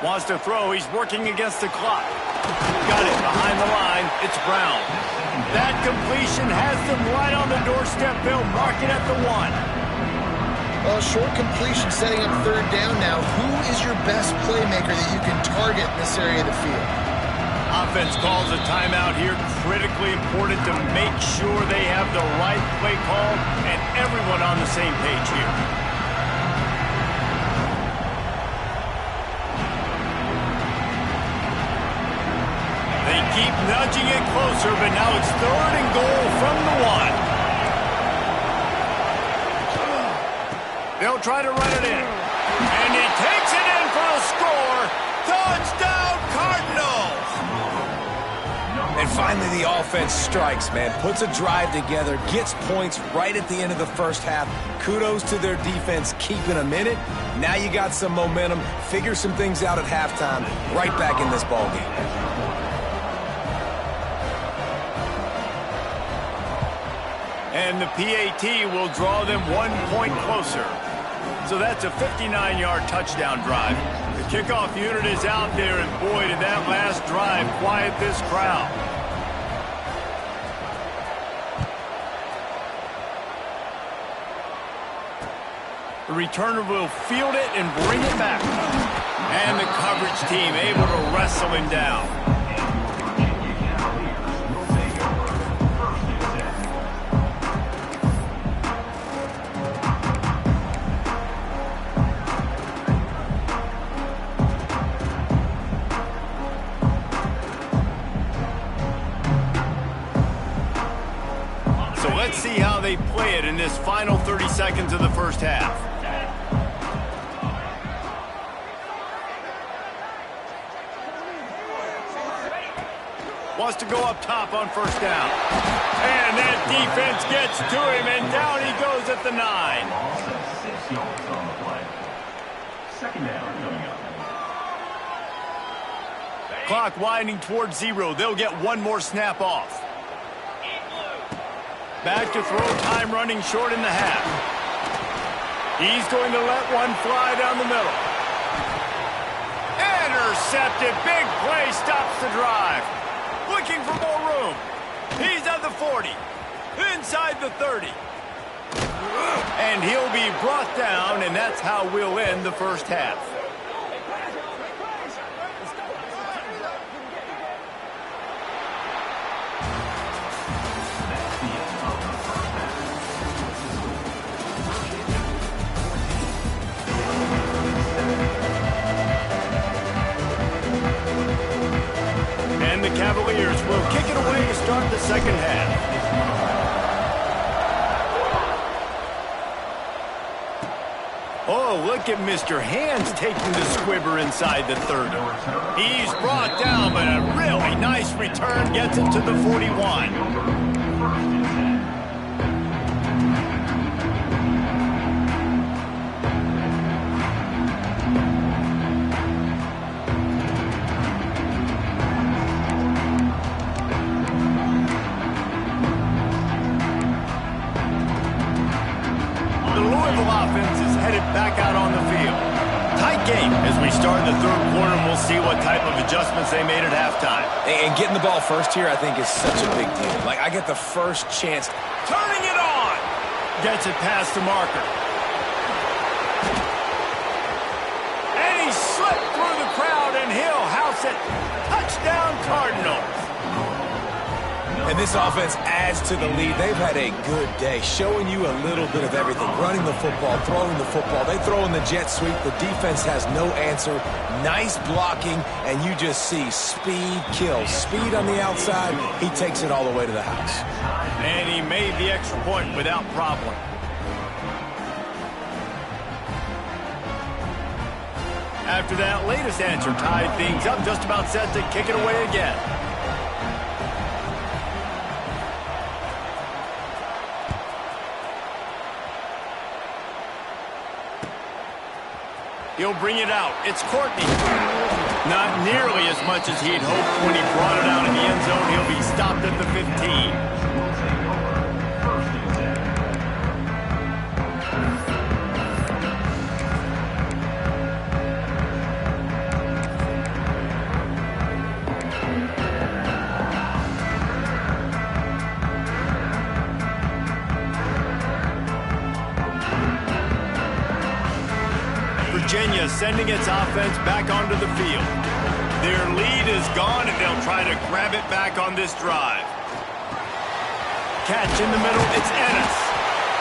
S1: Wants to throw. He's working against the clock. Got it behind the line. It's Brown. That completion has them right on the doorstep. They'll mark it at the 1.
S2: Well, short completion setting up third down now. Who is your best playmaker that you can target in this area of the field?
S1: Offense calls a timeout here. Critically important to make sure they have the right play call and everyone on the same page here. Keep nudging it closer, but now it's third and goal from the 1. They'll try to run it in. And he takes it in for a score. Touchdown, Cardinals!
S4: And finally the offense strikes, man. Puts a drive together, gets points right at the end of the first half. Kudos to their defense keeping them in it. Now you got some momentum. Figure some things out at halftime. Right back in this ballgame.
S1: And the PAT will draw them 1 point closer. So that's a 59-yard touchdown drive. The kickoff unit is out there, and boy, did that last drive quiet this crowd. The returner will field it and bring it back. And the coverage team able to wrestle him down. So let's see how they play it in this final 30 seconds of the first half. Wants to go up top on first down. And that defense gets to him, and down he goes at the 9.
S5: Loss of 6 yards on the play. Second down coming up.
S1: Clock winding towards 0. They'll get one more snap off. Back to throw, time running short in the half. He's going to let one fly down the middle. Intercepted. Big play stops the drive. Looking for more room. He's at the 40. Inside the 30. And he'll be brought down, and that's how we'll end the first half. And the Cavaliers will kick it away to start the second half. Oh, look at Mr. Hands taking the squibber inside the 30. He's brought down, but a really nice return gets him to the 41. Offense is headed back out on the field. Tight game as we start the third quarter, and we'll see what type of adjustments they made at halftime.
S4: And getting the ball first here, I think, is such a big deal. Like, I get the first chance.
S1: Turning it on! Gets it past the marker. And he slipped through the crowd, and he'll house it. Touchdown, Cardinals.
S4: And this offense adds to the lead. They've had a good day, showing you a little bit of everything. Running the football, throwing the football. They throw in the jet sweep. The defense has no answer. Nice blocking, and you just see speed kills. Speed on the outside, he takes it all the way to the house.
S1: And he made the extra point without problem. After that latest answer tied things up, just about set to kick it away again. He'll bring it out. It's Courtney. Not nearly as much as he'd hoped when he brought it out in the end zone. He'll be stopped at the 15. Virginia sending its offense back onto the field. Their lead is gone, and they'll try to grab it back on this drive. Catch in the middle, it's Ennis.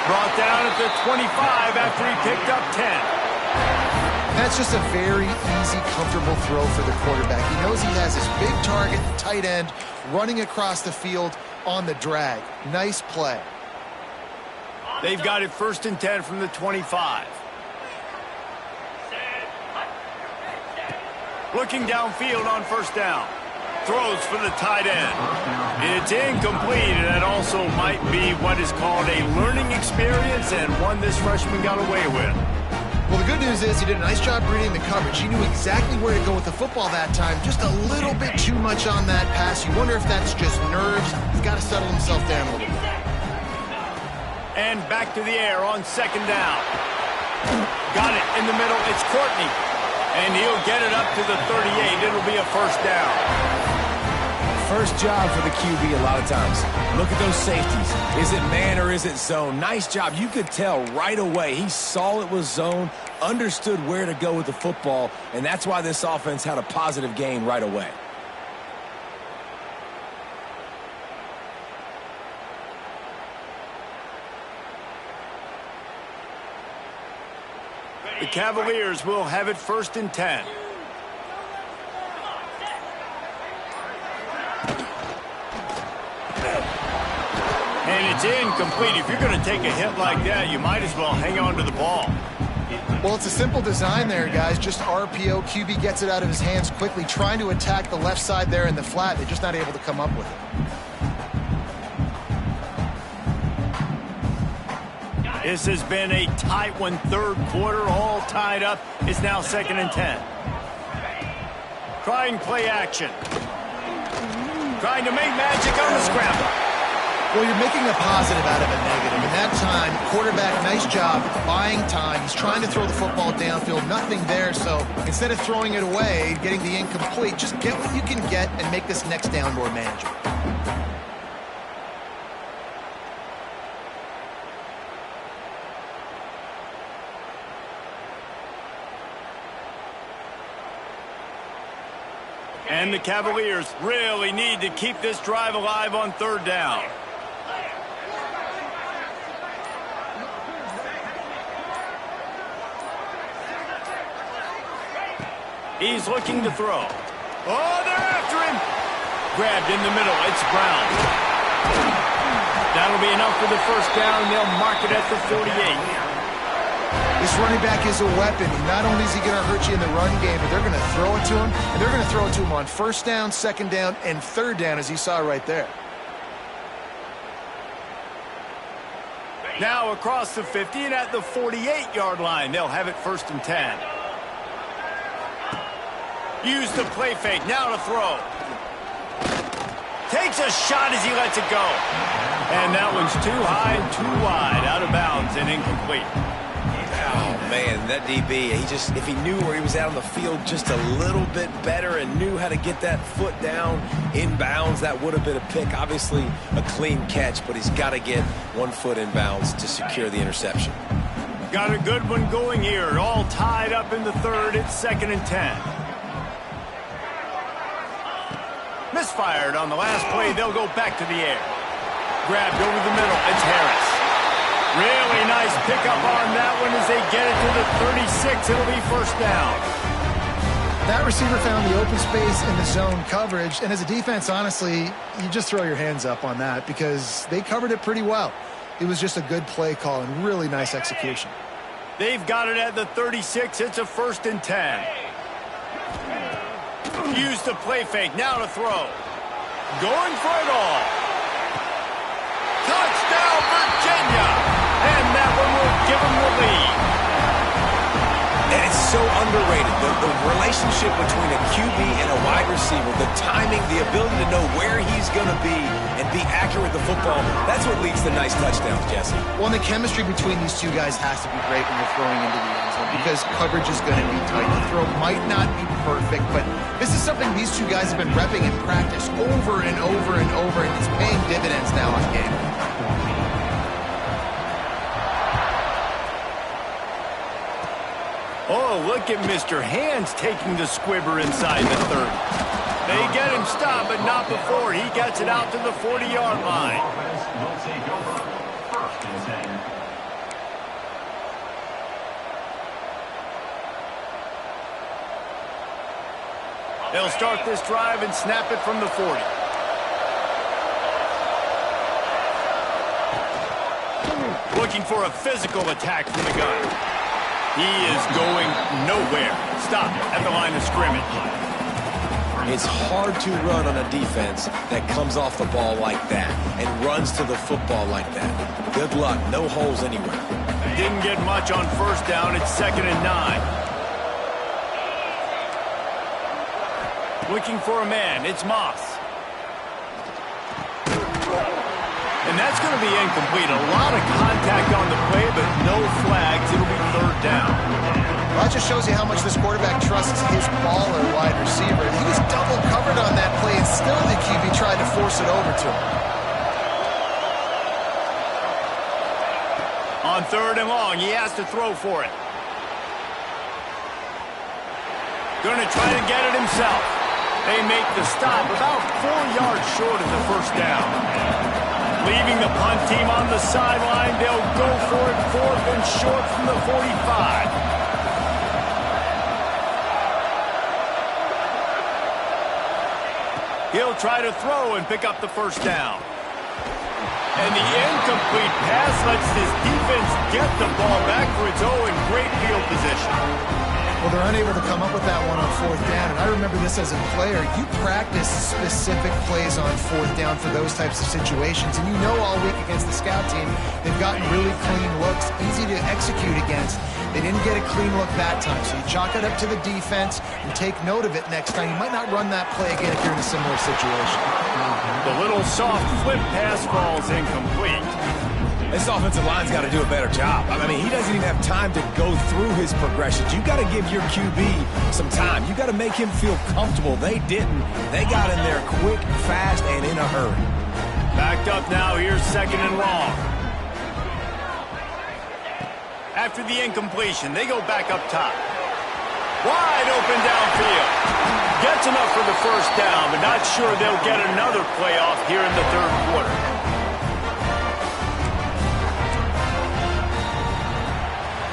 S1: Brought down at the 25 after he picked up 10.
S2: That's just a very easy, comfortable throw for the quarterback. He knows he has his big target, the tight end, running across the field on the drag. Nice play.
S1: They've got it 1st and 10 from the 25. Looking downfield on first down. Throws for the tight end. It's incomplete, and that also might be what is called a learning experience, and one this freshman got away with.
S2: Well, the good news is he did a nice job reading the coverage. He knew exactly where to go with the football that time. Just a little bit too much on that pass. You wonder if that's just nerves. He's got to settle himself down a little bit.
S1: And back to the air on 2nd down. Got it in the middle. It's Courtney. And he'll get it up to the 38. It'll be a first down.
S4: First job for the QB a lot of times. Look at those safeties. Is it man or is it zone? Nice job. You could tell right away. He saw it was zone, understood where to go with the football, and that's why this offense had a positive gain right away.
S1: The Cavaliers will have it 1st and 10. And it's incomplete. If you're going to take a hit like that, you might as well hang on to the ball.
S2: Well, it's a simple design there, guys. Just RPO. QB gets it out of his hands quickly, trying to attack the left side there in the flat. They're just not able to come up with it.
S1: This has been a tight one, third quarter, all tied up. It's now 2nd and 10. Trying play action. Trying to make magic on the scramble.
S2: Well, you're making a positive out of a negative. In that time, quarterback, nice job buying time. He's trying to throw the football downfield. Nothing there, so instead of throwing it away, getting the incomplete, just get what you can get and make this next down more manageable.
S1: And the Cavaliers really need to keep this drive alive on 3rd down. He's looking to throw. Oh, they're after him. Grabbed in the middle. It's Brown. That'll be enough for the first down. They'll mark it at the 48.
S2: This running back is a weapon. Not only is he going to hurt you in the run game, but they're going to throw it to him. And they're going to throw it to him on 1st down, 2nd down, and 3rd down, as you saw right there.
S1: Now across the 50 and at the 48-yard line. They'll have it 1st and 10. Use the play fake. Now to throw. Takes a shot as he lets it go. And that one's too high and too wide. Out of bounds and incomplete.
S3: Oh, man, that DB, if he knew where he was at on the field just a little bit better and knew how to get that foot down in bounds, that would have been a pick. Obviously, a clean catch, but he's got to get 1 foot in bounds to secure the interception.
S1: Got a good one going here. All tied up in the 3rd. It's 2nd and 10. Misfired on the last play. They'll go back to the air. Grabbed over the middle. It's Harris. Really nice pickup on that one as they get it to the 36. It'll be 1st down.
S2: That receiver found the open space in the zone coverage. And as a defense, honestly, you just throw your hands up on that because they covered it pretty well. It was just a good play call and really nice execution.
S1: They've got it at the 36. It's a 1st and 10. Use the play fake. Now to throw. Going for it all. Touchdown, Virginia. And that one will give them the lead.
S3: And it's so underrated. The relationship between a QB and a wide receiver, the timing, the ability to know where he's going to be and be accurate with the football, that's what leads to nice touchdowns, Jesse.
S2: Well, and the chemistry between these two guys has to be great when you're throwing into the end zone because coverage is going to be tight. The throw might not be perfect, but this is something these two guys have been repping in practice over and over and over, and it's paying dividends now on game.
S1: Oh, look at Mr. Hands taking the squibber inside the 30. They get him stopped, but not before. He gets it out to the 40-yard line.
S5: Offense will take over. 1st and 10.
S1: They'll start this drive and snap it from the 40. Looking for a physical attack from the gun. He is going nowhere. Stop at the line of scrimmage.
S3: It's hard to run on a defense that comes off the ball like that and runs to the football like that. Good luck. No holes anywhere.
S1: Didn't get much on 1st down. It's 2nd and 9. Looking for a man. It's Moss. And that's going to be incomplete. A lot of contact on the play, but no flags. It'll be 3rd down.
S2: Well, that just shows you how much this quarterback trusts his baller wide receiver. He was double covered on that play, and still the QB tried to force it over to him.
S1: On 3rd and long, he has to throw for it. Going to try to get it himself. They make the stop about 4 yards short of the first down. Leaving the punt team on the sideline, they'll go for it 4th and short from the 45. He'll try to throw and pick up the first down. And the incomplete pass lets this defense get the ball back for its own in great field position.
S2: Well, they're unable to come up with that one on 4th down, and I remember this as a player. You practice specific plays on 4th down for those types of situations, and you know all week against the scout team, they've gotten really clean looks, easy to execute against. They didn't get a clean look that time, so you chalk it up to the defense and take note of it next time. You might not run that play again if you're in a similar situation.
S1: The little soft flip pass falls incomplete.
S4: This offensive line's got to do a better job. I mean, he doesn't even have time to go through his progressions. You got to give your QB some time. You got to make him feel comfortable. They didn't. They got in there quick, fast, and in a hurry.
S1: Backed up now. Here's 2nd and long. After the incompletion, they go back up top. Wide open downfield. Gets enough for the first down, but not sure they'll get another playoff here in the 3rd quarter.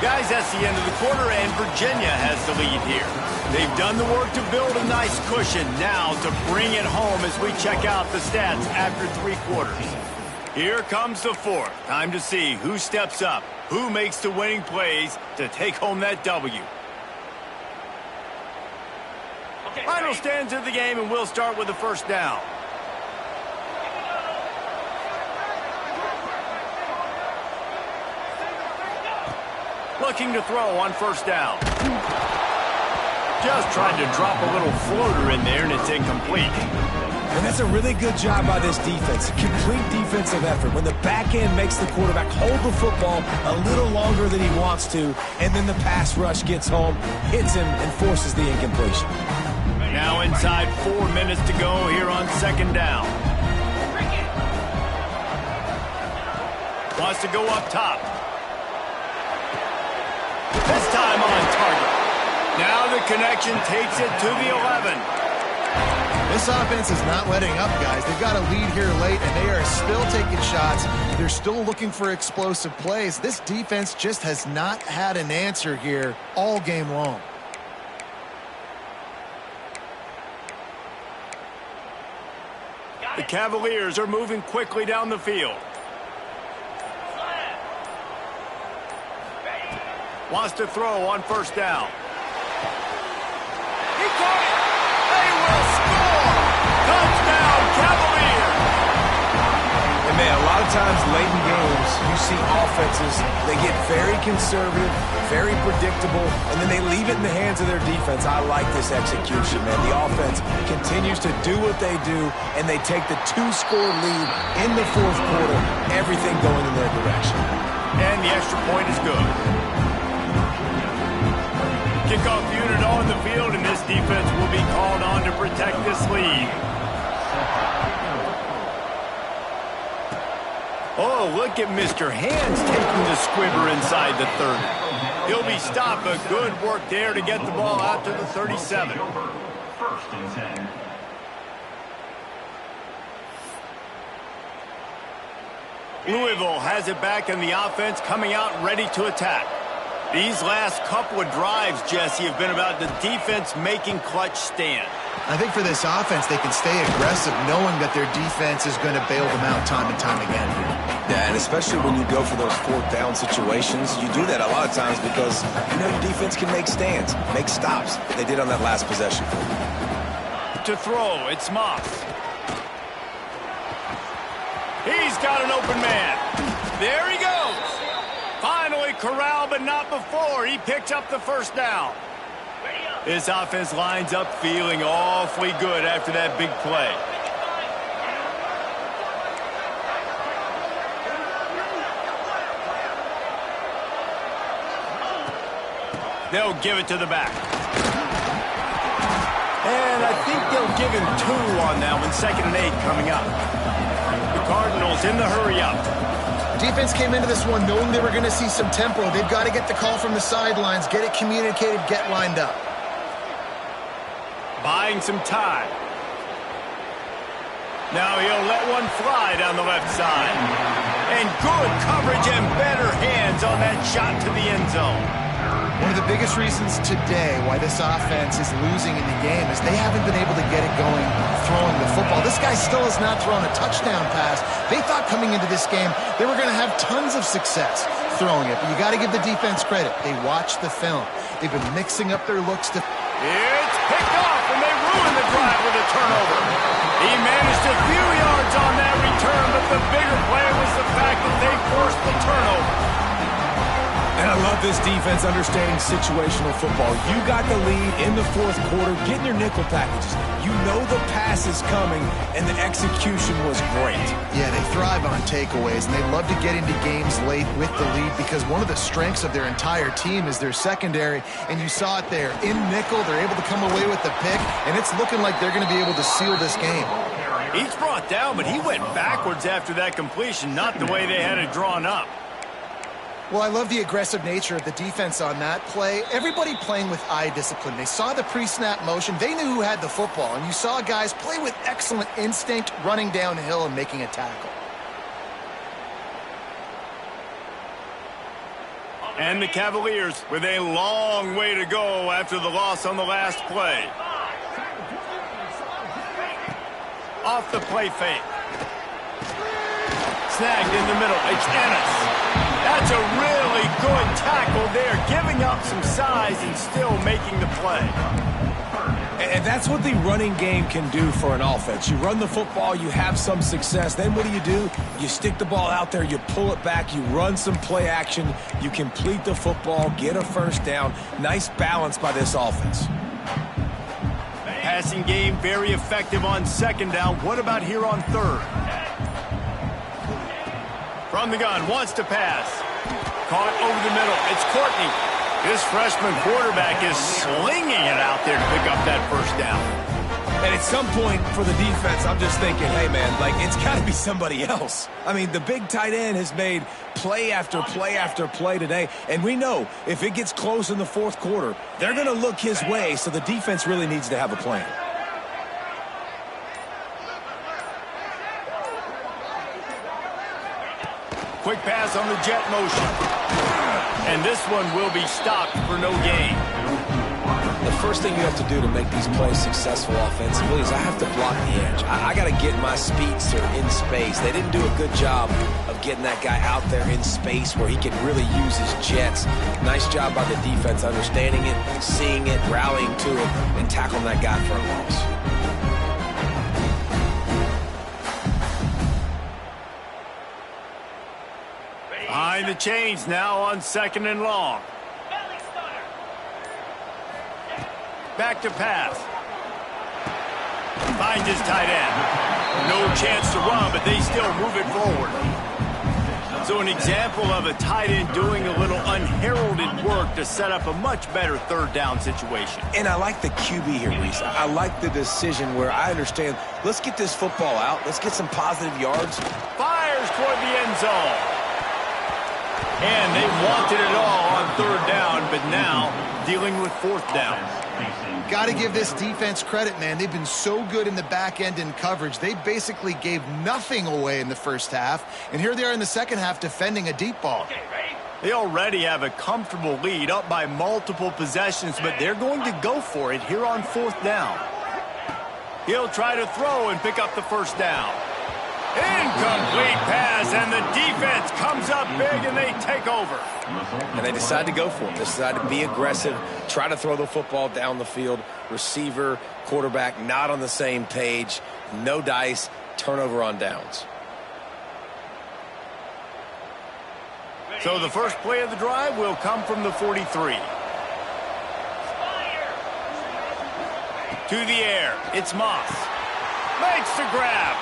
S1: Guys, that's the end of the quarter, and Virginia has the lead here. They've done the work to build a nice cushion. Now to bring it home as we check out the stats after 3 quarters. Here comes the 4th. Time to see who steps up, who makes the winning plays to take home that W. Final stands of the game, and we'll start with the first down. Looking to throw on 1st down. Just trying to drop a little floater in there, and it's incomplete.
S4: And that's a really good job by this defense. Complete defensive effort. When the back end makes the quarterback hold the football a little longer than he wants to, and then the pass rush gets home, hits him, and forces the incompletion.
S1: Now inside 4 minutes to go here on 2nd down. Wants to go up top. This time on target. Now the connection takes it to the 11.
S2: This offense is not letting up, guys. They've got a lead here late, and they are still taking shots. They're still looking for explosive plays. This defense just has not had an answer here all game long.
S1: The Cavaliers are moving quickly down the field. Wants to throw on 1st down. He caught it. They will score. Touchdown, Cavaliers.
S4: And man, a lot of times late in games, you see offenses, they get very conservative, very predictable, and then they leave it in the hands of their defense. I like this execution, man. The offense continues to do what they do, and they take the 2-score lead in the 4th quarter, everything going in their direction.
S1: And the extra point is good. Kickoff unit on the field, and this defense will be called on to protect this lead. Oh, look at Mr. Hands taking the squibber inside the 30. He'll be stopped, but good work there to get the ball out to the 37.
S5: 1st and 10.
S1: Louisville has it back, and the offense coming out ready to attack. These last couple of drives, Jesse, have been about the defense making clutch stand.
S2: I think for this offense, they can stay aggressive knowing that their defense is going to bail them out time and time again here.
S3: Yeah, and especially when you go for those 4th down situations, you do that a lot of times because you know your defense can make stands, make stops. They did on that last possession.
S1: To throw, it's Moss. He's got an open man. There he goes. Finally corralled, but not before. He picks up the 1st down. This offense lines up feeling awfully good after that big play. They'll give it to the back. And I think they'll give him 2 on that one. 2nd and 8 coming up. The Cardinals in the hurry up.
S2: Defense came into this one knowing they were going to see some tempo. They've got to get the call from the sidelines, get it communicated, get lined up.
S1: Buying some time. Now he'll let one fly down the left side. And good coverage and better hands on that shot to the end zone.
S2: One of the biggest reasons today why this offense is losing in the game is they haven't been able to get it going throwing the football. This guy still has not thrown a touchdown pass. They thought coming into this game they were going to have tons of success throwing it, but you got to give the defense credit. They watched the film. They've been mixing up their looks to...
S1: It's picked off, and they ruin the drive with a turnover. He managed a few yards on that return, but the bigger play was the fact that they forced the turnover.
S4: And I love this defense understanding situational football. You got the lead in the 4th quarter, getting your nickel packages. You know the pass is coming, and the execution was great.
S2: Yeah, they thrive on takeaways, and they love to get into games late with the lead because one of the strengths of their entire team is their secondary, and you saw it there. In nickel, they're able to come away with the pick, and it's looking like they're going to be able to seal this game.
S1: He's brought down, but he went backwards after that completion, not the way they had it drawn up.
S2: Well, I love the aggressive nature of the defense on that play. Everybody playing with eye discipline. They saw the pre-snap motion. They knew who had the football. And you saw guys play with excellent instinct, running downhill and making a tackle.
S1: And the Cavaliers with a long way to go after the loss on the last play. Off the play fake. Snagged in the middle. It's Ennis. That's a really good tackle there, giving up some size and still making the play.
S4: And that's what the running game can do for an offense. You run the football, you have some success. Then what do? You stick the ball out there, you pull it back, you run some play action, you complete the football, get a first down. Nice balance by this offense.
S1: Passing game very effective on 2nd down. What about here on 3rd? From the gun, wants to pass. Caught over the middle. It's Courtney. This freshman quarterback is slinging it out there to pick up that first down.
S4: And at some point for the defense, I'm just thinking, hey, man, like, it's got to be somebody else. I mean, the big tight end has made play after play after play today. And we know if it gets close in the 4th quarter, they're going to look his way, so the defense really needs to have a plan.
S1: Quick pass on the jet motion. And this one will be stopped for no gain.
S3: The first thing you have to do to make these plays successful offensively is I have to block the edge. I got to get my speedster in space. They didn't do a good job of getting that guy out there in space where he can really use his jets. Nice job by the defense understanding it, seeing it, rallying to it, and tackling that guy for a loss.
S1: Behind the chains now on 2nd and long. Back to pass. Finds his tight end. No chance to run, but they still move it forward. So an example of a tight end doing a little unheralded work to set up a much better 3rd down situation.
S4: And I like the QB here, Reese. I like the decision where I understand, let's get this football out. Let's get some positive yards.
S1: Fires toward the end zone. And they wanted it all on 3rd down, but now dealing with 4th down.
S2: Got to give this defense credit, man. They've been so good in the back end in coverage. They basically gave nothing away in the first half, and here they are in the second half defending a deep ball.
S1: They already have a comfortable lead up by multiple possessions, but they're going to go for it here on 4th down. He'll try to throw and pick up the first down. Incomplete pass, and the defense comes up big, and they take over.
S3: And they decide to go for it. They decide to be aggressive, try to throw the football down the field. Receiver, quarterback, not on the same page. No dice, turnover on downs.
S1: So the first play of the drive will come from the 43. To the air, it's Moss. Makes the grab.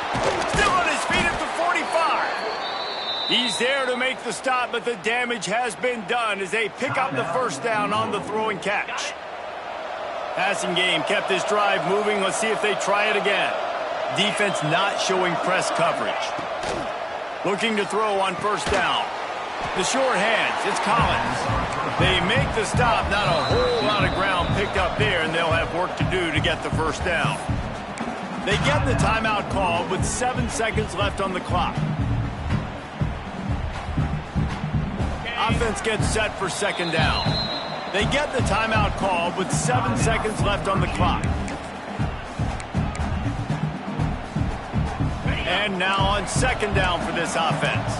S1: Still on his feet at the 45. He's there to make the stop, but the damage has been done as they pick up the first down on the throw and catch. Passing game kept this drive moving. Let's see if they try it again. Defense not showing press coverage. Looking to throw on first down. The short hands, it's Collins. They make the stop, not a whole lot of ground picked up there, and they'll have work to do to get the first down. They get the timeout called with 7 seconds left on the clock. Offense gets set for second down. They get the timeout called with 7 seconds left on the clock. And now on second down for this offense.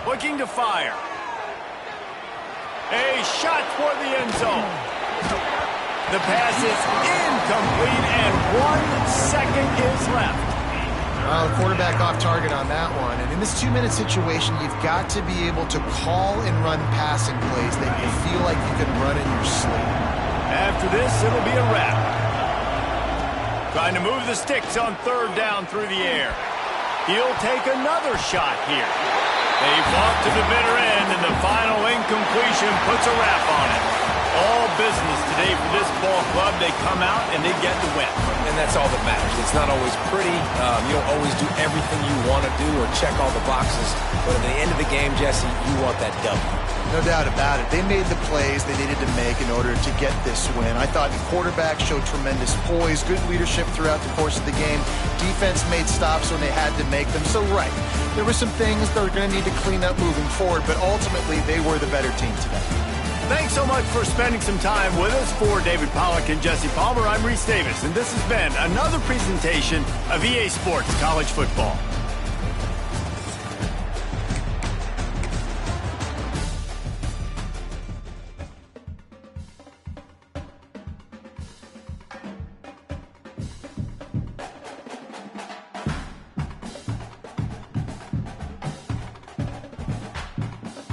S1: Looking to fire. A shot for the end zone. The pass is incomplete, and 1 second is left.
S2: Well, the quarterback off target on that one. And in this 2-minute situation, you've got to be able to call and run passing plays that you feel like you can run in your sleep.
S1: After this, it'll be a wrap. Trying to move the sticks on third down through the air. He'll take another shot here. They fought to the bitter end, and the final incompletion puts a wrap on it. All business today for this ball club. They come out and they get the win.
S3: And that's all that matters. It's not always pretty. You don't always do everything you want to do or check all the boxes. But at the end of the game, Jesse, you want that W.
S2: No doubt about it. They made the plays they needed to make in order to get this win. I thought the quarterback showed tremendous poise, good leadership throughout the course of the game. Defense made stops when they had to make them. So, right, there were some things that are going to need to clean up moving forward, but ultimately they were the better team today.
S1: Thanks so much for spending some time with us. For David Pollack and Jesse Palmer, I'm Reese Davis, and this has been another presentation of EA Sports College Football.